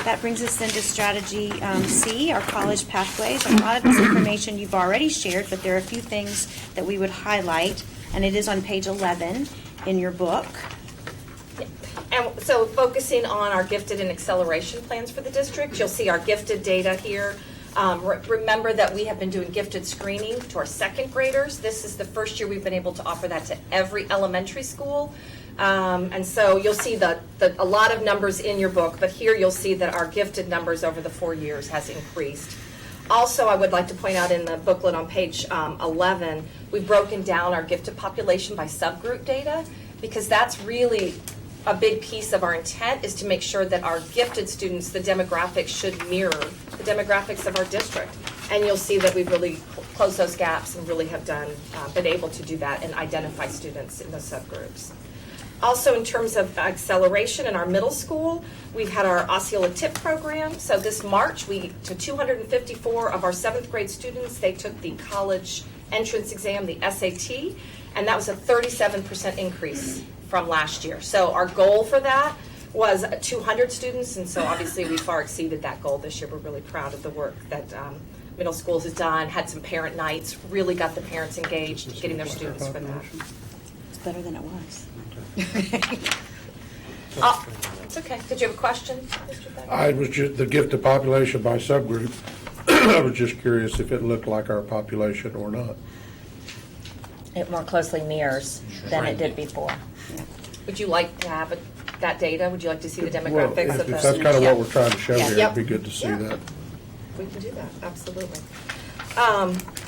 That brings us then to strategy C, our college pathways. A lot of this information you've already shared, but there are a few things that we would highlight, and it is on page 11 in your book. And so focusing on our gifted and acceleration plans for the district, you'll see our gifted data here. Remember that we have been doing gifted screening to our second graders. This is the first year we've been able to offer that to every elementary school. And so you'll see a lot of numbers in your book, but here you'll see that our gifted numbers over the 4 years has increased. Also, I would like to point out in the booklet on page 11, we've broken down our gifted population by subgroup data, because that's really a big piece of our intent, is to make sure that our gifted students, the demographics should mirror the demographics of our district. And you'll see that we've really closed those gaps and really have been able to do that and identify students in those subgroups. Also, in terms of acceleration in our middle school, we've had our Osceola TIP program. So this March, to 254 of our 7th grade students, they took the college entrance exam, the SAT, and that was a 37% increase from last year. So our goal for that was 200 students, and so obviously we far exceeded that goal this year. We're really proud of the work that middle schools has done, had some parent nights, really got the parents engaged, getting their students for that. It's better than it was. It's okay. Did you have a question, Mr. Beck? I was just, the gifted population by subgroup, I was just curious if it looked like our population or not. It more closely mirrors than it did before. Would you like to have that data? Would you like to see the Well, demographics if of the? that's kind of what we're trying to show here, Yep. it'd be good to see that. We can do that, absolutely.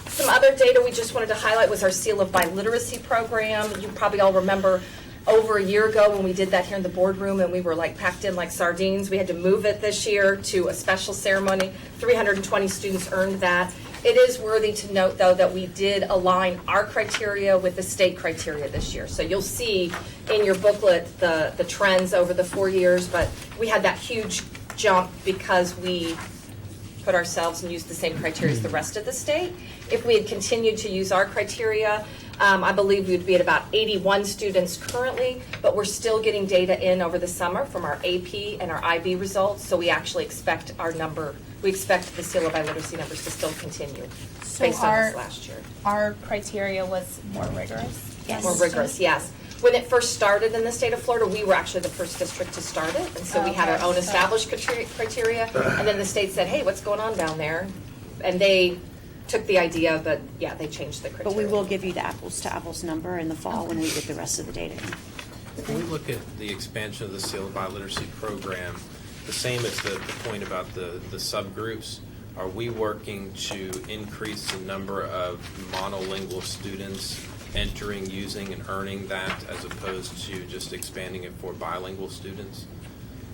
Some other data we just wanted to highlight was our Seal of Biliteracy program. You probably all remember over a year ago when we did that here in the boardroom, and we were like packed in like sardines. We had to move it this year to a special ceremony. 320 students earned that. It is worthy to note, though, that we did align our criteria with the state criteria this year. So you'll see in your booklet the trends over the 4 years, but we had that huge jump because we put ourselves and used the same criteria as the rest of the state. If we had continued to use our criteria, I believe we would be at about 81 students currently, but we're still getting data in over the summer from our AP and our IB results, so we actually expect we expect the Seal of Biliteracy numbers to still continue based on this last year. Our criteria was more rigorous? Yes. More rigorous, yes. When it first started in the state of Florida, we were actually the first district to start it, and so we had our own established criteria, and then the state said, hey, what's going on down there? And they took the idea, but yeah, they changed the criteria. But we will give you the apples to apples number in the fall when we get the rest of the data in. When we look at the expansion of the Seal of Biliteracy program, the same as the point about the subgroups, are we working to increase the number of monolingual students entering, using, and earning that, as opposed to just expanding it for bilingual students?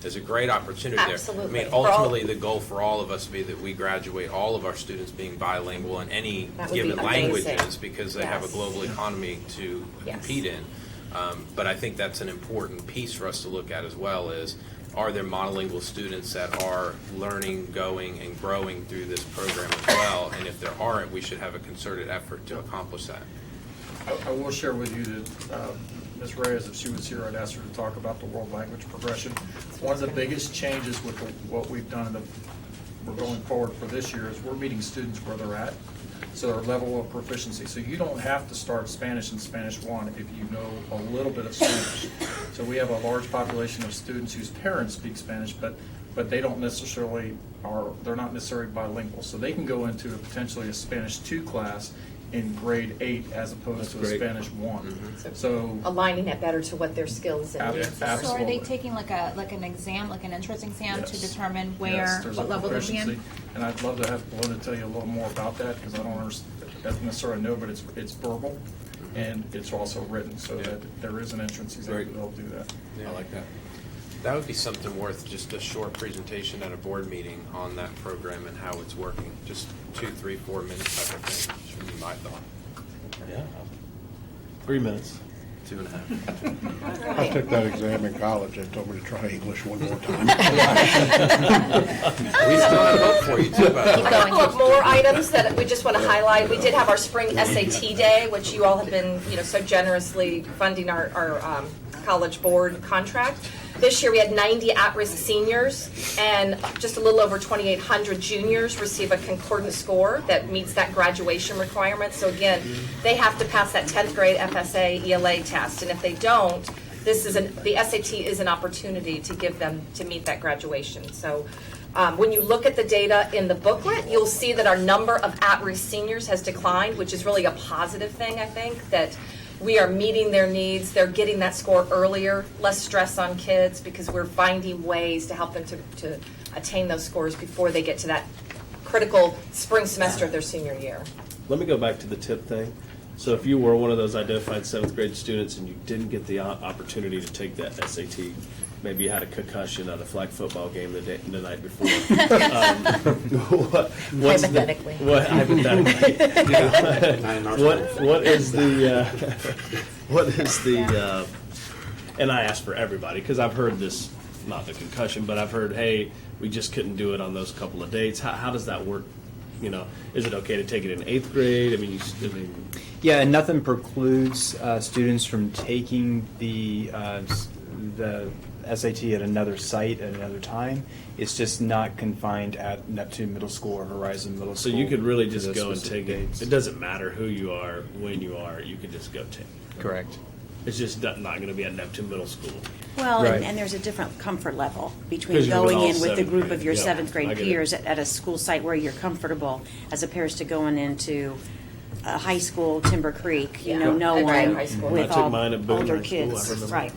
There's a great opportunity there. Absolutely. I mean, ultimately, the goal for all of us would be that we graduate all of our students being bilingual in any That would be given amazing. languages, because they have a Yes. global economy to Yes. compete in. But I think that's an important piece for us to look at as well, is are there monolingual students that are learning, going, and growing through this program as well? And if there aren't, we should have a concerted effort to accomplish that. I will share with you that Ms. Reyes, if she was here, I'd ask her to talk about the world language progression. One of the biggest changes with what we've done, we're going forward for this year, is we're meeting students where they're at, so their level of proficiency. So you don't have to start Spanish in Spanish 1 if you know a little bit of Spanish. So we have a large population of students whose parents speak Spanish, but they don't necessarily they're not necessarily bilingual. So they can go into potentially a Spanish 2 class in grade 8 as opposed to a Spanish 1. Mm-hmm. So aligning it better to what their skills and needs are. So are they taking like an exam, like an entrance exam, to determine where, there's what a level they're proficiency. in? And I'd love to have Belinda tell you a little more about that, because I don't necessarily know, but it's verbal and it's also written, so that there is an entrance exam that they'll do that. I like that. That would be something worth just a short presentation at a board meeting on that program and how it's working. Just 2, 3, 4 minute type of thing, should be my thought. Yeah. 3 minutes. 2.5. I took that exam in college. They told me to try English one more time. We still have hope for you too, by the A way. couple of more items that we just want to highlight. We did have our spring SAT day, which you all have been, so generously funding our college board contract. This year we had 90 at-risk seniors and just a little over 2,800 juniors receive a concordant score that meets that graduation requirement. So again, they have to pass that 10th grade FSA ELA test, and if they don't, the SAT is an opportunity to give them to meet that graduation. So when you look at the data in the booklet, you'll see that our number of at-risk seniors has declined, which is really a positive thing, I think, that we are meeting their needs. They're getting that score earlier, less stress on kids because we're finding ways to help them to attain those scores before they get to that critical spring semester of their senior year. Let me go back to the tip thing. So if you were one of those identified 7th grade students and you didn't get the opportunity to take that SAT, maybe you had a concussion at a flag football game the night before. Hypothetically. What is the and I ask for everybody because I've heard this, not the concussion, but I've heard, hey, we just couldn't do it on those couple of dates. How does that work? Is it okay to take it in 8th grade? Yeah, and nothing precludes students from taking the SAT at another site at another time. It's just not confined at Neptune Middle School or Horizon Middle So School. you could really to just those go and specific take dates. it. It doesn't matter who you are, when you are. You can just go take it. Correct. It's just not going to be at Neptune Middle School. Well, Right. and there's a different comfort level between 'Cause you're with going all in with the 7th group grade. of your Yeah, 7th I grade get it. peers at a school site where you're comfortable, as opposed to going into a high school, Timber Creek, Yeah. no I'd rather one high school. I with took all mine at Boone older High School, I kids. remember. Right.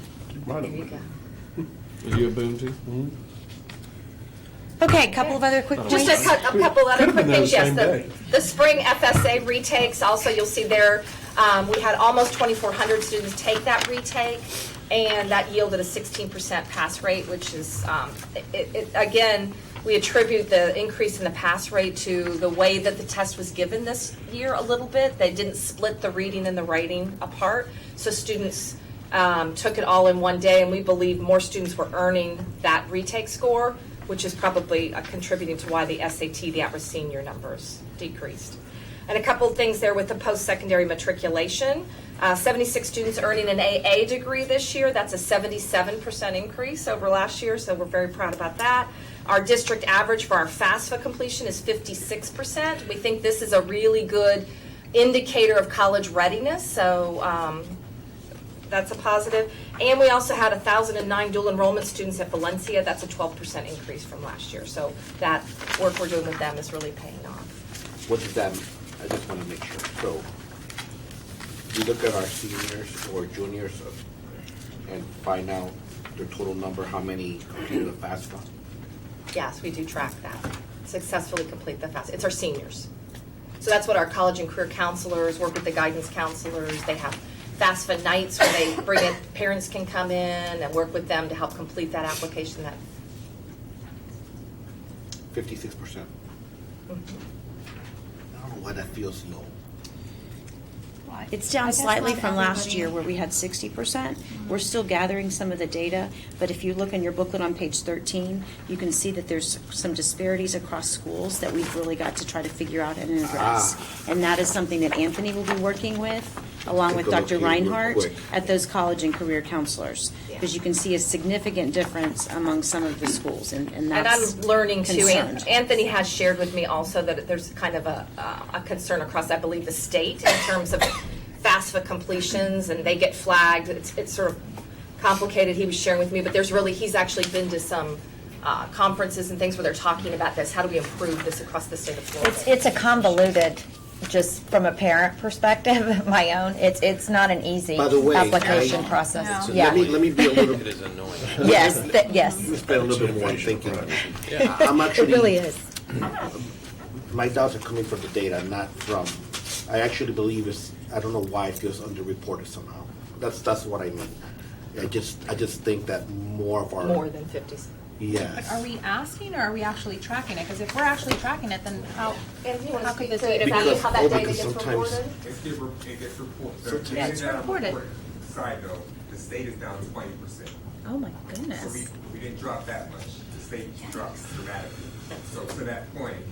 There you go. Was you a Boone too? Okay, a couple of other quick Just points. a couple other Could've quick been there things. the Yes, same day. the spring FSA retakes. Also, you'll see there we had almost 2,400 students take that retake, and that yielded a 16% pass rate, which is again, we attribute the increase in the pass rate to the way that the test was given this year a little bit. They didn't split the reading and the writing apart, so students took it all in one day, and we believe more students were earning that retake score, which is probably contributing to why the SAT, the at-risk senior numbers decreased. And a couple of things there with the post-secondary matriculation. 76 students earning an AA degree this year. That's a 77% increase over last year, so we're very proud about that. Our district average for our FAFSA completion is 56%. We think this is a really good indicator of college readiness, so that's a positive. And we also had 1,009 dual enrollment students at Valencia. That's a 12% increase from last year. So that work we're doing with them is really paying off. What does that, I just want to make sure. So we look at our seniors or juniors and find out their total number, how many completed the FAFSA? Yes, we do track that. Successfully complete the FAFSA. It's our seniors. So that's what our college and career counselors work with the guidance counselors. They have FAFSA nights where they bring in, parents can come in and work with them to help complete that application. That 56%. I don't know why that feels low. It's down I guess slightly not from last everybody. year where we had 60%. We're still gathering some of the data, but if you look in your booklet on page 13, you can see that there's some disparities across schools that we've really got to try to figure out and address. And that is something that Anthony will be working with, along with Take a look Dr. here real Reinhardt, quick. at those college and career counselors. Because you can see a significant difference among some of the schools, and And that's I'm learning too. concerned. Anthony has shared with me also that there's kind of a concern across, I believe, the state in terms of FAFSA completions, and they get flagged. It's sort of complicated. He was sharing with me, but he's actually been to some conferences and things where they're talking about this. How do we improve this across the state of Florida? It's a convoluted, just from a parent perspective, my own, it's not an easy By the way, application I- process. So Yeah. let me be a little. It is annoying. Yes, yes. Let me spend a little bit more thinking. Yeah. I'm actually. It really is. My doubts are coming from the data, not from. I actually believe I don't know why it feels underreported somehow. That's what I mean. I just think that more of our. More than 50. Yes. Are we asking or are we actually tracking it? Because if we're actually tracking it, then how could this to be? exactly how that data gets sometimes- reported? It gets reported. So yeah, it's reported. Side note, the state is down 20%. Oh my So goodness. we didn't drop that much. The state drops dramatically. So to that point,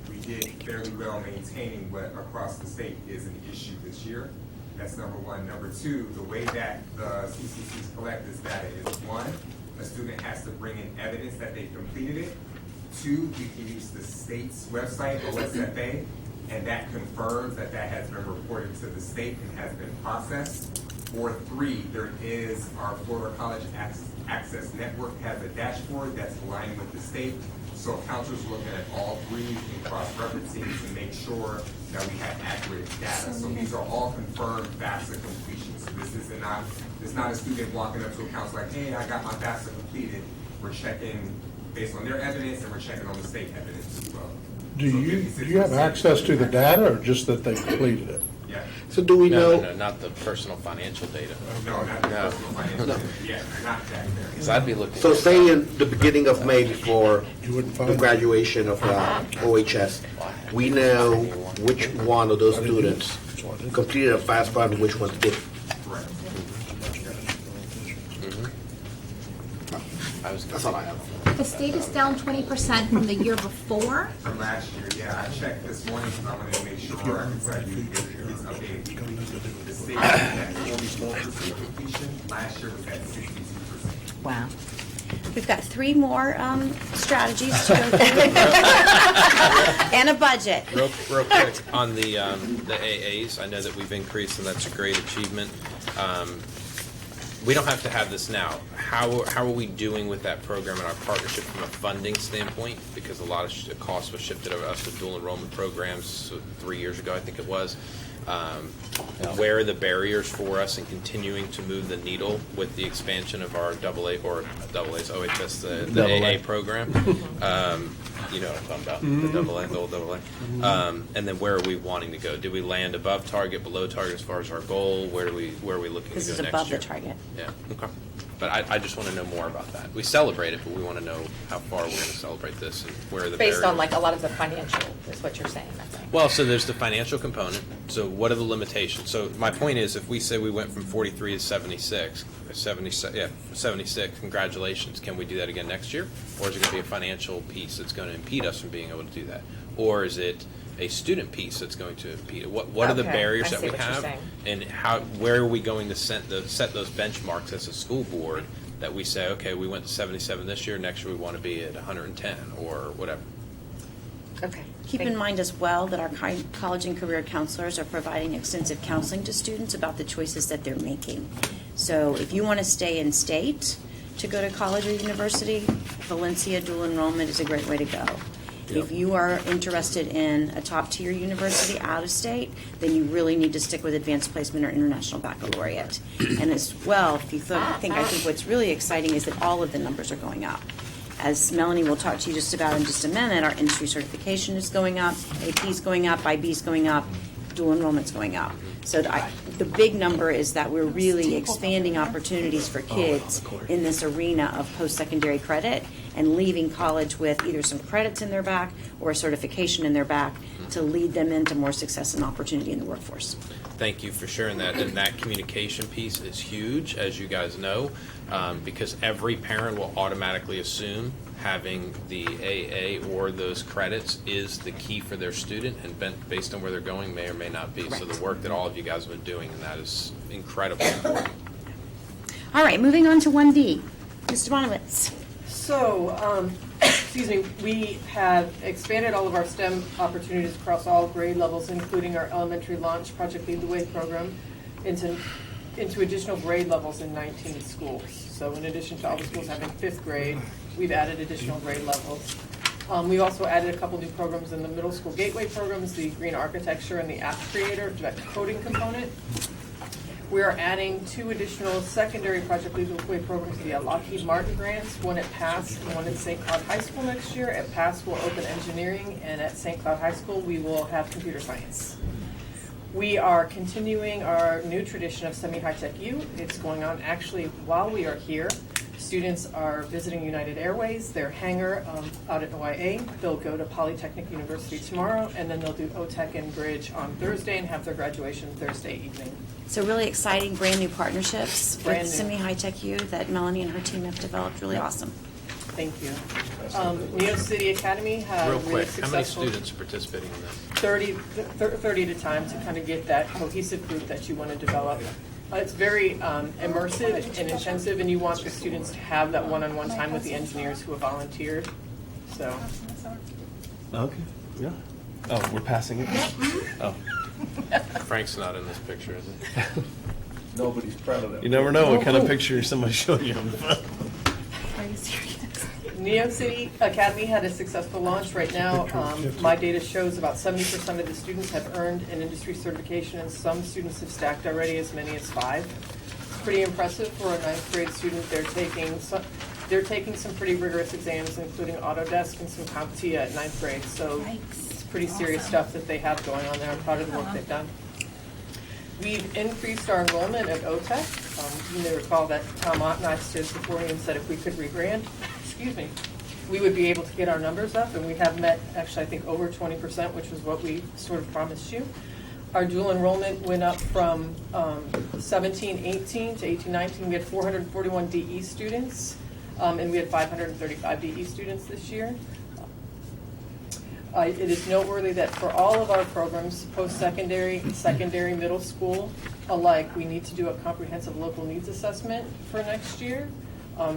we did fairly well maintaining what across the state is an issue this year. That's number one. Number two, the way that the CCCs collect this data is, one, a student has to bring in evidence that they've completed it. Two, we can use the state's website, OSFA, and that confirms that that has been reported to the state and has been processed. Or three, there is our Florida College Access Network has a dashboard that's aligned with the state. So counselors looking at all three and cross-referencing to make sure that we have accurate data. So these are all confirmed FAFSA completions. So this is not a student walking up to a counselor like, hey, I got my FAFSA completed. We're checking based on their evidence and we're checking on the state evidence as well. Do you have access to the data or just that they completed it? Yeah. So do we know? No, not the personal financial data. No, not the personal financial data. Yeah, not that there. Because I'd be looking. So say in the beginning of May before the graduation of OHS, we know which one of those students completed a FAFSA and which ones didn't. Correct. That's all I have. The state is down 20% from the year before. From last year, yeah. I checked this morning, so I wanted to make sure I can tell you it's updated. The state was at 44% completion. Last year was at 62%. Wow. We've got three more strategies to go through. And a budget. Real quick, on the AAs, I know that we've increased, and that's a great achievement. We don't have to have this now. How are we doing with that program and our partnership from a funding standpoint? Because a lot of costs was shifted over us with dual enrollment programs 3 years ago, I think it was. Where are the barriers for us in continuing to move the needle with the expansion of our OHS, the AA program? You know what I'm talking about, the old AA. And then where are we wanting to go? Do we land above target, below target as far as our goal? Where are we looking This to is go next above year? the target. Yeah, okay. But I just want to know more about that. We celebrate it, but we want to know how far we're going to celebrate this and where are the Based barriers. on like a lot of the financial is what you're saying, I think. Well, so there's the financial component. So what are the limitations? So my point is, if we say we went from 43 to 76, 76, congratulations. Can we do that again next year? Or is it going to be a financial piece that's going to impede us from being able to do that? Or is it a student piece that's going to impede it? What are the Okay, barriers I that see we what you're have? saying. And where are we going to set those benchmarks as a school board that we say, okay, we went to 77 this year, next year we want to be at 110 or whatever? Okay. Keep in mind as well that our college and career counselors are providing extensive counseling to students about the choices that they're making. So if you want to stay in state to go to college or university, Valencia dual enrollment is a great way to go. If you are interested in a top-tier university out of state, then you really need to stick with advanced placement or international baccalaureate. And as well, if you I think what's really exciting is that all of the numbers are going up. As Melanie will talk to you just about in just a minute, our industry certification is going up, AP is going up, IB is going up, dual enrollment's going up. So the big number is that we're really expanding opportunities for kids in this arena of post-secondary credit and leaving college with either some credits in their back or a certification in their back to lead them into more success and opportunity in the workforce. Thank you for sharing that. And that communication piece is huge, as you guys know, because every parent will automatically assume having the AA or those credits is the key for their student, and based on where they're going may or may not be. So the work that all of you guys have been doing, and that is incredibly important. All right, moving on to 1D. Mr. Bonowitz. So, excuse me, we have expanded all of our STEM opportunities across all grade levels, including our elementary launch Project Lead the Way program, into additional grade levels in 19 schools. So in addition to all the schools having 5th grade, we've added additional grade levels. We've also added a couple new programs in the middle school gateway programs, the Green Architecture and the App Creator, that coding component. We are adding 2 additional secondary Project Lead the Way programs via Lockheed Martin grants, one at Pass and one at St. Cloud High School next year. At Pass, we'll open engineering, and at St. Cloud High School, we will have computer science. We are continuing our new tradition of Semi-High Tech U. It's going on actually while we are here. Students are visiting United Airways, their hangar out at OIA. They'll go to Polytechnic University tomorrow, and then they'll do OTEC and Bridge on Thursday and have their graduation Thursday evening. So really exciting, brand new partnerships Brand with new. Simi High Tech U that Melanie and her team have developed. Really awesome. Thank you. Neo City Academy had Real really quick, how many successful. students are participating in this? 30 at a time to kind of get that cohesive group that you want to develop. It's very immersive and intensive, and you want the students to have that one-on-one time with the engineers who have volunteered. So, Okay, yeah. Oh, we're passing it? Oh. Frank's not in this picture, is he? Nobody's proud of that. You never know what kind of picture somebody showed you on the phone. are you serious? Neo City Academy had a successful launch. Right now, my data shows about 70% of the students have earned an industry certification, and some students have stacked already as many as 5. It's pretty impressive for a 9th grade student. They're taking some pretty rigorous exams, including Autodesk and some CompTIA at 9th grade. So it's pretty serious stuff that they have going on there. I'm proud of the work they've done. We've increased our enrollment at OTEC. You may recall that Tom Ott and I stood before me and said if we could rebrand, we would be able to get our numbers up, and we have met, actually, I think over 20%, which was what we sort of promised you. Our dual enrollment went up from 17-18 to 18-19. We had 441 DE students, and we had 535 DE students this year. It is noteworthy that for all of our programs, post-secondary, secondary, middle school alike, we need to do a comprehensive local needs assessment for next year.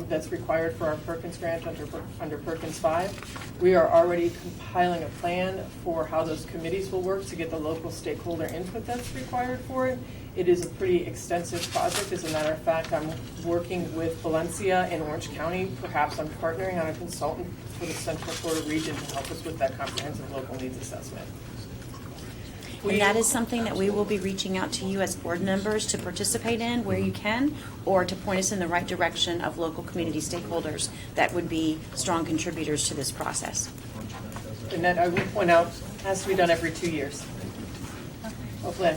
That's required for our Perkins grant under Perkins 5. We are already compiling a plan for how those committees will work to get the local stakeholder input that's required for it. It is a pretty extensive project. As a matter of fact, I'm working with Valencia and Orange County. Perhaps I'm partnering on a consultant for the Central Florida region to help us with that comprehensive local needs assessment. And that is something that we will be reaching out to you as board members to participate in where you can, or to point us in the right direction of local community stakeholders that would be strong contributors to this process. And that, I will point out, has to be done every 2 years. Hopefully I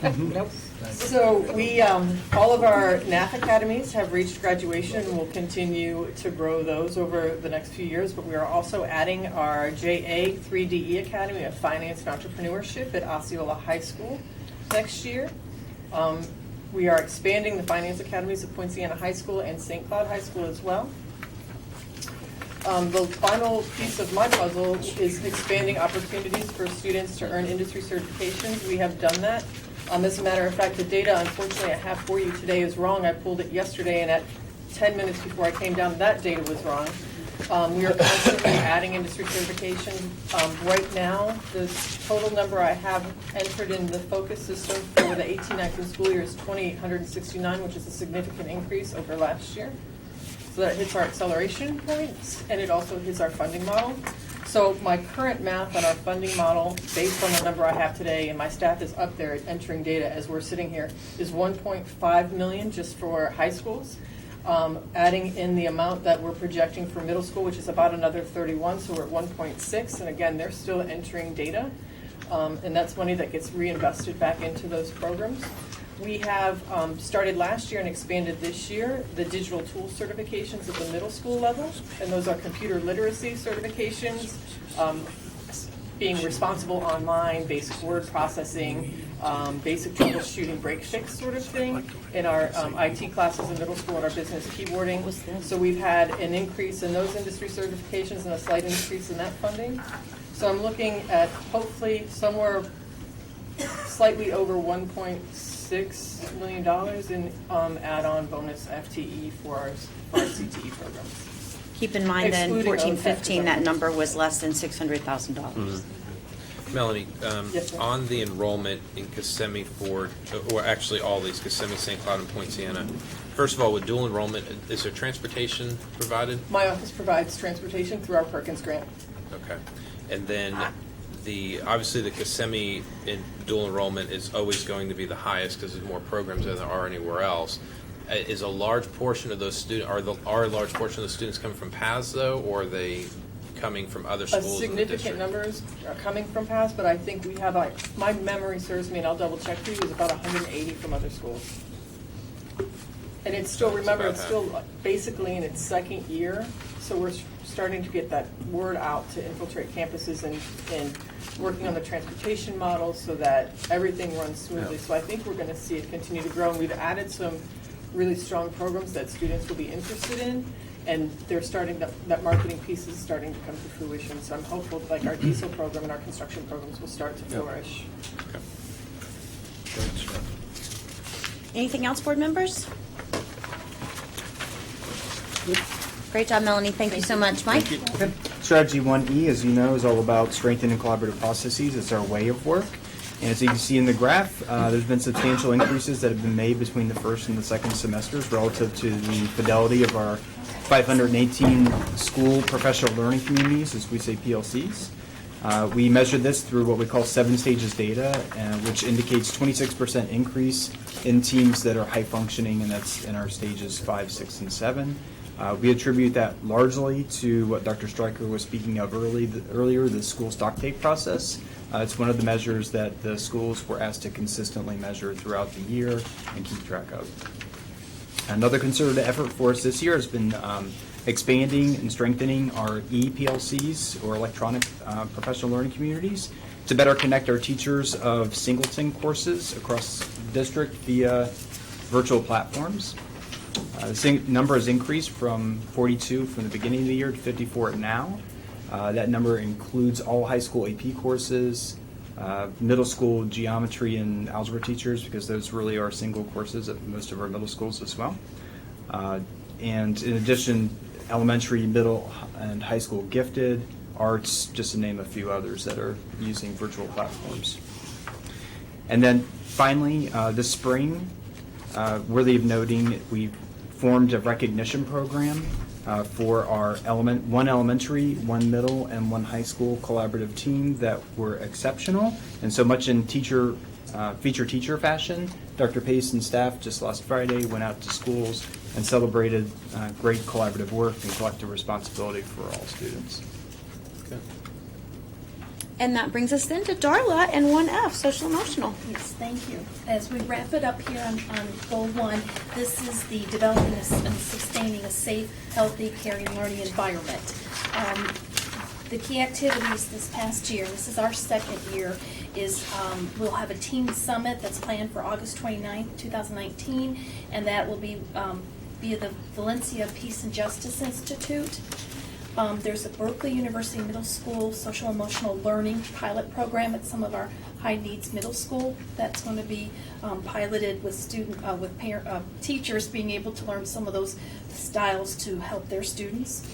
can. Nope. So we, all of our NAF academies have reached graduation, and we'll continue to grow those over the next few years, but we are also adding our JA 3DE Academy of Finance and Entrepreneurship at Osceola High School next year. We are expanding the finance academies at Poinciana High School and St. Cloud High School as well. The final piece of my puzzle is expanding opportunities for students to earn industry certifications. We have done that. As a matter of fact, the data, unfortunately, I have for you today is wrong. I pulled it yesterday, and at 10 minutes before I came down, that data was wrong. We are constantly adding industry certification. Right now, the total number I have entered in the focus system for the 18-19 school year is 2,869, which is a significant increase over last year. So that hits our acceleration points, and it also hits our funding model. So my current math on our funding model, based on the number I have today, and my staff is up there entering data as we're sitting here, is 1.5 million just for high schools. Adding in the amount that we're projecting for middle school, which is about another 31, so we're at 1.6. And again, they're still entering data, and that's money that gets reinvested back into those programs. We have started last year and expanded this year the digital tool certifications at the middle school level, and those are computer literacy certifications, being responsible online, basic word processing, basic troubleshooting, break fix sort of thing, in our IT classes in middle school and our business keyboarding. So we've had an increase in those industry certifications and a slight increase in that funding. So I'm looking at hopefully somewhere slightly over $1.6 million in add-on bonus FTE for our CTE programs. Keep in mind then, Excluding 14-15, that number was less than $600,000. Melanie, Yes, ma'am. on the enrollment in Kissimmee Ford, or actually all these, Kissimmee, St. Cloud, and Poinciana, first of all, with dual enrollment, is there transportation provided? My office provides transportation through our Perkins grant. Okay. And then obviously the Kissimmee in dual enrollment is always going to be the highest because there's more programs than there are anywhere else. Is a large portion of those students, are a large portion of the students coming from PATHs though, or are they coming from other schools? A significant numbers are coming from PATHs, but I think we have, my memory serves me, and I'll double check for you, is about 180 from other schools. And it's still, remember, it's still basically in its second year, so we're starting to get that word out to infiltrate campuses and working on the transportation model so that everything runs smoothly. So I think we're going to see it continue to grow, and we've added some really strong programs that students will be interested in, and they're starting, that marketing piece is starting to come to fruition. So I'm hopeful that like our diesel program and our construction programs will start to flourish. Anything else, board members? Great job, Melanie. Thank you so much. Mike? Okay. Strategy 1E, as you know, is all about strengthening collaborative processes. It's our way of work. And as you can see in the graph, there's been substantial increases that have been made between the first and the second semesters relative to the fidelity of our 518 school professional learning communities, as we say PLCs. We measure this through what we call 7 stages data, which indicates 26% increase in teams that are high functioning, and that's in our stages 5, 6, and 7. We attribute that largely to what Dr. Stryker was speaking of earlier, the school stock take process. It's one of the measures that the schools were asked to consistently measure throughout the year and keep track of. Another concerted effort for us this year has been expanding and strengthening our ePLCs, or electronic professional learning communities, to better connect our teachers of singleton courses across the district via virtual platforms. The number has increased from 42 from the beginning of the year to 54 now. That number includes all high school AP courses, middle school geometry and algebra teachers, because those really are single courses at most of our middle schools as well. And in addition, elementary, middle, and high school gifted, arts, just to name a few others that are using virtual platforms. And then finally, this spring, worthy of noting, we formed a recognition program for our one elementary, one middle, and one high school collaborative team that were exceptional. And so much in feature teacher fashion, Dr. Pace and staff just last Friday went out to schools and celebrated great collaborative work and collective responsibility for all students. Okay. And that brings us then to Darla and 1F, social emotional. Yes, thank you. As we wrap it up here on Goal 1, this is the developing and sustaining a safe, healthy, caring, learning environment. The key activities this past year, this is our second year, is we'll have a teen summit that's planned for August 29th, 2019, and that will be via the Valencia Peace and Justice Institute. There's a Berkeley University Middle School social emotional learning pilot program at some of our high needs middle school that's going to be piloted with teachers being able to learn some of those styles to help their students.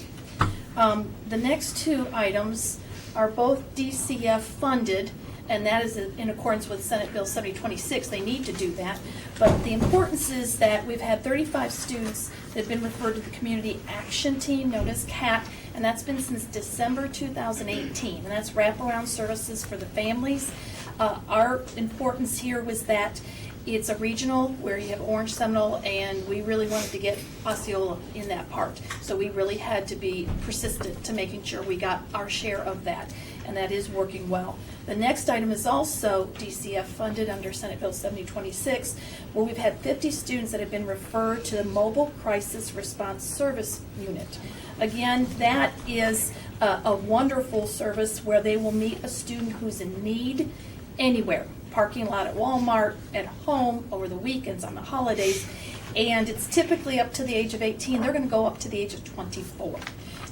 The next 2 items are both DCF funded, and that is in accordance with Senate Bill 7026. They need to do that. But the importance is that we've had 35 students that have been referred to the Community Action Team, known as CAT, and that's been since December 2018. And that's wraparound services for the families. Our importance here was that it's a regional where you have Orange, Seminole, and we really wanted to get Osceola in that part. So we really had to be persistent to making sure we got our share of that, and that is working well. The next item is also DCF funded under Senate Bill 7026, where we've had 50 students that have been referred to the Mobile Crisis Response Service Unit. Again, that is a wonderful service where they will meet a student who's in need anywhere. Parking lot at Walmart, at home, over the weekends, on the holidays, and it's typically up to the age of 18. They're going to go up to the age of 24,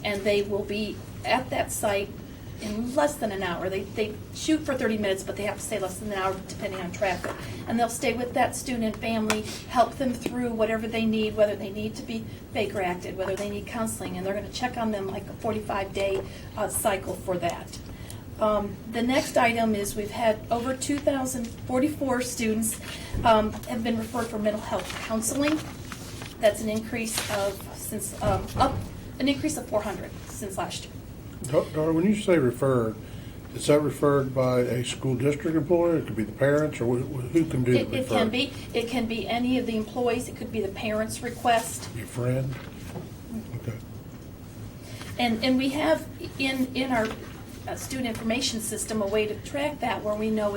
and they will be at that site in less than an hour. They shoot for 30 minutes, but they have to stay less than an hour depending on traffic. And they'll stay with that student and family, help them through whatever they need, whether they need to be Baker Acted, whether they need counseling, and they're going to check on them like a 45-day cycle for that. The next item is we've had over 2,044 students have been referred for mental health counseling. That's an increase of 400 since last year. Dara, when you say referred, is that referred by a school district employee? It could be the parents, or who can do the referral? It can be any of the employees. It could be the parents' request. Your friend? Okay. And we have in our student information system a way to track that, where we know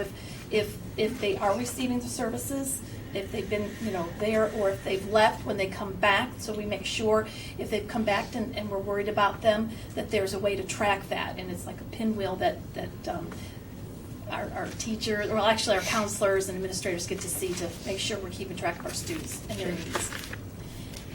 if they are receiving the services if they've been, there, or if they've left when they come back. So we make sure if they've come back and we're worried about them, that there's a way to track that. And it's like a pinwheel that our teachers, well, actually our counselors and administrators get to see to make sure we're keeping track of our students and their needs.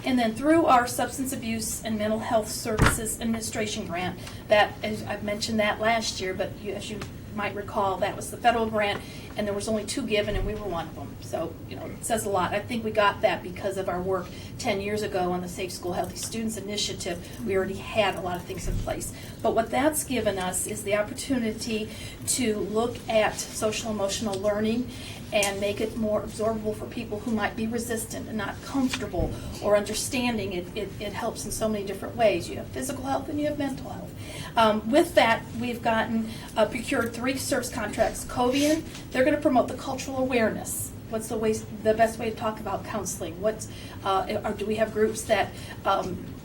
And then through our Substance Abuse and Mental Health Services Administration grant, that, as I've mentioned that last year, but as you might recall, that was the federal grant, and there was only 2 given, and we were one of them. So, it says a lot. I think we got that because of our work 10 years ago on the Safe School, Healthy Students Initiative. We already had a lot of things in place. But what that's given us is the opportunity to look at social emotional learning and make it more absorbable for people who might be resistant and not comfortable or understanding. It helps in so many different ways. You have physical health and you have mental health. With that, we've procured 3 service contracts. Covian, they're going to promote the cultural awareness. What's the best way to talk about counseling? Do we have groups that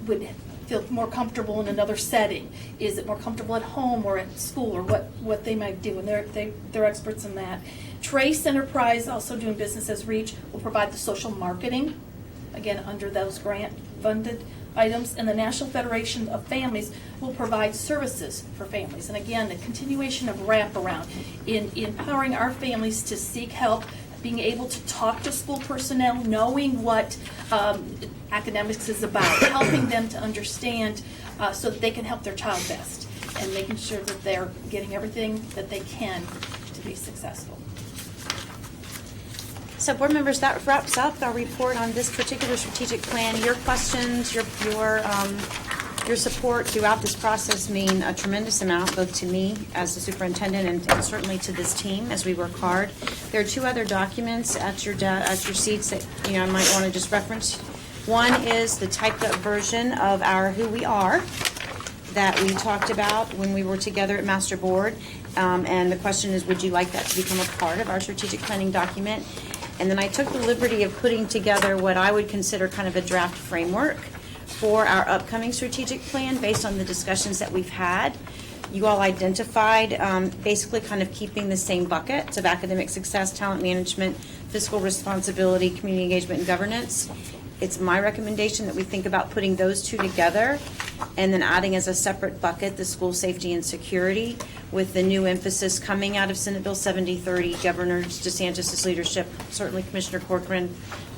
would feel more comfortable in another setting? Is it more comfortable at home or at school, or what they might do? And they're experts in that. Trace Enterprise, also doing business as Reach, will provide the social marketing, again, under those grant-funded items. And the National Federation of Families will provide services for families. And again, the continuation of wraparound in empowering our families to seek help, being able to talk to school personnel, knowing what academics is about, helping them to understand so that they can help their child best, and making sure that they're getting everything that they can to be successful. So board members, that wraps up our report on this particular strategic plan. Your questions, your support throughout this process mean a tremendous amount, both to me as the superintendent and certainly to this team as we work hard. There are 2 other documents at your seats that I might want to just reference. One is the typed up version of our Who We Are that we talked about when we were together at Master Board. And the question is, would you like that to become a part of our strategic planning document? And then I took the liberty of putting together what I would consider kind of a draft framework for our upcoming strategic plan based on the discussions that we've had. You all identified basically kind of keeping the same buckets of academic success, talent management, fiscal responsibility, community engagement, and governance. It's my recommendation that we think about putting those 2 together and then adding as a separate bucket the school safety and security, with the new emphasis coming out of Senate Bill 7030, Governor DeSantis' leadership, certainly Commissioner Corcoran,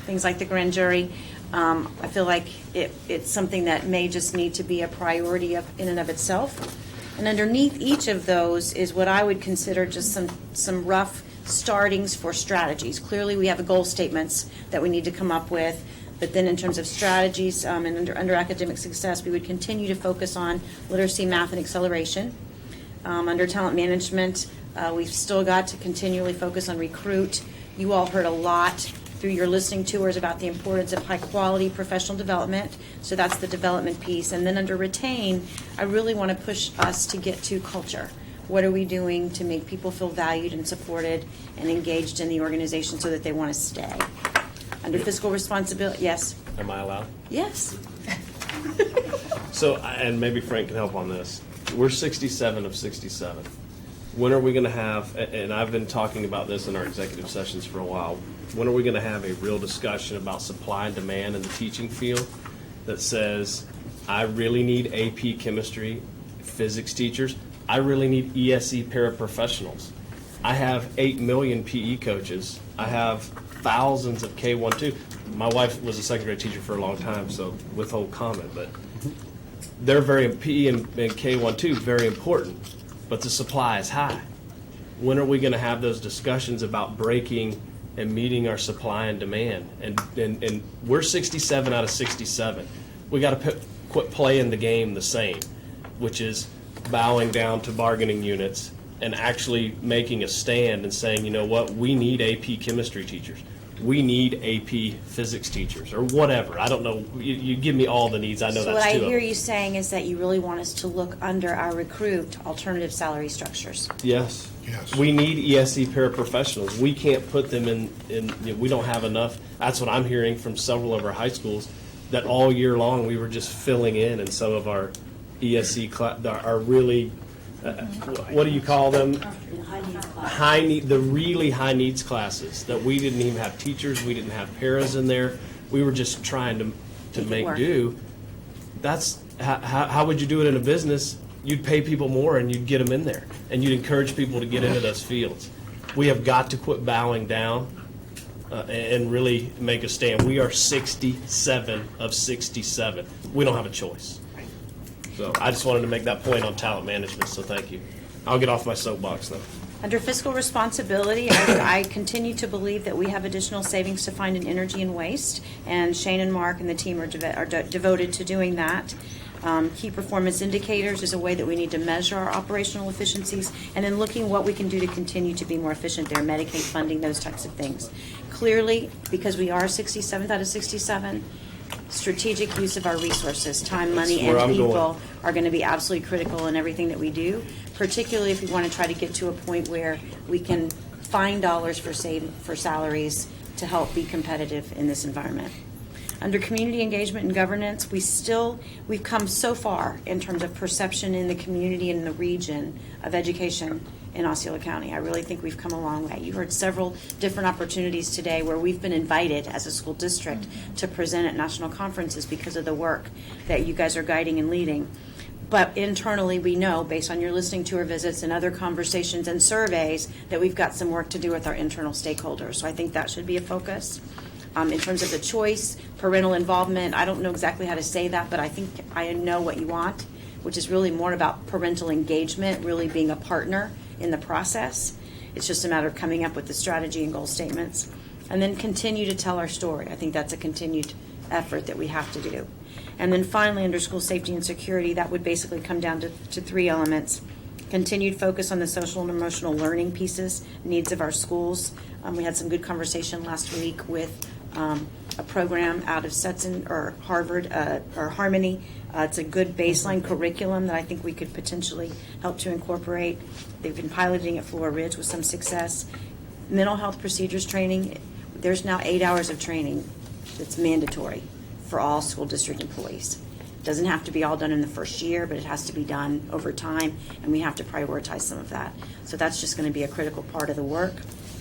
things like the grand jury. I feel like it's something that may just need to be a priority in and of itself. And underneath each of those is what I would consider just some rough startings for strategies. Clearly, we have goal statements that we need to come up with. But then in terms of strategies and under academic success, we would continue to focus on literacy, math, and acceleration. Under talent management, we've still got to continually focus on recruit. You all heard a lot through your listening tours about the importance of high-quality professional development. So that's the development piece. And then under retain, I really want to push us to get to culture. What are we doing to make people feel valued and supported and engaged in the organization so that they want to stay? Under fiscal responsibility, yes? Am I allowed? Yes. So, and maybe Frank can help on this. We're 67 of 67. When are we going to have, and I've been talking about this in our executive sessions for a while, when are we going to have a real discussion about supply and demand in the teaching field that says, I really need AP chemistry, physics teachers, I really need ESE paraprofessionals. I have 8 million PE coaches. I have thousands of K-1-2. My wife was a second grade teacher for a long time, so withhold comment, but they're very, PE and K-1-2, very important, but the supply is high. When are we going to have those discussions about breaking and meeting our supply and demand? And we're 67 out of 67. We got to quit playing the game the same, which is bowing down to bargaining units and actually making a stand and saying, you know what, we need AP chemistry teachers. We need AP physics teachers or whatever. I don't know. You give me all the needs. I know So that's what I two hear of them. you saying is that you really want us to look under our recruit alternative salary structures. Yes. We need ESE paraprofessionals. We can't put them in we don't have enough. That's what I'm hearing from several of our high schools, that all year long we were just filling in some of our ESE our really what do you call them? The really high needs classes that we didn't even have teachers, we didn't have paras in there. We were just trying to make work. do. That's how would you do it in a business? You'd pay people more and you'd get them in there, and you'd encourage people to get into those fields. We have got to quit bowing down and really make a stand. We are 67 of 67. We don't have a choice. So I just wanted to make that point on talent management, so thank you. I'll get off my soapbox now. Under fiscal responsibility, I continue to believe that we have additional savings to find in energy and waste, and Shane and Mark and the team are devoted to doing that. Key performance indicators is a way that we need to measure our operational efficiencies, and then looking what we can do to continue to be more efficient there, Medicaid funding, those types of things. Clearly, because we are 67th out of 67, strategic use of our resources, time, money, That's where and I'm people going. are going to be absolutely critical in everything that we do, particularly if we want to try to get to a point where we can find dollars for salaries to help be competitive in this environment. Under community engagement and governance, we've come so far in terms of perception in the community and in the region of education in Osceola County. I really think we've come a long way. You heard several different opportunities today where we've been invited as a school district to present at national conferences because of the work that you guys are guiding and leading. But internally, we know, based on your listening tour visits and other conversations and surveys, that we've got some work to do with our internal stakeholders. So I think that should be a focus. In terms of the choice, parental involvement, I don't know exactly how to say that, but I think I know what you want, which is really more about parental engagement, really being a partner in the process. It's just a matter of coming up with the strategy and goal statements. And then continue to tell our story. I think that's a continued effort that we have to do. And then finally, under school safety and security, that would basically come down to three elements. Continued focus on the social and emotional learning pieces, needs of our schools. We had some good conversation last week with a program out of Stetson or Harvard or Harmony. It's a good baseline curriculum that I think we could potentially help to incorporate. They've been piloting at Flora Ridge with some success. Mental health procedures training. There's now 8 hours of training that's mandatory for all school district employees. It doesn't have to be all done in the first year, but it has to be done over time, and we have to prioritize some of that. So that's just going to be a critical part of the work.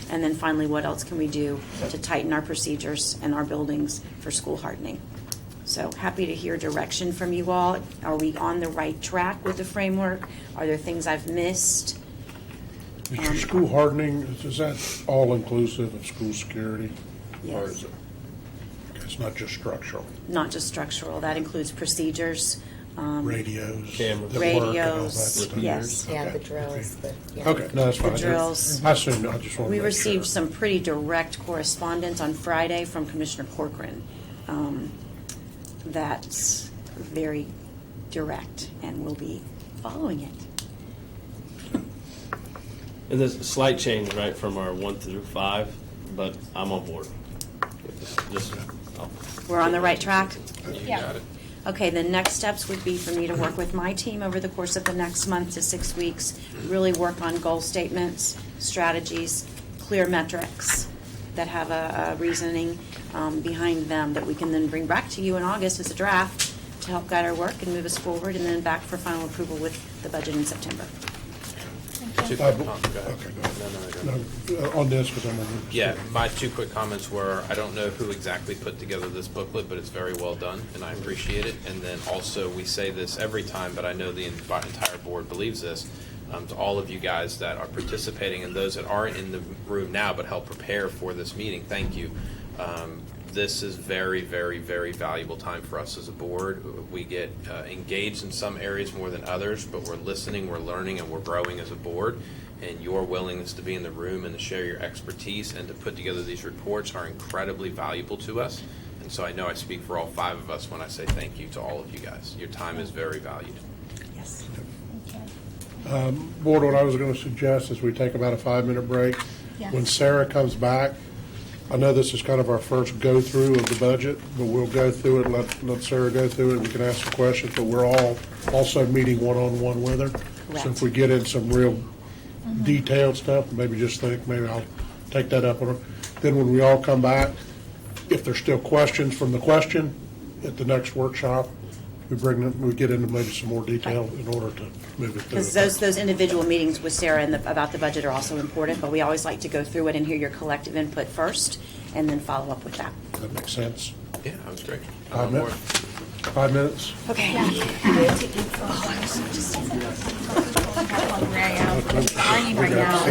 And then finally, what else can we do to tighten our procedures and our buildings for school hardening? So happy to hear direction from you all. Are we on the right track with the framework? Are there things I've missed? Is your school hardening, is that all inclusive of school security? Yes. Or is it, it's not just structural? Not just structural. That includes procedures. Radios, cameras, that work and all that radios, stuff? yes. Yeah, Okay. the drills. Okay, no, that's fine. The drills. I assumed, I just wanted to We make received sure. some pretty direct correspondence on Friday from Commissioner Corcoran. That's very direct, and we'll be following it. And there's a slight change, right, from our 1 through 5, but I'm on board with this. We're on the right track? You got it. Okay, the next steps would be for me to work with my team over the course of the next month to 6 weeks, really work on goal statements, strategies, clear metrics that have a reasoning behind them that we can then bring back to you in August as a draft to help guide our work and move us forward, and then back for final approval with the budget in September. Two Go quick ahead. No, on this, because I'm on this. Yeah, my two quick comments were, I don't know who exactly put together this booklet, but it's very well done, and I appreciate it. And then also, we say this every time, but I know the entire board believes this, to all of you guys that are participating and those that aren't in the room now but help prepare for this meeting, thank you. This is very, very, very valuable time for us as a board. We get engaged in some areas more than others, but we're listening, we're learning, and we're growing as a board. And your willingness to be in the room and to share your expertise and to put together these reports are incredibly valuable to us. And so I know I speak for all 5 of us when I say thank you to all of you guys. Your time is very valued. Yes. Board, what I was going to suggest is we take about a 5-minute break. Yes. When Sarah comes back, I know this is kind of our first go-through of the budget, but we'll go through it, let Sarah go through it, we can ask some questions, but we're all also meeting one-on-one with her. Correct. So if we get in some real detailed stuff, maybe just think, maybe I'll take that up on her. Then when we all come back, if there's still questions from the question at the next workshop, we get into maybe some more detail in order to move it through. Because those individual meetings with Sarah about the budget are also important, but we always like to go through it and hear your collective input first, and then follow up with that. That makes sense. Yeah, that was great. 5 minutes? 5 minutes? Okay. Dying right now.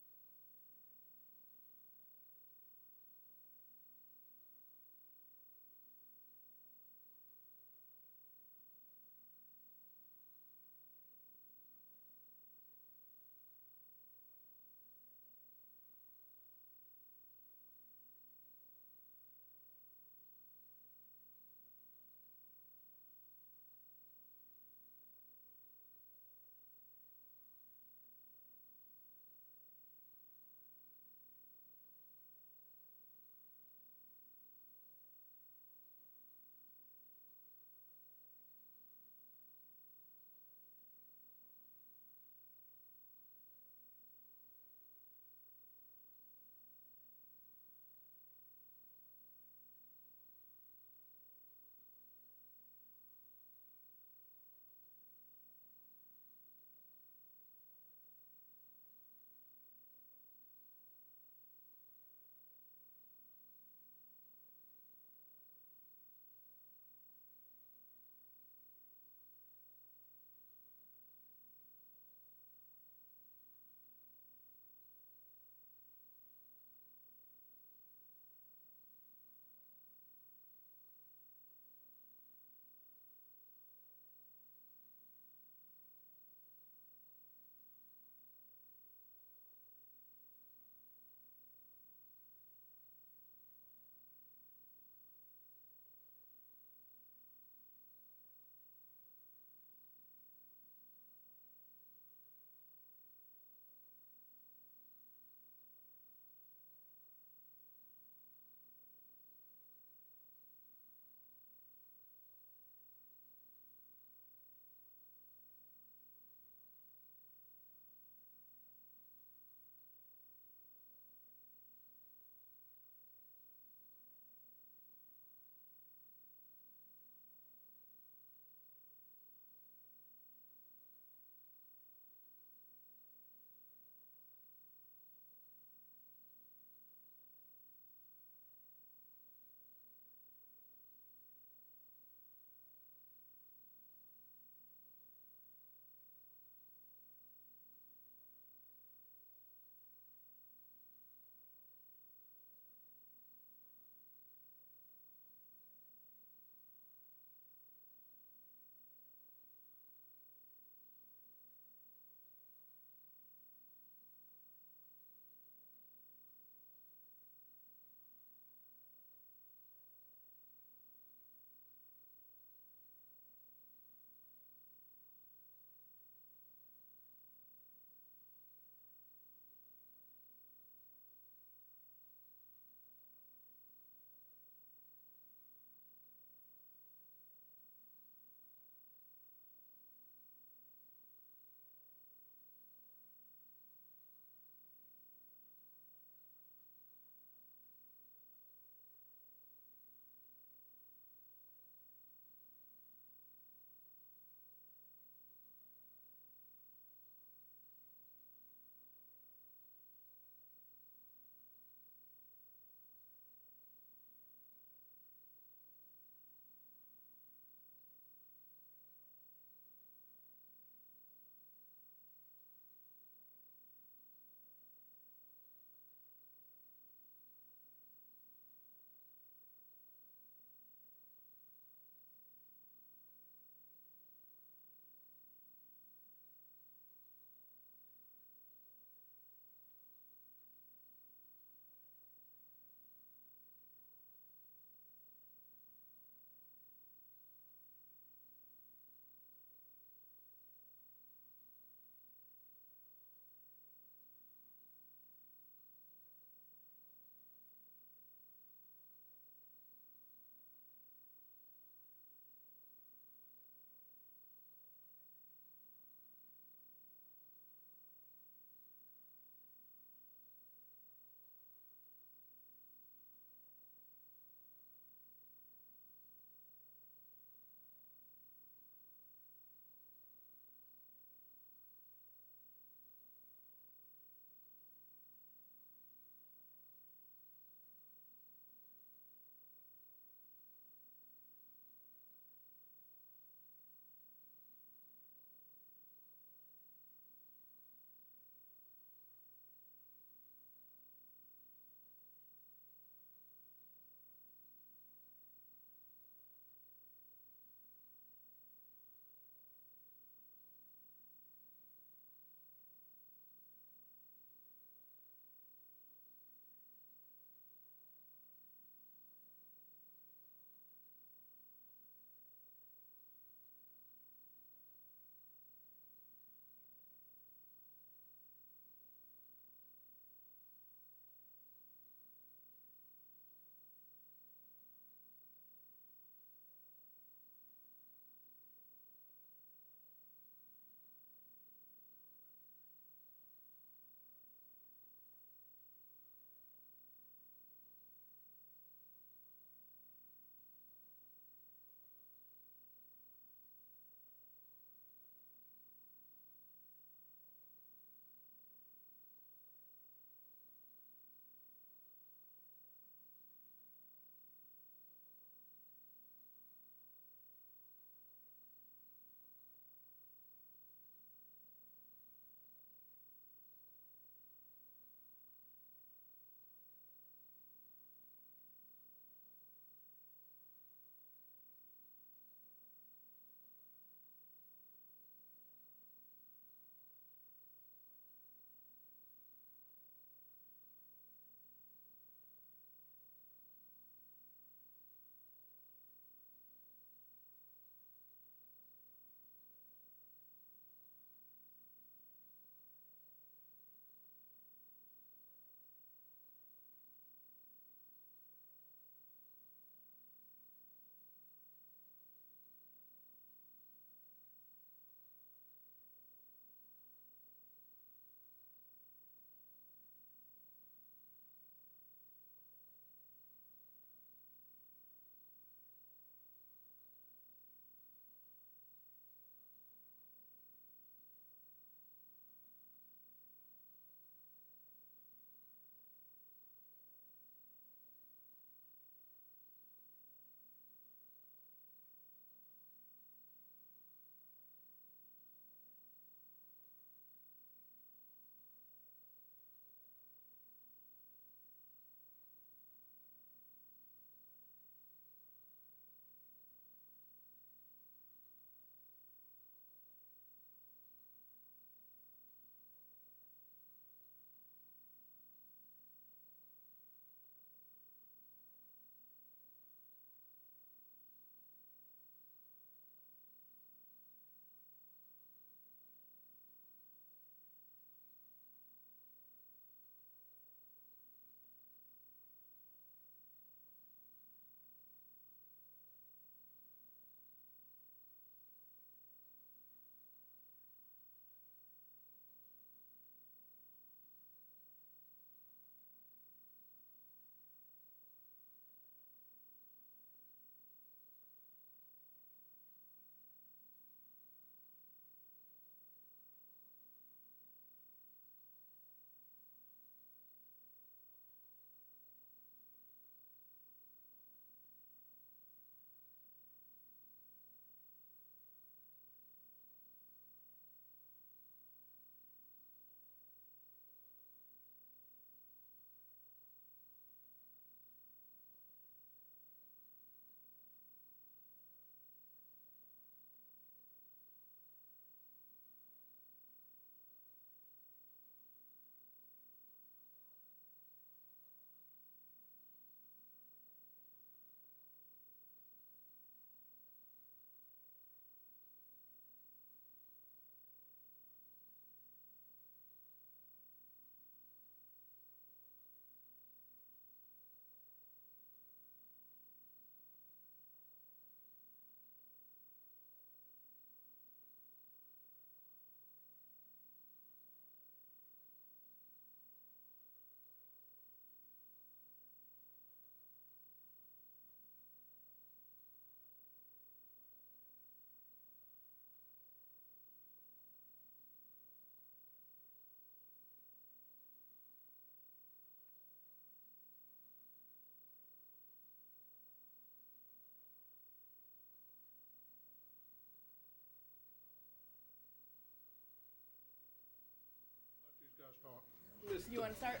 You want to start?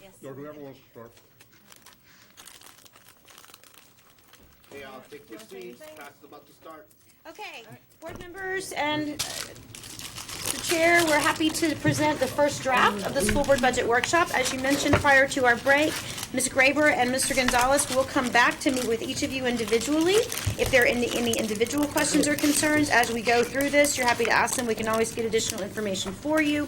Yes. Or whoever wants to start. Okay, I'll take your Wanna say seats. anything? Class is about to start. Okay, board members and the chair, we're happy to present the first draft of the school board budget workshop. As you mentioned prior to our break, Ms. Graber and Mr. Gonzalez will come back to meet with each of you individually. If there are any individual questions or concerns as we go through this, you're happy to ask them. We can always get additional information for you.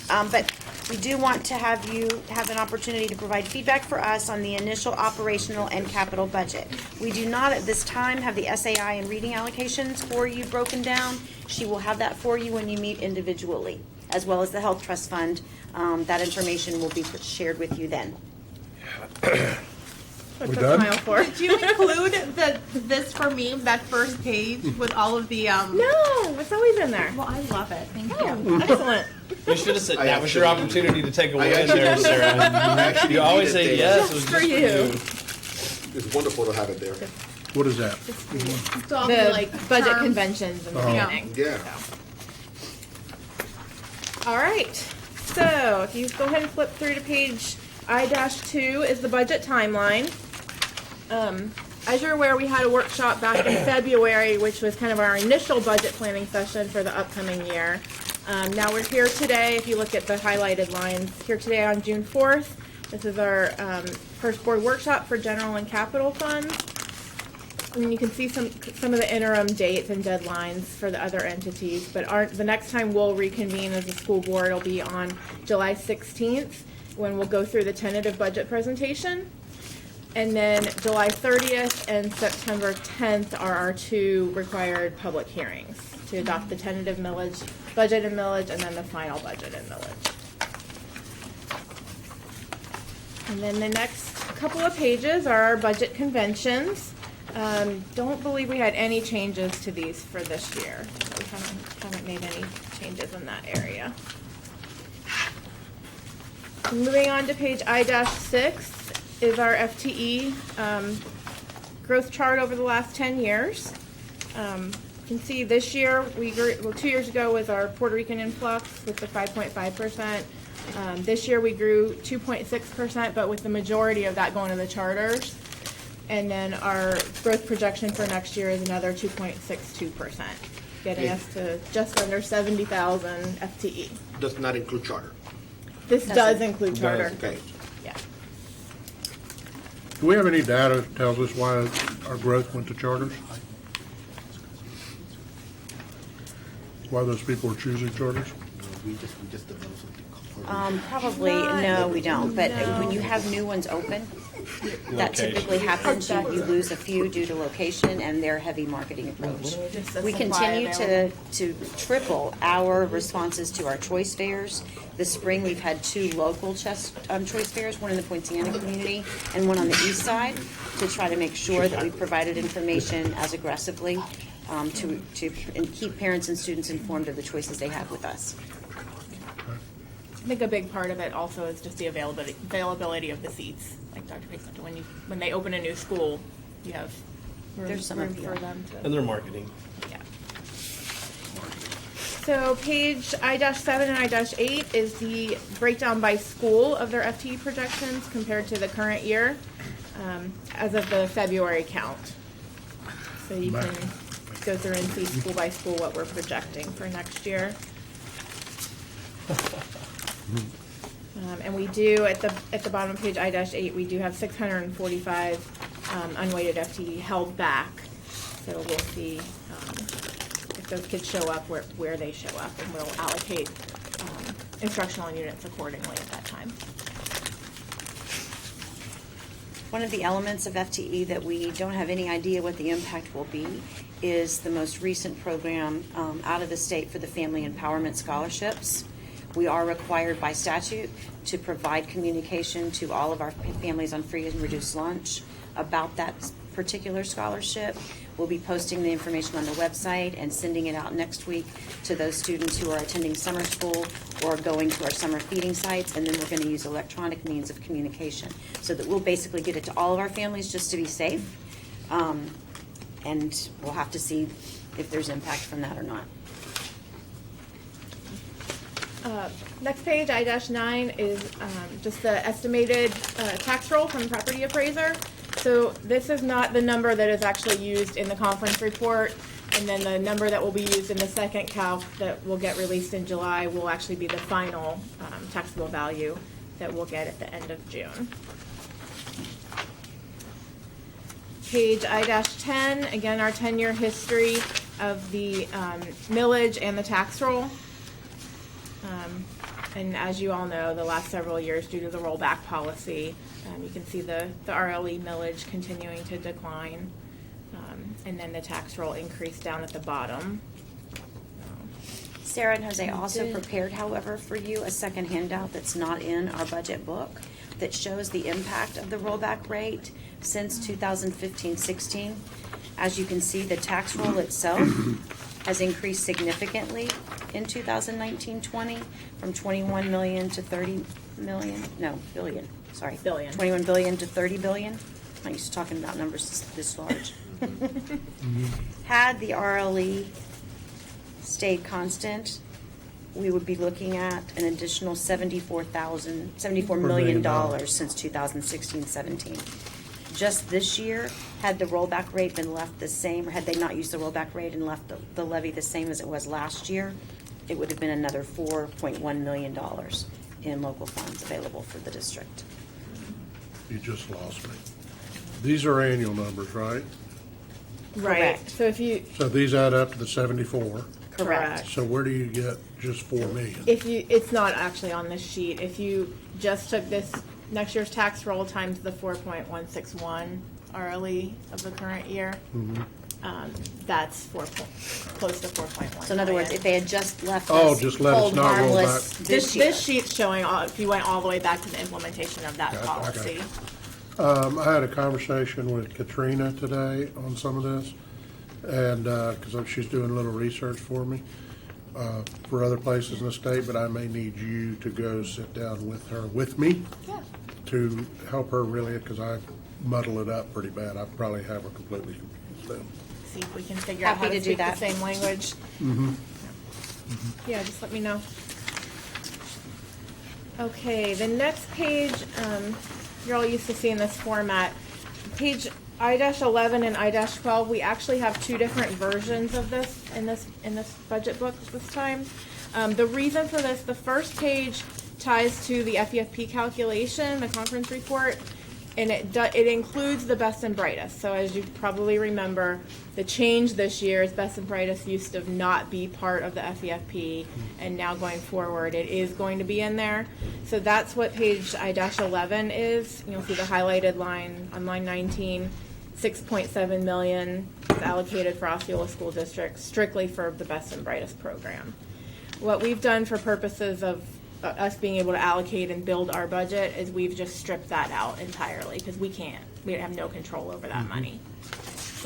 But we do want to have you have an opportunity to provide feedback for us on the initial operational and capital budget. We do not at this time have the SAI and reading allocations for you broken down. She will have that for you when you meet individually, as well as the health trust fund. That information will be shared with you then. What's We the done? smile for? Did you include this for me, that first page with all of the, No, it's always in there. Well, I love it. Thank you. Oh, excellent. You should have said I that was your actually- opportunity to take a I win actually- there, Sarah. actually You always needed say that. yes, it was Just just for for you. you. It's wonderful to have it there. What is that? So all the, The like, budget terms. conventions in the beginning. Yeah. All right. So if you go ahead and flip through to page I-2 is the budget timeline. As you're aware, we had a workshop back in February, which was kind of our initial budget planning session for the upcoming year. Now we're here today, if you look at the highlighted lines, here today on June 4th. This is our first board workshop for general and capital funds. And you can see some of the interim dates and deadlines for the other entities, but the next time we'll reconvene as a school board will be on July 16th, when we'll go through the tentative budget presentation. And then July 30th and September 10th are our two required public hearings to adopt the tentative millage, budget and millage, and then the final budget and millage. And then the next couple of pages are our budget conventions. Don't believe we had any changes to these for this year. We haven't made any changes in that area. Moving on to page I-6 is our FTE growth chart over the last 10 years. You can see this year, we grew, well, 2 years ago was our Puerto Rican influx with the 5.5%. This year we grew 2.6%, but with the majority of that going to the charters. And then our growth projection for next year is another 2.62%, getting us to just under 70,000 FTE. Does not include charter. This does include charter. Okay. Yeah. Do we have any data that tells us why our growth went to charters? Why those people are choosing charters? We just developed something. Probably, no, we don't. But when you have new ones open, that typically happens. You lose a few due to location and their heavy marketing approach. We continue to triple our responses to our choice fairs. This spring, we've had 2 local choice fairs, one in the Poinciana community and one on the east side, to try to make sure that we provided information as aggressively to keep parents and students informed of the choices they have with us. I think a big part of it also is just the availability of the seats. Like Dr. Pace said, when they open a new school, you have room, There's some room appeal. for them to. And their marketing. Yeah. So page I-7 and I-8 is the breakdown by school of their FTE projections compared to the current year as of the February count. So you can go through and see school by school what we're projecting for next year. And we do, at the bottom of page I-8, we do have 645 unweighted FTE held back. So we'll see if those kids show up, where they show up, and we'll allocate instructional units accordingly at that time. One of the elements of FTE that we don't have any idea what the impact will be is the most recent program out of the state for the Family Empowerment Scholarships. We are required by statute to provide communication to all of our families on free and reduced lunch about that particular scholarship. We'll be posting the information on the website and sending it out next week to those students who are attending summer school or going to our summer feeding sites, and then we're going to use electronic means of communication so that we'll basically get it to all of our families just to be safe, and we'll have to see if there's impact from that or not. Next page, I-9, is just the estimated tax roll from the property appraiser. So this is not the number that is actually used in the conference report, and then the number that will be used in the second calc that will get released in July will actually be the final taxable value that we'll get at the end of June. Page I-10, again, our 10-year history of the millage and the tax roll. And as you all know, the last several years, due to the rollback policy, you can see the RLE millage continuing to decline, and then the tax roll increase down at the bottom. Sarah and Jose also prepared, however, for you a second handout that's not in our budget book that shows the impact of the rollback rate since 2015-16. As you can see, the tax roll itself has increased significantly in 2019-20 from 21 million to 30 million, no, billion, sorry. Billion. 21 billion to 30 billion. I'm not used to talking about numbers this large. Had the RLE stayed constant, we would be looking at an additional $74 million since 2016-17. Just this year, had the rollback rate been left the same, or had they not used the rollback rate and left the levy the same as it was last year, it would have been another $4.1 million in local funds available for the district. You just lost me. These are annual numbers, right? Right. Correct. So if you So these add up to the 74. correct. So where do you get just 4 million? It's not actually on this sheet. If you just took this next year's tax roll times the 4.161 RLE of the current year, that's close to 4.1. So in other words, if they had just left Oh, us just let us hold not roll harmless back. this year. This sheet's showing if you went all the way back to the implementation of that Gotcha, policy. I had a conversation with Katrina today on some of this, and, because she's doing a little research for me, for other places in the state, but I may need you to go sit down with her, with me, to help her really, because I muddle it up pretty bad. I probably have her completely confused then. See if we can figure out how Happy to to do speak the that. same language. Mm-hmm. Yeah, just let me know. Okay, the next page, you're all used to seeing this format. Page I-11 and I-12, we actually have two different versions of this in this budget book this time. The reason for this, the first page ties to the FEFP calculation, the conference report, and it includes the best and brightest. So as you probably remember, the change this year is best and brightest used to not be part of the FEFP, and now going forward, it is going to be in there. So that's what page I-11 is. You'll see the highlighted line on line 19. 6.7 million is allocated for Osceola School District strictly for the best and brightest program. What we've done for purposes of us being able to allocate and build our budget is we've just stripped that out entirely because we have no control over that money.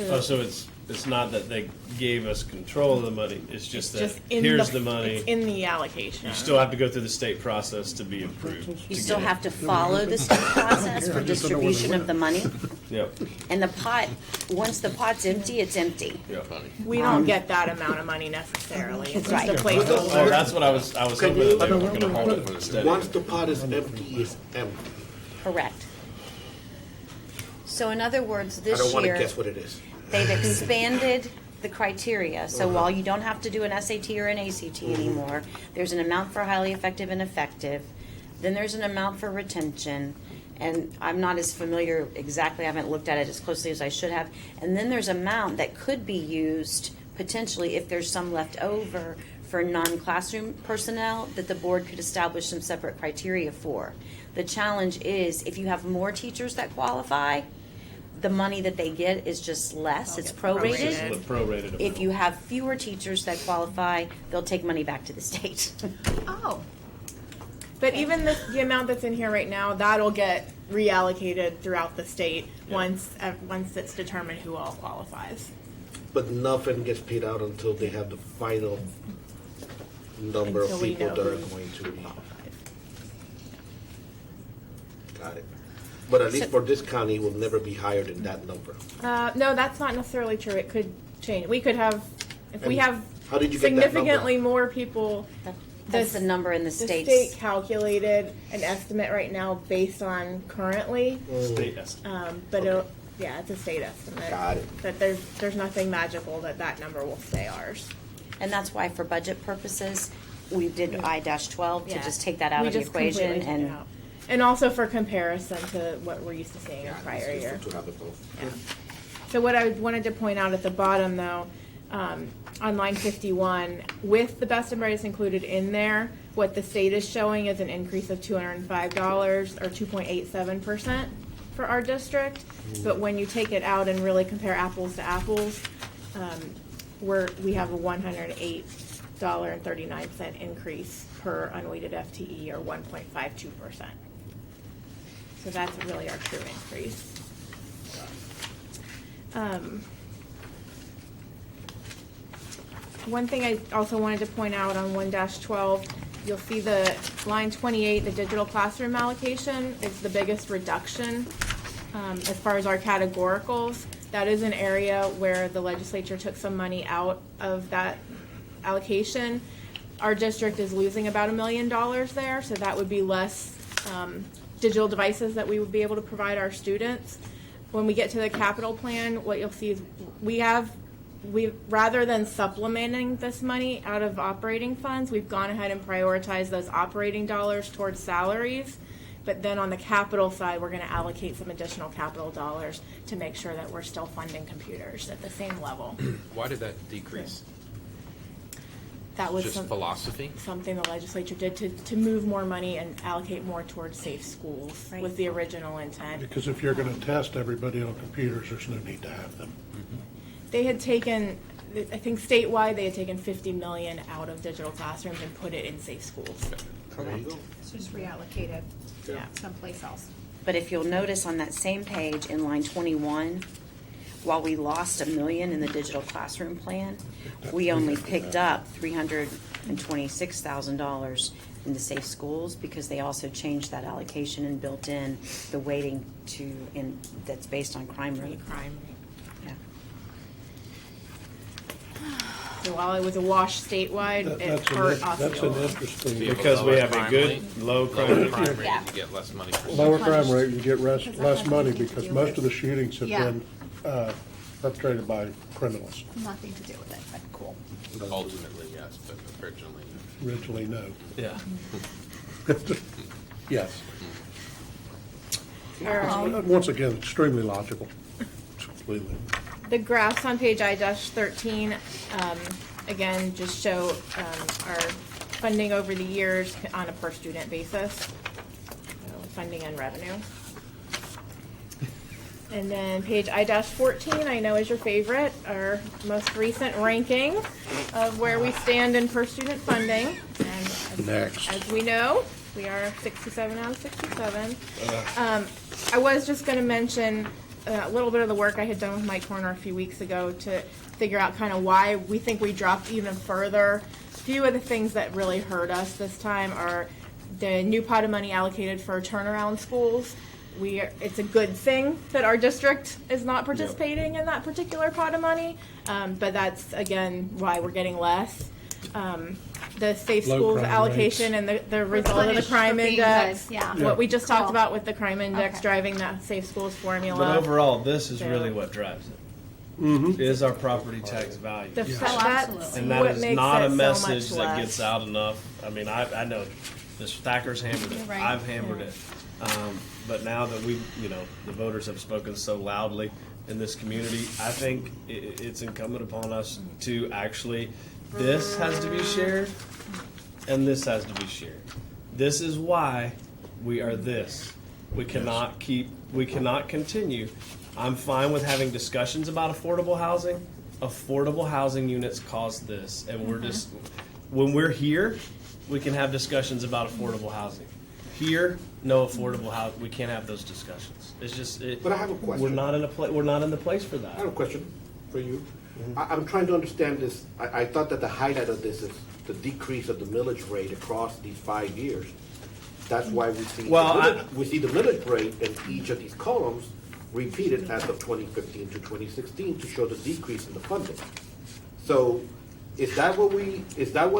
Oh, so it's not that they gave us control of the money, it's just that here's the money. It's in the allocation. You still have to go through the state process to be approved. You to still get it. have to follow the state process Yeah, for I just don't know where distribution they of the money. Yep. And the pot, once the pot's empty, it's empty. Yep. We don't get that amount of money necessarily. It's just Right. a placeholder. Oh, that's what I was hoping that they were going to hold it for the study. Once the pot is empty, it's empty. Correct. So in other words, I this don't want to year, guess what it is. they've expanded the criteria. So while you don't have to do an SAT or an ACT anymore, there's an amount for highly effective and effective. Then there's an amount for retention. And I'm not as familiar exactly, I haven't looked at it as closely as I should have. And then there's an amount that could be used potentially if there's some left over for non-classroom personnel that the board could establish some separate criteria for. The challenge is if you have more teachers that qualify, the money that they get is just less. It's prorated. Prorated. If you have fewer teachers that qualify, they'll take money back to the state. Oh. But even the amount that's in here right now, that'll get reallocated throughout the state once it's determined who all qualifies. But nothing gets paid out until they have the final number Until of we people know that are who going to be. Got it. But at least for this county, it will never be higher than that number. No, that's not necessarily true. It could change. We could have, if we And have how did you get that significantly more people That's the number in the The states. state calculated an estimate right now based on currently. State estimate. But yeah, it's a state estimate. Got it. But there's nothing magical that number will stay ours. And that's why for budget purposes, we did I-12 to Yeah. just take that out We of the just completely equation took it and out. And also for comparison to what we're used to seeing in prior year. To have it both. Yeah. So what I wanted to point out at the bottom though, on line 51, with the best and brightest included in there, what the state is showing is an increase of $205 or 2.87% for our district. But when you take it out and really compare apples to apples, we have a $108.39 increase per unweighted FTE, or 1.52%. So that's really our true increase. One thing I also wanted to point out on 1-12, you'll see the line 28, the digital classroom allocation is the biggest reduction as far as our categoricals. That is an area where the legislature took some money out of that allocation. Our district is losing about $1 million there, so that would be less digital devices that we would be able to provide our students. When we get to the capital plan, what you'll see is we rather than supplementing this money out of operating funds, we've gone ahead and prioritized those operating dollars towards salaries. But then on the capital side, we're going to allocate some additional capital dollars to make sure that we're still funding computers at the same level. Why did that decrease? That was Just philosophy? something the legislature did to move more money and allocate more towards safe schools was the original intent. Because if you're going to test everybody on computers, there's no need to have them. They had taken, I think statewide, they had taken $50 million out of digital classrooms and put it in safe schools. It's just reallocated someplace else. But if you'll notice on that same page in line 21, while we lost $1 million in the digital classroom plan, we only picked up $326,000 in the safe schools because they also changed that allocation and built in the weighting that's based on crime rate. Yeah. So while it was a wash statewide, it hurt Osceola. That's an interesting. Because we have a good low crime rate. You get less money. Lower crime rate, you get less money because most of the shootings have been perpetrated by criminals. Nothing to do with it, but cool. Ultimately, yes, but originally. Originally, no. Yeah. Yes. Alright. Once again, extremely logical. Completely. The graphs on page I-13, again, just show our funding over the years on a per student basis, funding and revenue. And then page I-14, I know is your favorite, our most recent ranking of where we stand in per student funding. And as we know, we are 67 out of 67. I was just going to mention a little bit of the work I had done with Mike Horner a few weeks ago to figure out kind of why we think we dropped even further. A few of the things that really hurt us this time are the new pot of money allocated for turnaround schools. It's a good thing that our district is not participating in that particular pot of money, but that's, again, why we're getting less. The safe schools allocation and the result of the crime index. What we just talked about with the crime index driving that safe schools formula. But overall, this is really what drives it. Is our property tax value. And that is not a message that gets out enough. I mean, I know Mr. Thacker's hammered it. I've hammered it. But now that the voters have spoken so loudly in this community, I think it's incumbent upon us to actually, this has to be shared and this has to be shared. This is why we are this. We cannot continue. I'm fine with having discussions about affordable housing. Affordable housing units cause this. And we're just, when we're here, we can have discussions about affordable housing. Here, no affordable housing. We can't have those discussions. It's just. But I have a question. We're not in the place for that. I have a question for you. I'm trying to understand this. I thought that the highlight of this is the decrease of the millage rate across these 5 years. That's why we see we see the millage rate in each of these columns repeated as of 2015 to 2016 to show the decrease in the funding. So is that what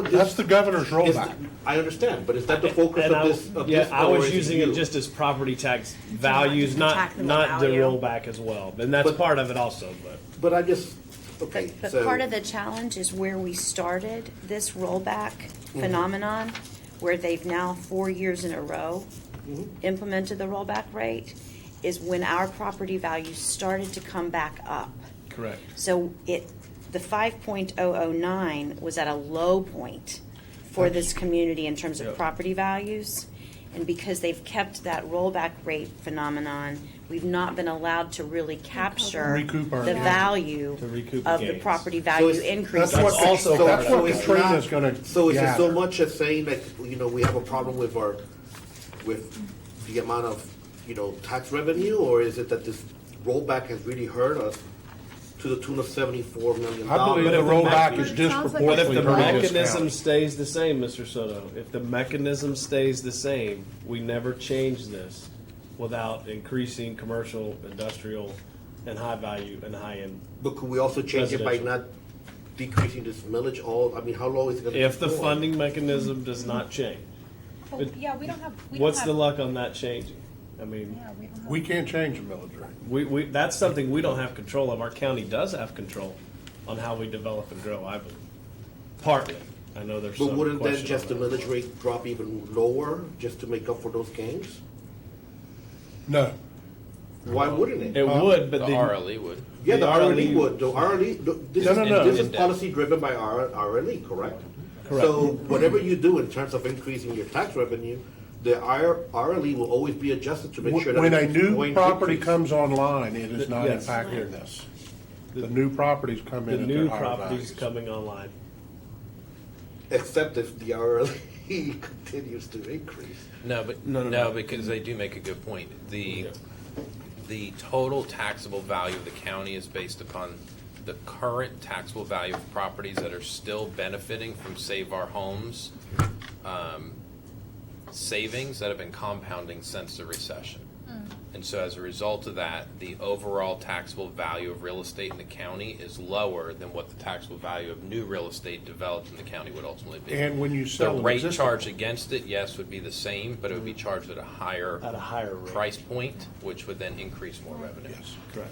this? That's the governor's rollback. I understand, but is that the focus And of this? I or was is using it you? just as property tax values, not Taxable not the value. rollback as well. And that's part of it also, but. But I just, okay, But so. part of the challenge is where we started this rollback Mm-hmm. phenomenon, where they've now 4 years in a row Mm-hmm. implemented the rollback rate, is when our property values started to come back up. Correct. So the 5.009 was at a low point for this community in terms of Yep. property values. And because they've kept that rollback rate phenomenon, we've not been allowed to really capture Recoup our the gains. value To recoup of the the gains. property value it's- increase. That's what, also so part that's of what it. Katrina's gonna So is it so gather. much as saying that, we have a problem with the amount of, tax revenue, or is it that this rollback has really hurt us to the tune of $74 million? I believe the rollback is But if disproportionately the hurting this mechanism county. stays the same, Mr. Soto, if the mechanism stays the same, we never change this without increasing commercial, industrial, and high value and high end. But could we also change it by Residential. not decreasing this millage how low is it going to be? If the funding mechanism does not change, But, yeah, we don't have. what's the luck on that changing? I mean, We can't change the millage rate. we that's something we don't have control of. Our county does have control on how we develop and grow, I believe. Partly. I know there's But some wouldn't then question just the on that. millage rate drop even lower just to make up for those gains? No. Why wouldn't it? It would, but The the RLE would. Yeah, the RLE RLE would. The RLE, this No, no, no. is policy driven by RLE, correct? Correct. So whatever you do in terms of increasing your tax revenue, the RLE will always be adjusted to make sure that When a it's new going to property increase. comes online, it is not Yes. impacting this. The new properties come The in at new their higher properties values. coming online. Except if the RLE continues to increase. No, but No. because they do make a good point. The total taxable value of the county is based upon the current taxable value of properties that are still benefiting from Save Our Homes savings that have been compounding since the recession. And so as a result of that, the overall taxable value of real estate in the county is lower than what the taxable value of new real estate developed in the county would ultimately be. And when you sell The an rate existing- charged against it, yes, would be the same, but it would be charged at a higher rate. price point, which would then increase more revenue. Yes. Correct.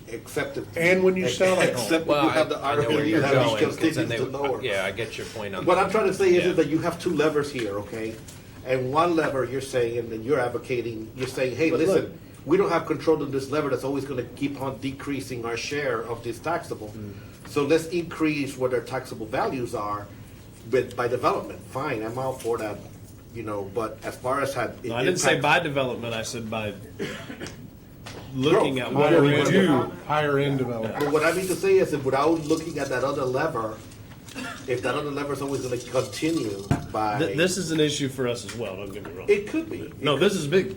Except if. And when you sell it, Except Well, when you have the I know where RLE you're that going, continues 'cause then to lower. yeah, I get your point on What that. I'm trying to say Yeah. is that you have two levers here, okay? And one lever you're saying, and then you're advocating, you're saying, hey, But listen, look- we don't have control of this lever that's always gonna keep on decreasing our share of this taxable. So let's increase what our taxable values are by development. Fine, I'm all for that, but as far as had. No, I didn't say by development, I said by looking at what we do. Higher end development. But what I mean to say is that without looking at that other lever, if that other lever is always gonna continue by. This is an issue for us as well, don't get me wrong. It could be. No, this is big.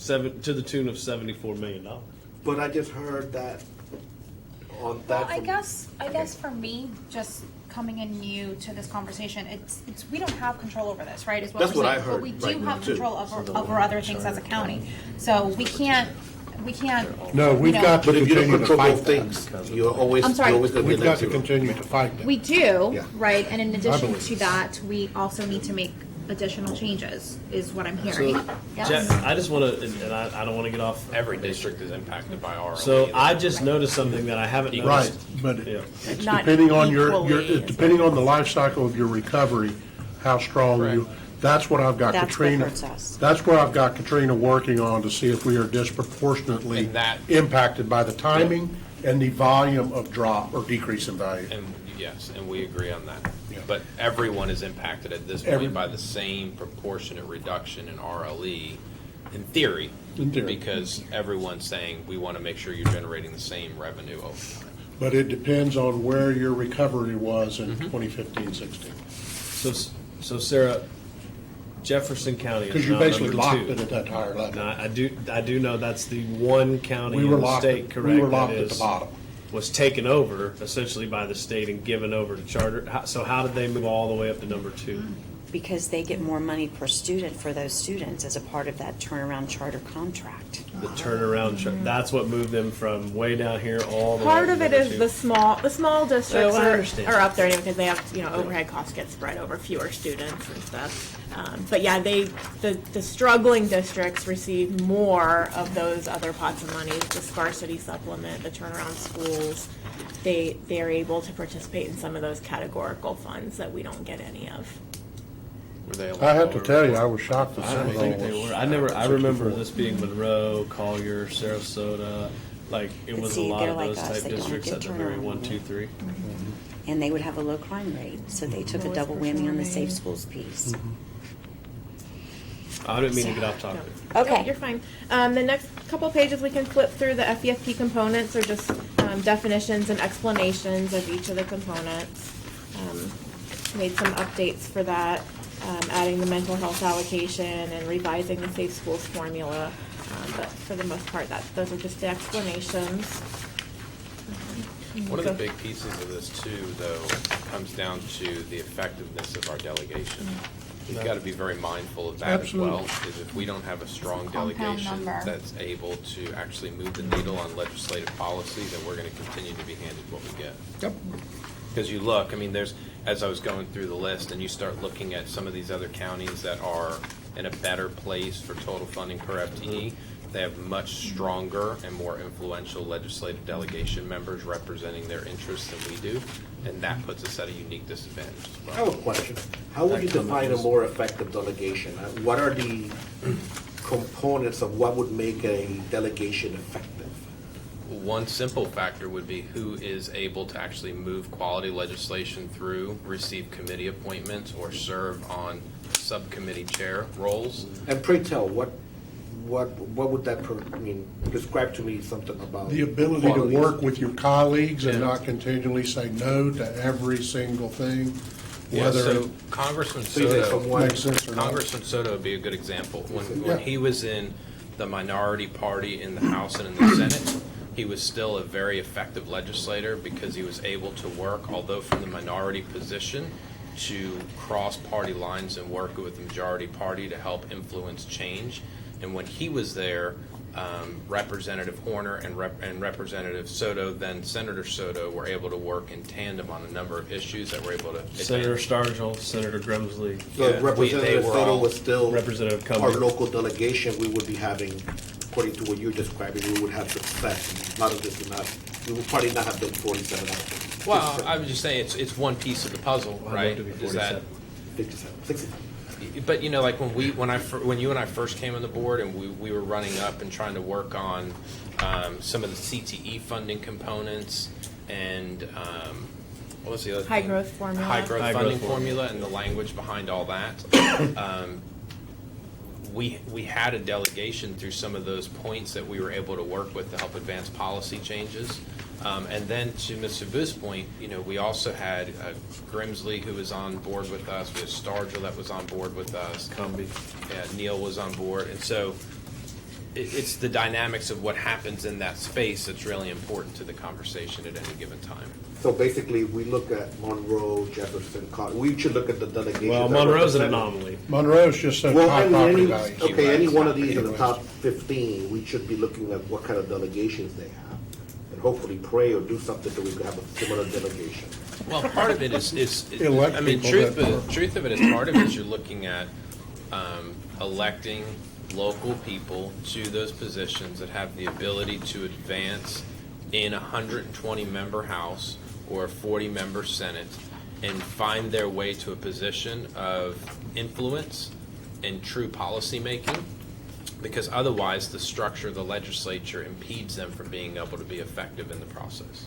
To the tune of $74 million. But I just heard that on Well, that. I from- guess for me, just coming in new to this conversation, it's we don't have control over this, right? Is what That's we're what I saying. heard But we do right now, have too. control over other things as a county. So we can't. No, we've got to But if you don't continue to control fight both that. things, you're always, I'm sorry. you're always gonna be We've in got that to zero. continue to fight that. We do, Yeah. right? And in addition believe to that, we also need to make additional changes, is what I'm hearing. Yes. Jeff, I just want to, and I don't want to get off. Every district is impacted by RLE. So I just noticed something that I haven't Right, noticed. but Yeah. it's Not depending on your, equally it's depending on the life cycle of your recovery, how strong you, that's what I've got That's what Katrina. hurts us. That's where I've got Katrina working on to see if we are disproportionately And that- impacted by the timing and the volume of drop or decrease in value. And yes, and we agree on that. Yeah. But everyone is impacted at this Every- point by the same proportionate reduction in RLE, in theory. In theory. Because everyone's saying, we want to make sure you're generating the same revenue over time. But it depends on where your recovery was Mm-hmm. in 2015-16. So Sarah, Jefferson County is Because you now basically number locked two. it at that higher level. Now, I do know that's the one county We in were the locked state, at- correct? we were locked that at the is- bottom. Was taken over essentially by the state and given over to charter. So how did they move all the way up to number 2? because they get more money per student for those students as a part of that turnaround charter contract. The turnaround, that's what moved them from way down here all the way. Part of to it number is two. the small districts Well, I understand. are up there anyway because they have, overhead costs get spread over fewer students and stuff. But yeah, the struggling districts receive more of those other pots of money, the scarcity supplement, the turnaround schools. They are able to participate in some of those categorical funds that we don't get any of. Were they I have to tell you, I was shocked that I some don't of think those. they were. I remember this being Monroe, Collier, Sarasota. Like it But was see, a lot they're of like those us, type they don't districts get at the very turnaround 1, 2, 3. And they would have a low crime rate, so they took a double whammy on the safe schools piece. I didn't mean to get off topic. Okay. Nope, you're fine. The next couple pages, we can flip through the FEFP components, or just definitions and explanations of each of the components. Made some updates for that, adding the mental health allocation and revising the safe schools formula. But for the most part, those are just the explanations. One of the big pieces of this too, though, comes down to the effectiveness of our delegation. We've got to be very mindful of that as well, Absolutely. is if we don't have a strong Compound delegation number. that's able to actually move the needle on legislative policy, then we're going to continue to be handed what we get. Yep. Because you look, I mean, as I was going through the list, and you start looking at some of these other counties that are in a better place for total funding per FTE, they have much stronger and more influential legislative delegation members representing their interests than we do, and that puts us at a unique disadvantage as well. I have a question. How would you define a more effective delegation? What are the components of what would make a delegation effective? One simple factor would be who is able to actually move quality legislation through, receive committee appointments, or serve on subcommittee chair roles. And pray tell, what would that mean? Describe to me something about The ability to qualities. work with your colleagues and not continually say no to every single thing, Yeah, whether so it Congressman makes sense or not. Congressman Soto would be a good example. When Yeah. he was in the minority party in the House and in the Senate, he was still a very effective legislator because he was able to work, although from the minority position, to cross party lines and work with the majority party to help influence change. And when he was there, Representative Horner and Representative Soto, then Senator Soto, were able to work in tandem on a number of issues that were able to advance. Senator Stargell, Senator Grimsley. So Yeah, if Representative they were Soto all- was still Representative our Cumby. local delegation, we would be having, according to what you're describing, we would have success. A lot of this would not, we would probably not have been 47 out. Well, I would just say it's one piece of the puzzle, I'd love right? to be Is that 57, 65. But you know, like when you and I first came on the board, and we were running up and trying to work on some of the CTE funding components and what was the other High thing? growth formula. High growth High funding growth formula and the language behind all that. We had a delegation through some of those points that we were able to work with to help advance policy changes. And then to Mr. Booth's point, you know, we also had Grimsley, who was on board with us. We had Stargell that was on board with us. Cumby. Neil was on board. And so it's the dynamics of what happens in that space that's really important to the conversation at any given time. So basically, we look at Monroe, Jefferson, we should look at the delegation. Well, that Monroe's an represent- anomaly. Monroe's just a Well, top I mean, property any, values. okay, any one of these in the Anyways. top 15, we should be looking at what kind of delegations they have. And hopefully pray or do something so we can have a similar delegation. Well, part of it is Elect I mean, people truth of it is part of it is you're looking at electing local people to those positions that have the ability to advance in a 120-member House or a 40-member Senate and find their way to a position of influence and true policy making, because otherwise the structure of the legislature impedes them from being able to be effective in the process.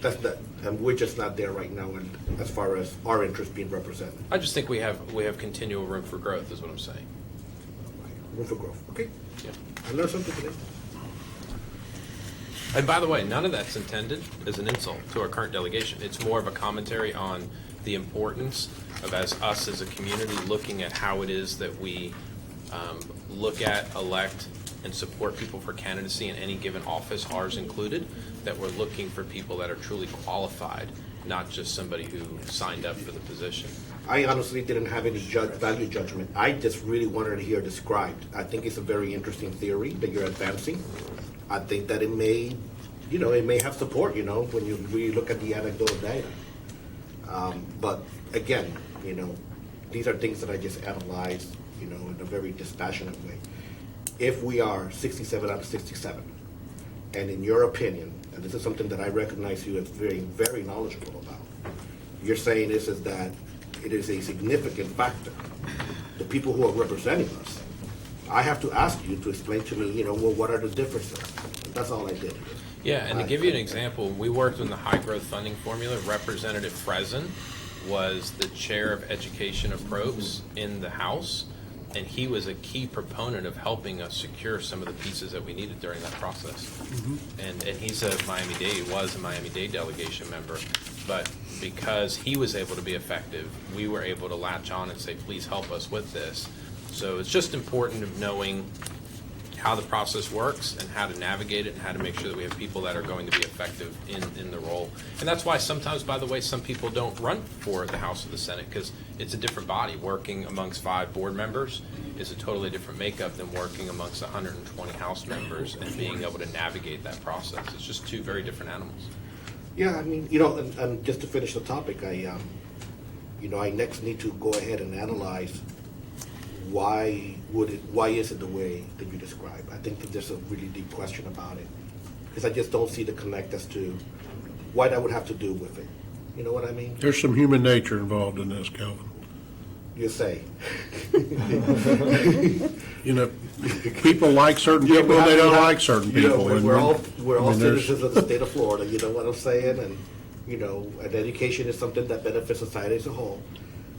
That's that, and we're just not there right now, and as far as our interests being represented. I just think we have continual room for growth, is what I'm saying. Room for growth. Okay, Yeah. I learned something today. And by the way, none of that's intended as an insult to our current delegation. It's more of a commentary on the importance of us as a community looking at how it is that we look at, elect, and support people for candidacy in any given office, ours included, that we're looking for people that are truly qualified, not just somebody who signed up for the position. I honestly didn't have any value judgment. I just really wanted to hear described. I think it's a very interesting theory that you're advancing. I think that it may have support, when you really look at the anecdotal data. But again, these are things that I just analyze, in a very dispassionate way. If we are 67 out of 67, and in your opinion, and this is something that I recognize you as very, very knowledgeable about, you're saying this is that it is a significant factor. The people who are representing us, I have to ask you to explain to me, what are the differences? That's all I did. Yeah, and to give you an example, we worked on the high growth funding formula. Representative Fresen was the chair of education of probes in the House, and he was a key proponent of helping us secure some of the pieces that we needed during that process. And he's a Miami-Dade, was a Miami-Dade delegation member, but because he was able to be effective, we were able to latch on and say, please help us with this. So it's just important of knowing how the process works and how to navigate it and how to make sure that we have people that are going to be effective in the role. And that's why sometimes, by the way, some people don't run for the House or the Senate, because it's a different body. Working amongst 5 board members is a totally different makeup than working amongst 120 House members and being able to navigate that process. It's just 2 very different animals. Yeah, I mean, and just to finish the topic, I next need to go ahead and analyze why is it the way that you describe? I think that there's a really deep question about it, because I just don't see the connect as to what that would have to do with it. You know what I mean? There's some human nature involved in this, Calvin. You say. People like certain people and they don't like certain people. We're all citizens of the state of Florida, you know what I'm saying? And, and education is something that benefits society as a whole.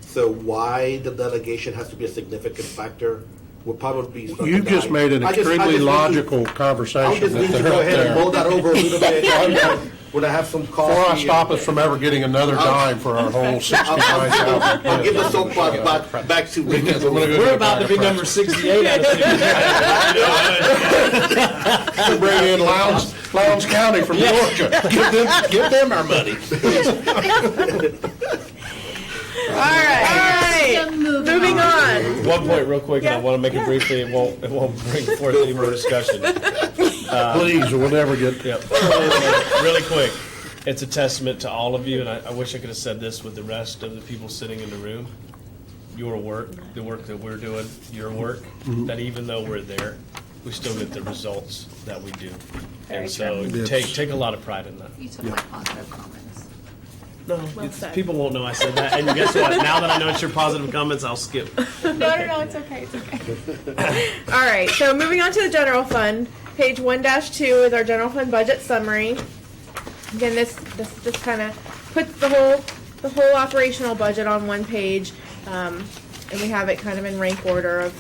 So why the delegation has to be a significant factor would probably be something. You just made an extremely logical conversation. I just need to go ahead and roll that over a little bit. When I have some coffee. Before I stop us from ever getting another dime for our whole 69,000. I'll give the soapbox back to Wiggins. We're about to be number 68 out of 60. To bring in Lowndes County from Georgia. Give them our money. All right. Moving on. One point real quick, and I want to make it briefly. It won't bring forth any more discussion. Please, we'll never get. Yep. Really quick. It's a testament to all of you, and I wish I could have said this with the rest of the people sitting in the room. Your work, the work that we're doing, your work, that even though we're there, we still get the results that we do. And so take a lot of pride in that. You took my positive comments. No, Well said. people won't know I said that. And guess what? Now that I know it's your positive comments, I'll skip. No, it's okay. It's okay. All right, so moving on to the general fund. Page 1-2 is our general fund budget summary. Again, this just kind of puts the whole operational budget on one page, and we have it kind of in rank order of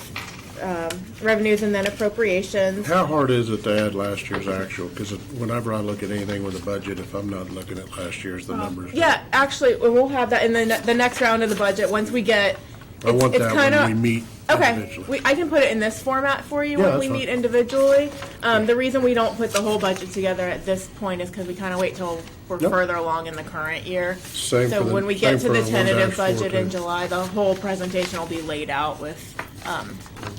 revenues and then appropriations. How hard is it to add last year's actual? Because whenever I look at anything with a budget, if I'm not looking at last year's, the numbers. Yeah, actually, we'll have that in the next round of the budget once we get. I want that when we meet individually. I can put it in this format for you Yeah, when we that's meet fine. individually. The reason we don't put the whole budget together at this point is because we kind of wait till we're Yep. further along in the current year. Same So for the- when we get to same the for tentative 1-4 budget in too. July, the whole presentation will be laid out with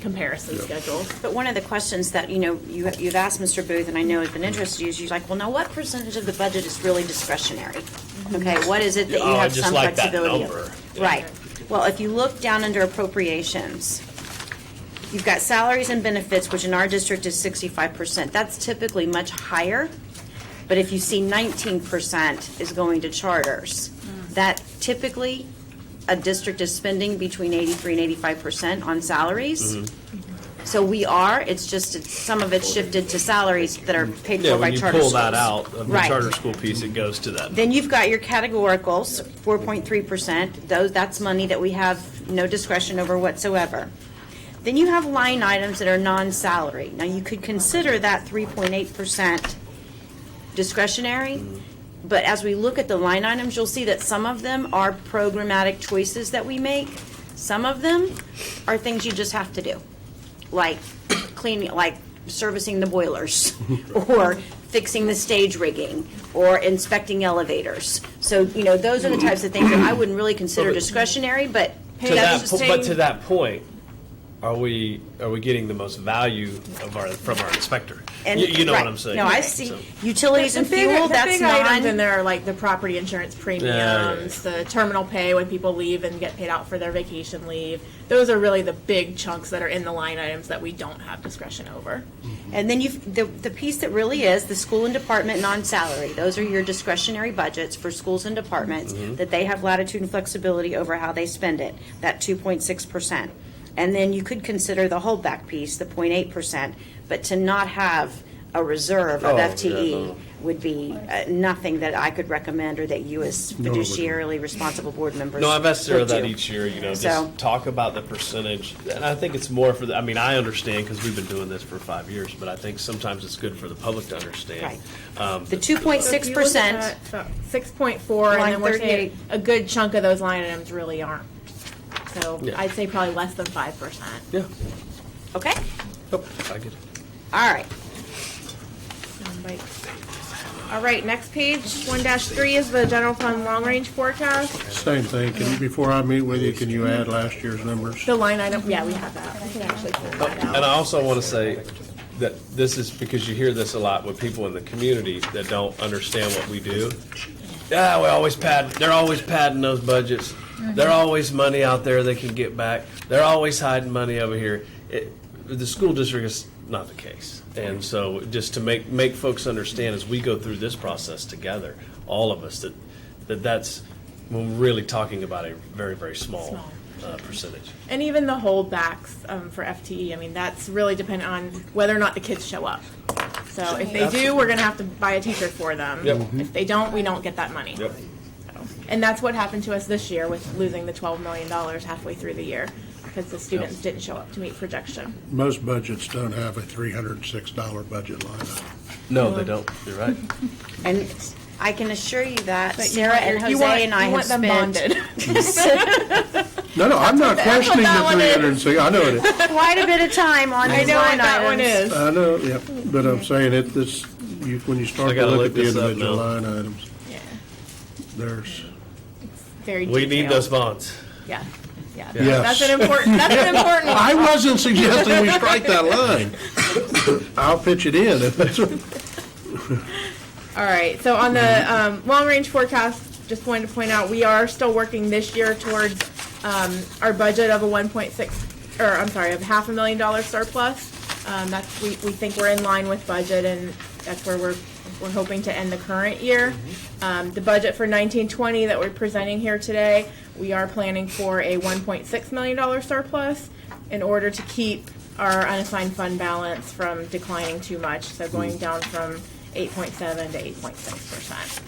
comparison schedules. But one of the questions that, you've asked Mr. Booth, and I know has been interested you, is you're like, well, now what percentage of the budget is really discretionary? Okay, what is it that you have just some like that flexibility number. over? Right. Well, if you look down under appropriations, you've got salaries and benefits, which in our district is 65%. That's typically much higher. But if you see 19% is going to charters, that typically a district is spending between 83 and 85% on salaries. So it's just some of it's shifted to salaries that are paid for by when you charter pull schools. that out of the Right. charter school piece, it goes to that. Then you've got your categoricals, 4.3%. That's money that we have no discretion over whatsoever. Then you have line items that are non-salary. Now, you could consider that 3.8% discretionary, but as we look at the line items, you'll see that some of them are programmatic choices that we make. Some of them are things you just have to do, like cleaning, like servicing the boilers, or fixing the stage rigging or inspecting elevators. So, those are the types of things that I wouldn't really consider discretionary, but To that point, are we getting the most value from our inspector? And- you know right. what I'm saying? No, I see. Utilities and fuel, the that's big items in there are like the property insurance premiums, the terminal pay when people leave and get paid out for their vacation leave. Those are really the big chunks that are in the line items that we don't have discretion over. And then the piece that really is the school and department non-salary. Those are your discretionary budgets for schools and departments that they have latitude and flexibility over how they spend it, that 2.6%. And then you could consider the holdback piece, the 0.8%, but to not have a reserve of FTE would be nothing that I could recommend or that you as fiduciarily responsible board members No, I've asked Sarah would that do. each year, So- just talk about the percentage. And I think it's more for I I understand because we've been doing this for 5 years, but I think sometimes it's good for the public to understand. Right. The 2.6%. 6.4, and Line then we're 38. saying a good chunk of those line items really aren't. So Yeah. I'd say probably less than 5%. Yeah. Okay? Oh, I get it. All right. All right, next page, 1-3 is the general fund long-range forecast. Same thing. Before I meet with you, can you add last year's numbers? The line item, yeah, we have that. We can actually pull that out. And I also want to say that this is because you hear this a lot with people in the community that don't understand what we do. Yeah, they're always padding those budgets. There's always money out there they can get back. They're always hiding money over here. The school district is not the case. And so just to make folks understand as we go through this process together, all of us, that's when we're really talking about a very, very small percentage. And even the holdbacks for FTE, I mean, that's really dependent on whether or not the kids show up. So if they do, we're going to have to buy a teacher for them. Yep. If they don't, we don't get that money. Yep. And that's what happened to us this year with losing the $12 million halfway through the year because the students didn't show up to meet projection. Most budgets don't have a $306 budget line item. No, they don't. You're right. And I can assure you that But Sarah and you Jose and I have them spent bonded. No, I'm not questioning the 306. I know it is. quite a bit of time on I these know line what that one items. is. I know, yeah, but I'm saying when you start I to gotta look look at the this up individual now. line items, Yeah, there's, very We need detailed. those bonds. Yeah, yeah. Yes. That's an important one. I wasn't suggesting we strike that line. I'll pitch it in. If that's All right, so on the long-range forecast, just wanted to point out, we are still working this year towards our budget of a of $500,000 surplus. We think we're in line with budget, and that's where we're hoping to end the current year. The budget for 1920 that we're presenting here today, we are planning for a $1.6 million surplus in order to keep our unassigned fund balance from declining too much, so going down from 8.7 to 8.6%.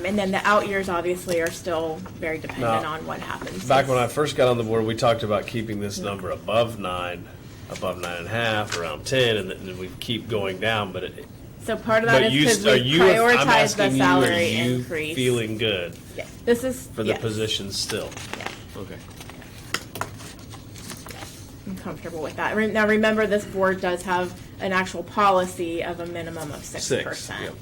And then the out years obviously are still very dependent Now, on what happens. Back when I first got on the board, we talked about keeping this number above 9, above 9.5, around 10, and then we keep going down. But So part of that is because we prioritize the salary are you increase. feeling good Yeah, this is for the yes, positions still? Yeah. Okay. I'm comfortable with that. Now remember, this board does have an actual policy of a minimum of 6%. Yep.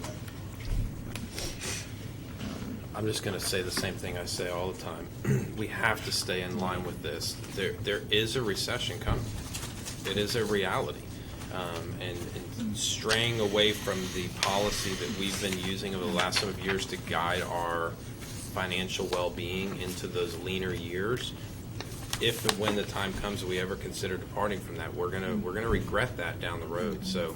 I'm just going to say the same thing I say all the time. We have to stay in line with this. There is a recession coming. It is a reality. And straying away from the policy that we've been using over the last some of years to guide our financial well-being into those leaner years, if and when the time comes that we ever consider departing from that, we're gonna regret that down the road. So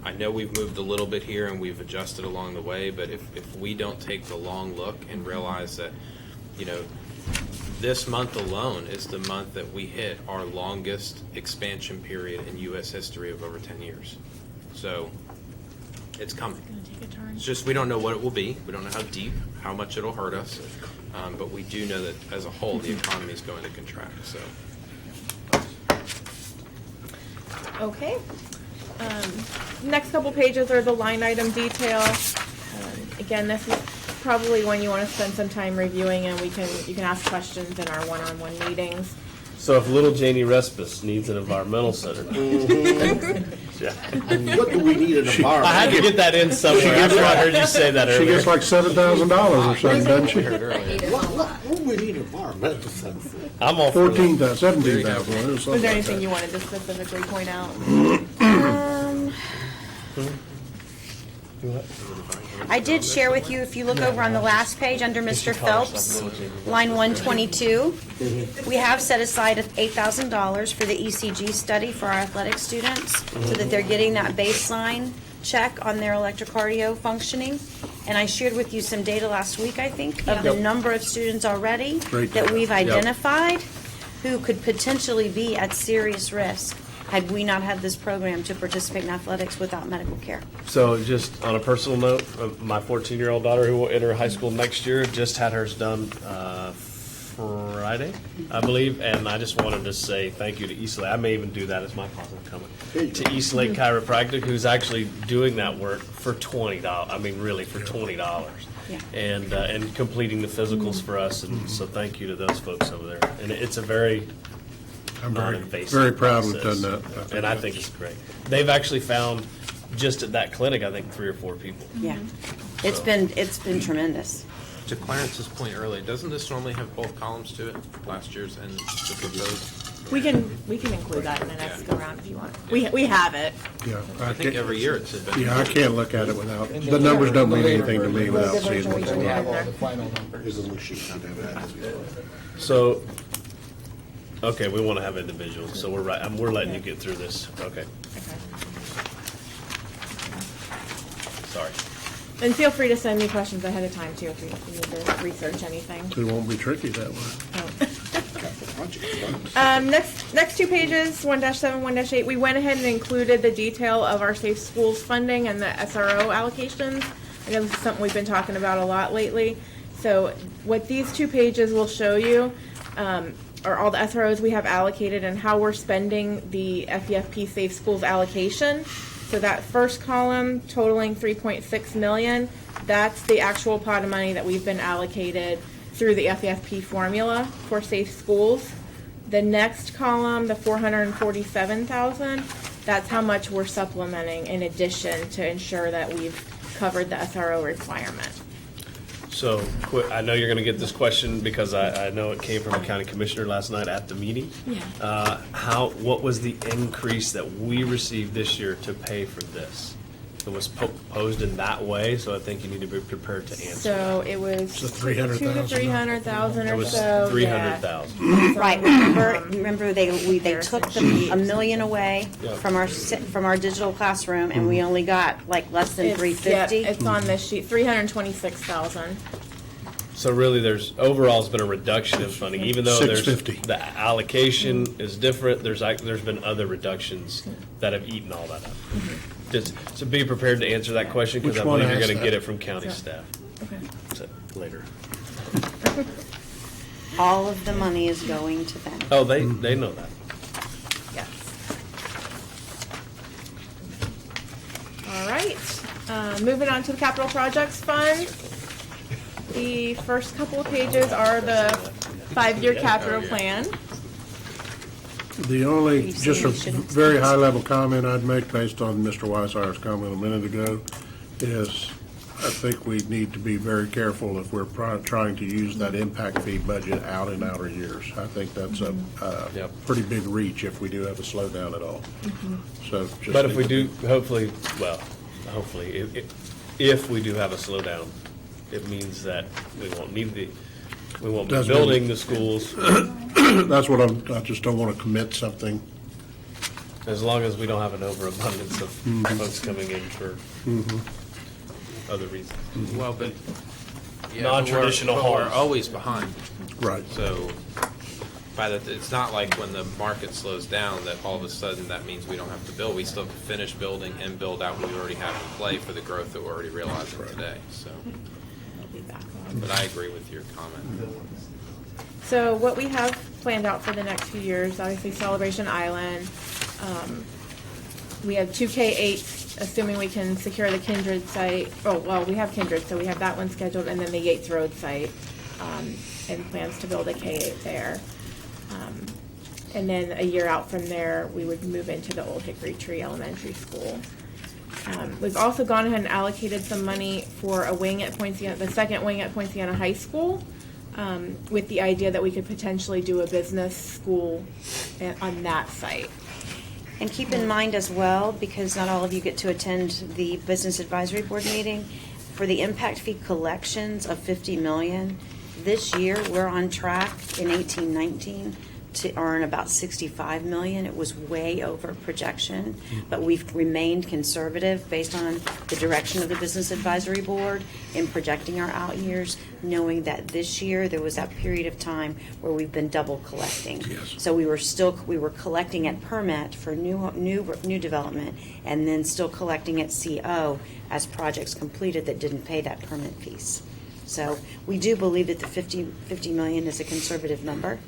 I know we've moved a little bit here and we've adjusted along the way, but if we don't take the long look and realize that, this month alone is the month that we hit our longest expansion period in U.S. history of over 10 years. So it's coming. It's just we don't know what it will be. We don't know how deep, how much it'll hurt us. But we do know that as a whole, the economy is going to contract. So. Okay. Next couple pages are the line item detail. Again, this is probably one you want to spend some time reviewing, and you can ask questions in our one-on-one meetings. So if little Janie Respis needs an environmental center. Yeah. What do we need in the bar? I had to get that in somewhere after I heard you say that She earlier. gets like $7,000 or something, doesn't she? What do we need an environmental center for? I'm all for 14,000, 17,000. Was there anything you wanted to specifically point out? I did share with you, if you look over on the last page under Mr. Phelps, line 122, we have set aside $8,000 for the ECG study for our athletic students so that they're getting that baseline check on their electrocardio functioning. And I shared with you some data last week, I think, of the number of students already Great that data. we've Yep. identified who could potentially be at serious risk had we not had this program to participate in athletics without medical care. So just on a personal note, my 14-year-old daughter who will enter high school next year just had hers done Friday, I believe, and I just wanted to say thank you to East Lake. I may even do that as my positive comment. To East Lake Chiropractic, who's actually doing that work for $20. I mean, really, for $20. Yeah. And completing the physicals for us, and so thank you to those folks over there. And it's a very I'm non-invasive very proud we've process. done that. And I think it's great. They've actually found, just at that clinic, I think 3 or 4 people. Yeah, it's been tremendous. To Clarence's point earlier, doesn't this normally have both columns to it, last year's and the proposed? We can include that in the next go round if you want. We have it. Yeah, I think every year it's been. Yeah, I can't look at it without, the numbers don't mean anything to me without seeing what's We going have on. all the final numbers. Here's a little sheet on that. So, okay, we want to have individuals, so we're right, we're letting you get through this, okay. Sorry. And feel free to send me questions ahead of time too if you need to research anything. It won't be tricky that way. Next 2 pages, 1-7, 1-8, we went ahead and included the detail of our Safe Schools funding and the SRO allocations. I know this is something we've been talking about a lot lately. So what these 2 pages will show you are all the SROs we have allocated and how we're spending the FEFP Safe Schools allocation. So that first column totaling $3.6 million, that's the actual pot of money that we've been allocated through the FEFP formula for Safe Schools. The next column, the $447,000, that's how much we're supplementing in addition to ensure that we've covered the SRO requirement. So, I know you're going to get this question because I know it came from a county commissioner last night at the meeting. Yeah. What was the increase that we received this year to pay for this? It was posed in that way, so I think you need to be prepared to answer. So it was So 300,000. 200,000 to 300,000 It or was so. 300,000. Right, remember they took $1 million away Yeah. from our digital classroom, and we only got like less than Yeah. $350. It's on this sheet, 326,000. So really, overall has been a reduction in funding, even though $650. the allocation is different. There's been other reductions that have eaten all that up. So be prepared to answer that question because Which I one believe you're asked going to that? get it from county Yeah. staff. Okay. So, later. All of the money is going to them. Oh, they know that. Yes. All right. Moving on to the capital projects fund. The first couple of pages are the 5-year capital plan. The only, just a very high-level comment I'd make based on Mr. Weissire's comment a minute ago is I think we need to be very careful if we're trying to use that impact fee budget out in outer years. I think that's a pretty big reach if we do have a slowdown at all. So, just But if we do, hopefully, if we do have a slowdown, it means that we won't need we won't be Doesn't building mean- the schools. That's what I just don't want to commit something. As long as we don't have an overabundance of folks coming in for other reasons. Well, but. yeah, Non-traditional but we're homes. always behind. Right. So, it's not like when the market slows down that all of a sudden that means we don't have to build. We still have to finish building and build out what we already have in play for the growth that we're already realizing today, so. But I agree with your comment. So what we have planned out for the next few years, obviously Celebration Island. We have 2 K-8s, assuming we can secure the Kindred site. Oh, well, we have Kindred, so we have that one scheduled, and then the Yates Road site, and plans to build a K-8 there. And then a year out from there, we would move into the Old Hickory Tree Elementary School. We've also gone ahead and allocated some money for a wing at Poinciana, the second wing at Poinciana High School, with the idea that we could potentially do a business school on that site. And keep in mind as well, because not all of you get to attend the Business Advisory Board meeting, for the impact fee collections of $50 million, this year we're on track in 18-19 to earn about $65 million. It was way over projection, but we've remained conservative based on the direction of the Business Advisory Board in projecting our out years, knowing that this year there was that period of time where we've been double collecting. Yes. So we were collecting at permit for new development, and then still collecting at CO as projects completed that didn't pay that permit piece. So we do believe that the $50 million is a conservative number.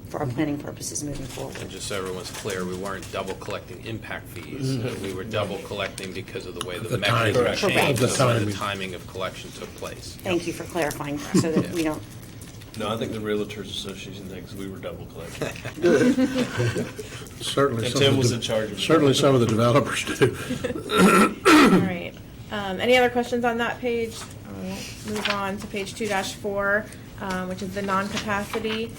For our planning purposes moving forward. And just so everyone's clear, we weren't double collecting impact fees. We were double collecting because of the way the mechanism changed, the timing of collection took place. Thank you for clarifying so that we don't. No, I think the Realtors Association thinks we were double collecting. Certainly. And Tim was in charge of it. Certainly some of the developers do. All right. Any other questions on that page? We'll move on to page 2-4, which is the non-capacity.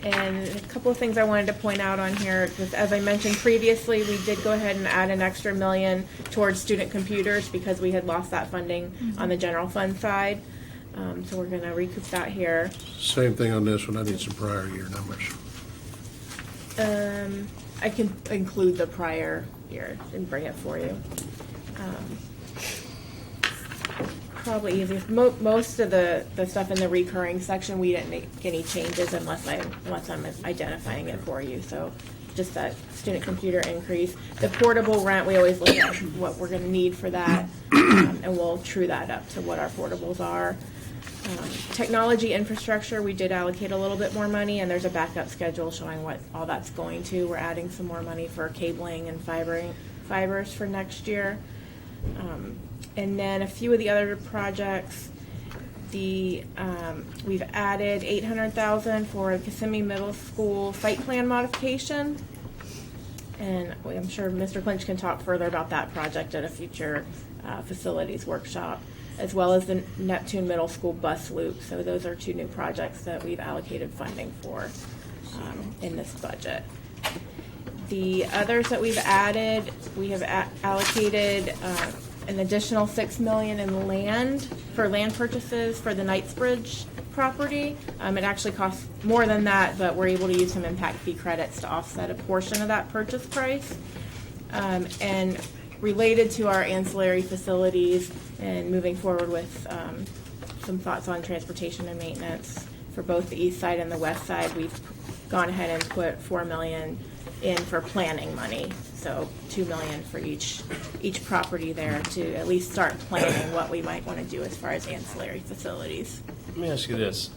And a couple of things I wanted to point out on here, because as I mentioned previously, we did go ahead and add an extra $1 million towards student computers because we had lost that funding on the general fund side. So we're going to recoup that here. Same thing on this one. I need some prior year numbers. I can include the prior year and bring it for you. Probably easiest. Most of the stuff in the recurring section, we didn't make any changes unless I'm identifying it for you. So just that student computer increase. The portable rent, we always look at what we're going to need for that, and we'll true that up to what our portables are. Technology infrastructure, we did allocate a little bit more money, and there's a backup schedule showing what all that's going to. We're adding some more money for cabling and fibers for next year. And then a few of the other projects, we've added $800,000 for the Kissimmee Middle School site plan modification. And I'm sure Mr. Clinch can talk further about that project at a future facilities workshop, as well as the Neptune Middle School bus loop. So those are two new projects that we've allocated funding for in this budget. The others that we've added, we have allocated an additional $6 million in land for land purchases for the Knightsbridge property. It actually costs more than that, but we're able to use some impact fee credits to offset a portion of that purchase price. And related to our ancillary facilities and moving forward with some thoughts on transportation and maintenance for both the east side and the west side, we've gone ahead and put $4 million in for planning money. So $2 million for each property there to at least start planning what we might want to do as far as ancillary facilities. Let me ask you this.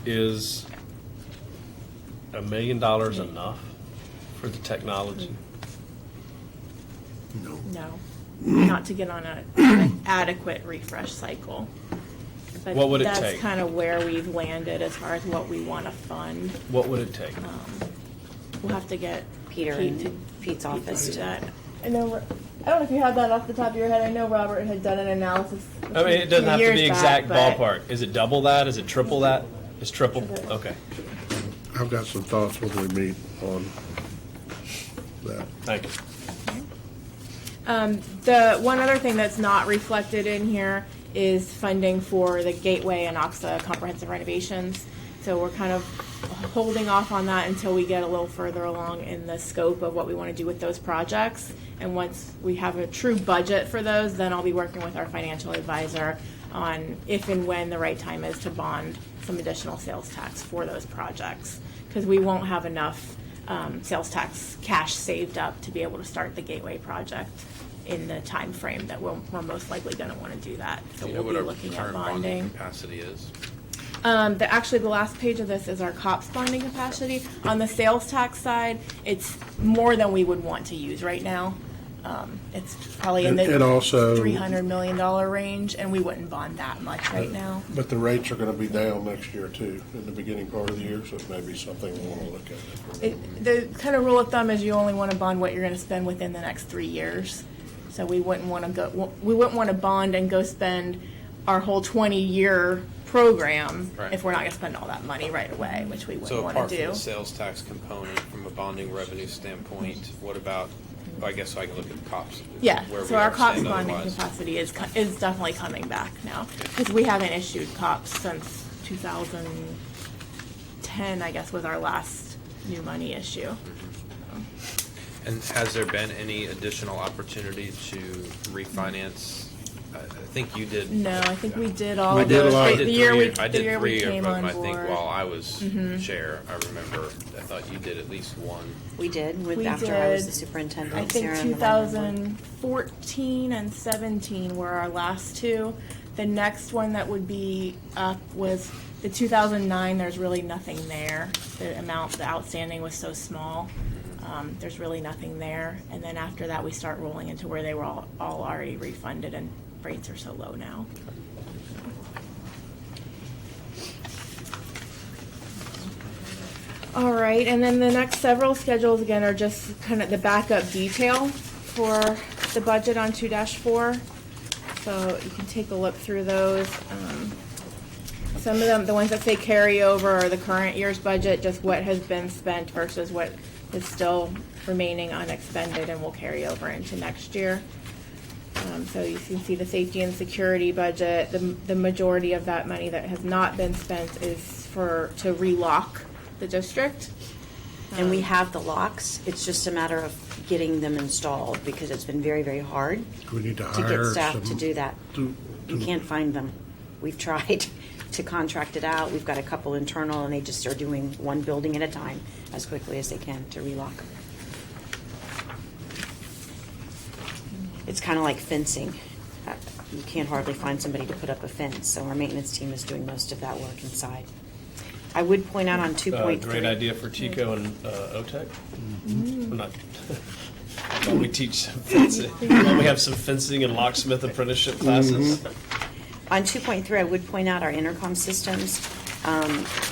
Is $1 million enough for the technology? No, not to get on an adequate refresh cycle. But what would it take? That's kind of where we've landed as far as what we want to fund. What would it take? We'll have to get Peter in Pete's office to to that. I know. I don't know if you have that off the top of your head. I know Robert had done an analysis. I mean, it doesn't have to be exact back, ballpark. Is it double that? Is it triple that? It's triple? Okay. I've got some thoughts when we meet on that. Thank you. The one other thing that's not reflected in here is funding for the Gateway and OXA comprehensive renovations. So we're kind of holding off on that until we get a little further along in the scope of what we want to do with those projects. And once we have a true budget for those, then I'll be working with our financial advisor on if and when the right time is to bond some additional sales tax for those projects. Because we won't have enough sales tax cash saved up to be able to start the Gateway project in the time frame that we're most likely going to want to do that. So Do you know we'll what be our looking at current bonding bonding. capacity is? Actually, the last page of this is our COPS bonding capacity. On the sales tax side, it's more than we would want to use right now. It's probably in And the also- $300 million range, and we wouldn't bond that much right now. But the rates are going to be down next year too, in the beginning part of the year, so it may be something we'll want to look at. The kind of rule of thumb is you only want to bond what you're going to spend within the next 3 years. So we wouldn't want to bond and go spend our whole 20-year program Right. if we're not going to spend all that money right away, which we wouldn't So want apart to from do. the sales tax component, from a bonding revenue standpoint, what about, I guess I can look at the COPS. Yeah, where so we our are COPS stand bonding otherwise. capacity is definitely coming back now, because we haven't issued COPS since 2010, I guess, was our last new money issue. And has there been any additional opportunity to refinance? I think you did. No, I think we did all We of did a those. lot. I The did year we I did three came of on them, I think, board. while I was Mhm. chair. I remember, I thought you did at least one. We did, We after I was did, the superintendent. I think Sarah and the library board. 2014 and 17 were our last two. The next one that would be up was the 2009. There's really nothing there. The outstanding was so small. There's really nothing there. And then after that, we start rolling into where they were all already refunded, and rates are so low now. All right, and then the next several schedules, again, are just kind of the backup detail for the budget on 2-4. So you can take a look through those. Some of them, the ones that say carryover, are the current year's budget, just what has been spent versus what is still remaining unexpended and will carry over into next year. So you can see the safety and security budget. The majority of that money that has not been spent is to relock the district. And we have the locks. It's just a matter of getting them installed because it's been very, very hard We need to to hire get staff some. to do that. You can't find them. We've tried to contract it out. We've got a couple internal, and they just are doing one building at a time as quickly as they can to relock. It's kind of like fencing. You can't hardly find somebody to put up a fence, so our maintenance team is doing most of that work inside. I would point out on 2.3. Great idea for Tico and OTEC. Mm-hmm. We're not. While we teach fencing, while we have some fencing and locksmith apprenticeship classes. On 2.3, I would point out our intercom systems.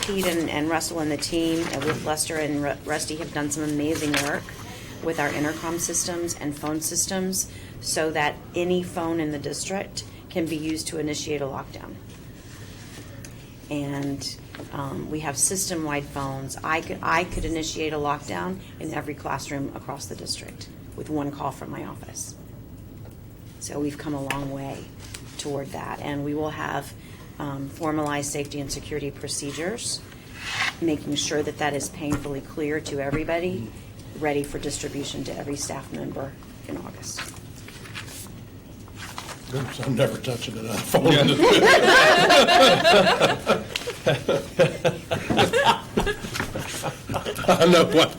Pete and Russell and the team with Lester and Rusty have done some amazing work with our intercom systems and phone systems so that any phone in the district can be used to initiate a lockdown. And we have system-wide phones. I could initiate a lockdown in every classroom across the district with one call from my office. So we've come a long way toward that, and we will have formalized safety and security procedures, making sure that that is painfully clear to everybody, ready for distribution to every staff member in August. I'm never touching it on phone. I know what.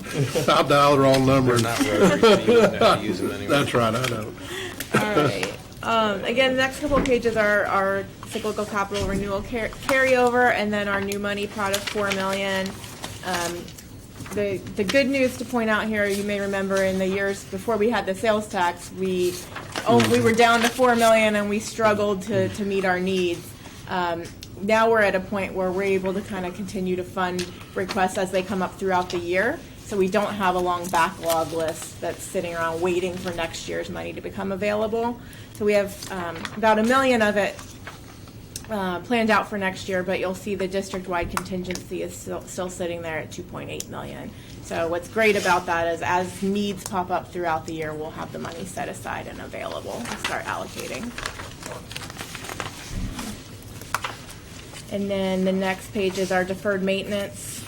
I'll dial the wrong number. They're not rotary, so you wouldn't have to use them anyway. That's right, I know. All right. Again, the next couple of pages are our cyclical capital renewal carryover, and then our new money pot of $4 million. The good news to point out here, you may remember in the years before we had the sales tax, we were down to $4 million, and we struggled to meet our needs. Now we're at a point where we're able to kind of continue to fund requests as they come up throughout the year. So we don't have a long backlog list that's sitting around waiting for next year's money to become available. So we have about $1 million of it planned out for next year, but you'll see the district-wide contingency is still sitting there at $2.8 million. So what's great about that is as needs pop up throughout the year, we'll have the money set aside and available to start allocating. And then the next page is our deferred maintenance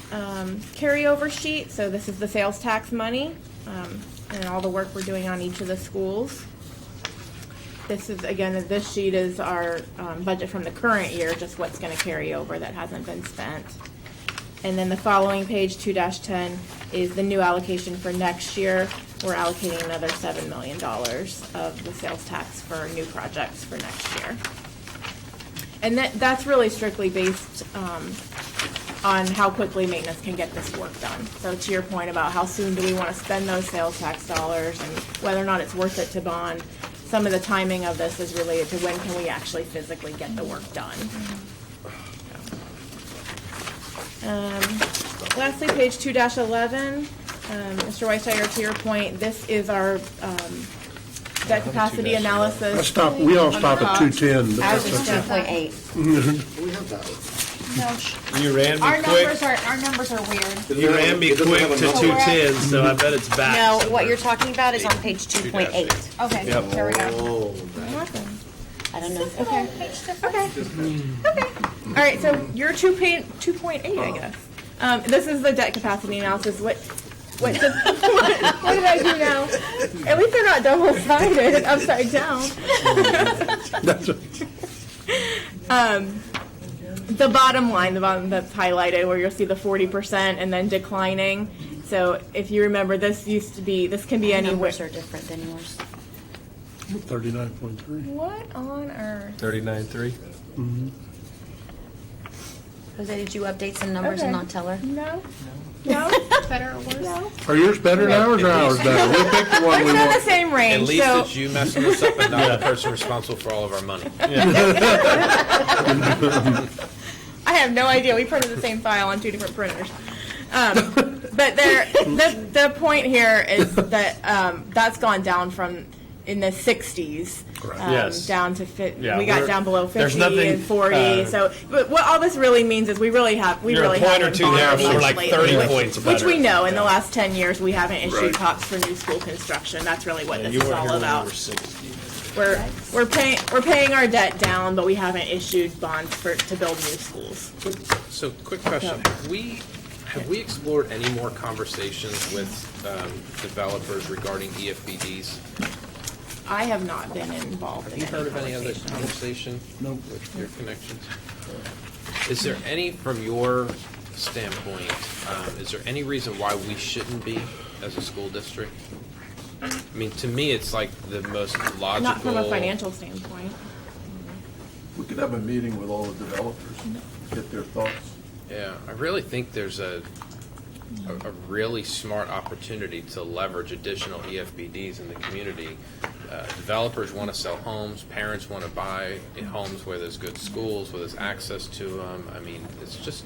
carryover sheet. So this is the sales tax money and all the work we're doing on each of the schools. This is, again, this sheet is our budget from the current year, just what's going to carry over that hasn't been spent. And then the following page, 2-10, is the new allocation for next year. We're allocating another $7 million of the sales tax for new projects for next year. And that's really strictly based on on how quickly maintenance can get this work done. So to your point about how soon do we want to spend those sales tax dollars and whether or not it's worth it to bond, some of the timing of this is related to when can we actually physically get the work done. Lastly, page 2-11, Mr. Weissteyer, to your point, this is our debt capacity analysis. We all stop at 210. I was just 2.8. We have that. You ran me Our quick. numbers are weird. You ran me quick to 210, so I bet it's back. No, what somewhere. you're talking about is on page 2.8. Okay, Yep. here we go. Oh, I don't know. Okay. Okay. All right, so you're 2.8, I guess. This is the debt capacity analysis. What did I do now? At least they're not double-sided, upside down. The bottom line, the bottom that's highlighted, where you'll see the 40% and then declining. So if you remember, this can be anywhere. Numbers are different than yours. 39.3. What on earth? 39.3. Jose, did you update some numbers and not tell her? No. No? Better or worse? No. Are yours better than ours or ours better? We'll pick the one we It's in the want. same range. At least so it's you messing this up and not the person responsible for all of our money. I have no idea. We printed the same file on two different printers. But the point here is that that's gone down from in the 60s Yes. down to Yeah, we got we're- down below there's 50 nothing, and 40. But what all this really means is we really You're a haven't point or two bonded there, but we're much like lately, 30 which- points which better. we know in the Yeah. last 10 years we haven't issued Right. COPs for new school construction. That's really what Yeah, this you is weren't all here when we about. were 60. We're paying our debt down, but we haven't issued bonds to build new schools. So, quick question: have we explored any more conversations with developers regarding EFBDs? I have not been involved in Have you heard of any other conversation. conversation with your connections? Is there any, from your standpoint, is there any reason why we shouldn't be as a school district? I mean, to me, it's like the most logical. Not from a financial standpoint. We could have a meeting with all the developers, get their thoughts. Yeah, I really think there's a really smart opportunity to leverage additional EFBDs in the community. Developers want to sell homes, parents want to buy homes where there's good schools, where there's access to them. I mean, it's just...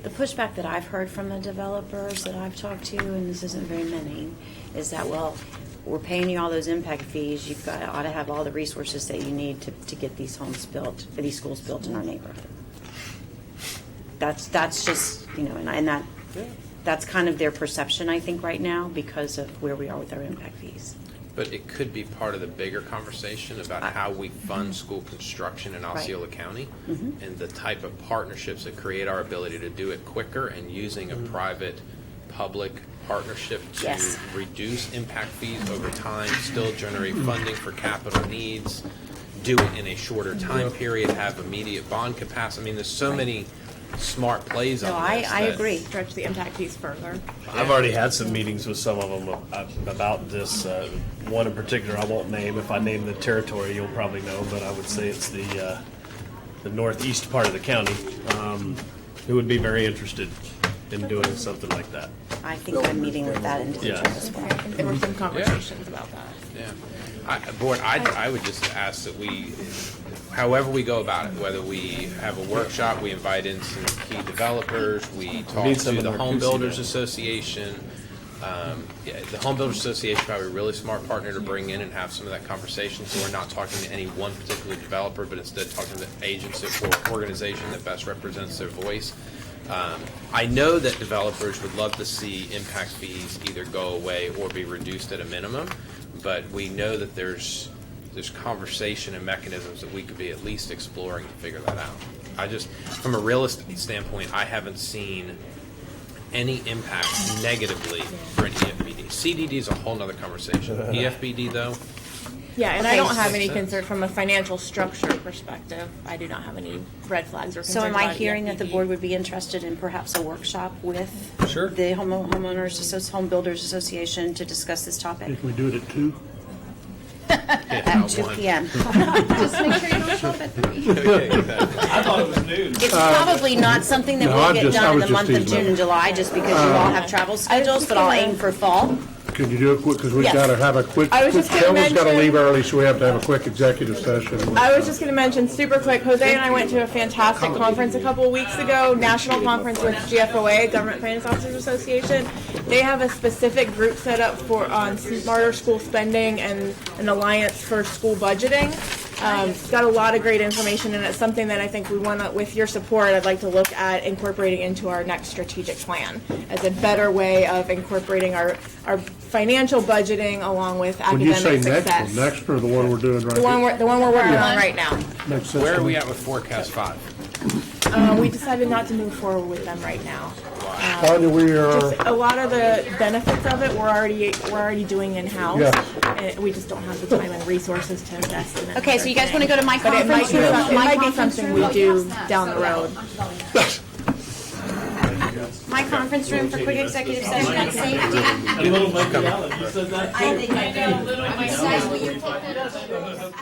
The pushback that I've heard from the developers that I've talked to, and this isn't very many, is that, well, we're paying you all those impact fees, ought to have all the resources that you need to get these homes built, or these schools built in our neighborhood. That's just, that's kind of their perception, I think, right now, because of where we are with our impact fees. But it could be part of the bigger conversation about how we fund school construction in Osceola County and the type of partnerships that create our ability to do it quicker and using a private-public partnership to reduce impact fees over time, still generate funding for capital needs, do it in a shorter time period, have immediate bond capacity. I mean, there's so many smart plays on this. I agree. Stretch the impact fees further. I've already had some meetings with some of them about this. One in particular, I won't name. If I name the territory, you'll probably know, but I would say it's the northeast part of the county, who would be very interested in doing something like that. I think I'm meeting with that individual as well. There were some conversations about that. Yeah. Board, I would just ask that we, however we go about it, whether we have a workshop, we invite in some key developers, we talk Need to some in the our Home QC Builders now. Association. The Home Builders Association is probably a really smart partner to bring in and have some of that conversation, so we're not talking to any one particular developer, but instead talking to the agency or organization that best represents their voice. I know that developers would love to see impact fees either go away or be reduced at a minimum, but we know that there's conversation and mechanisms that we could be at least exploring to figure that out. I just, from a real estate standpoint, I haven't seen any impact negatively for an EFBD. CDD is a whole nother conversation. EFBD, though, Yeah, and I Okay. don't have any Makes sense. concern from a financial structure perspective. I do not have any red flags or concerns So am I about hearing that the EFBD. board would be interested in perhaps a workshop with Sure. the Home Builders Association to discuss this topic Can we do it at 2? at 2 p.m.? Just make sure you don't show up at 3. I thought thought it was noon. It's probably not something that No, we'll I'm get just- I done in was the just month of teasing. June and July, just because you all have travel schedules, but I'll aim for fall. Could you do it quick, because we've Yes. got to have a quick, I was just gonna Kelvin's got to mention- leave early, so we have to have a quick executive session. I was just going to mention super quick, Jose and I went to a fantastic conference a couple of weeks ago, national conference with GFOA, Government Finance Officers Association. They have a specific group set up for on smarter school spending and an alliance for school budgeting. It's got a lot of great information, and it's something that I think we want to, with your support, I'd like to look at incorporating into our next strategic plan as a better way of incorporating our financial budgeting along with When you academic say next success. one, next or the one we're doing right The one now? we're working on right now. Makes sense Where to are we me. at with Forecast 5? We decided not to move forward with them right now. Tanya, we are, Just a lot of the benefits of it we're already doing in-house. Yes. And we just don't have the time and resources to invest in it. Okay, so you guys want to go to my But it might conference be room? something, it My might be conference something room? we do down the road. My conference room for quick executive session on safety. A little Mikey Allen, you said that? I think I know. Little Mikey Allen.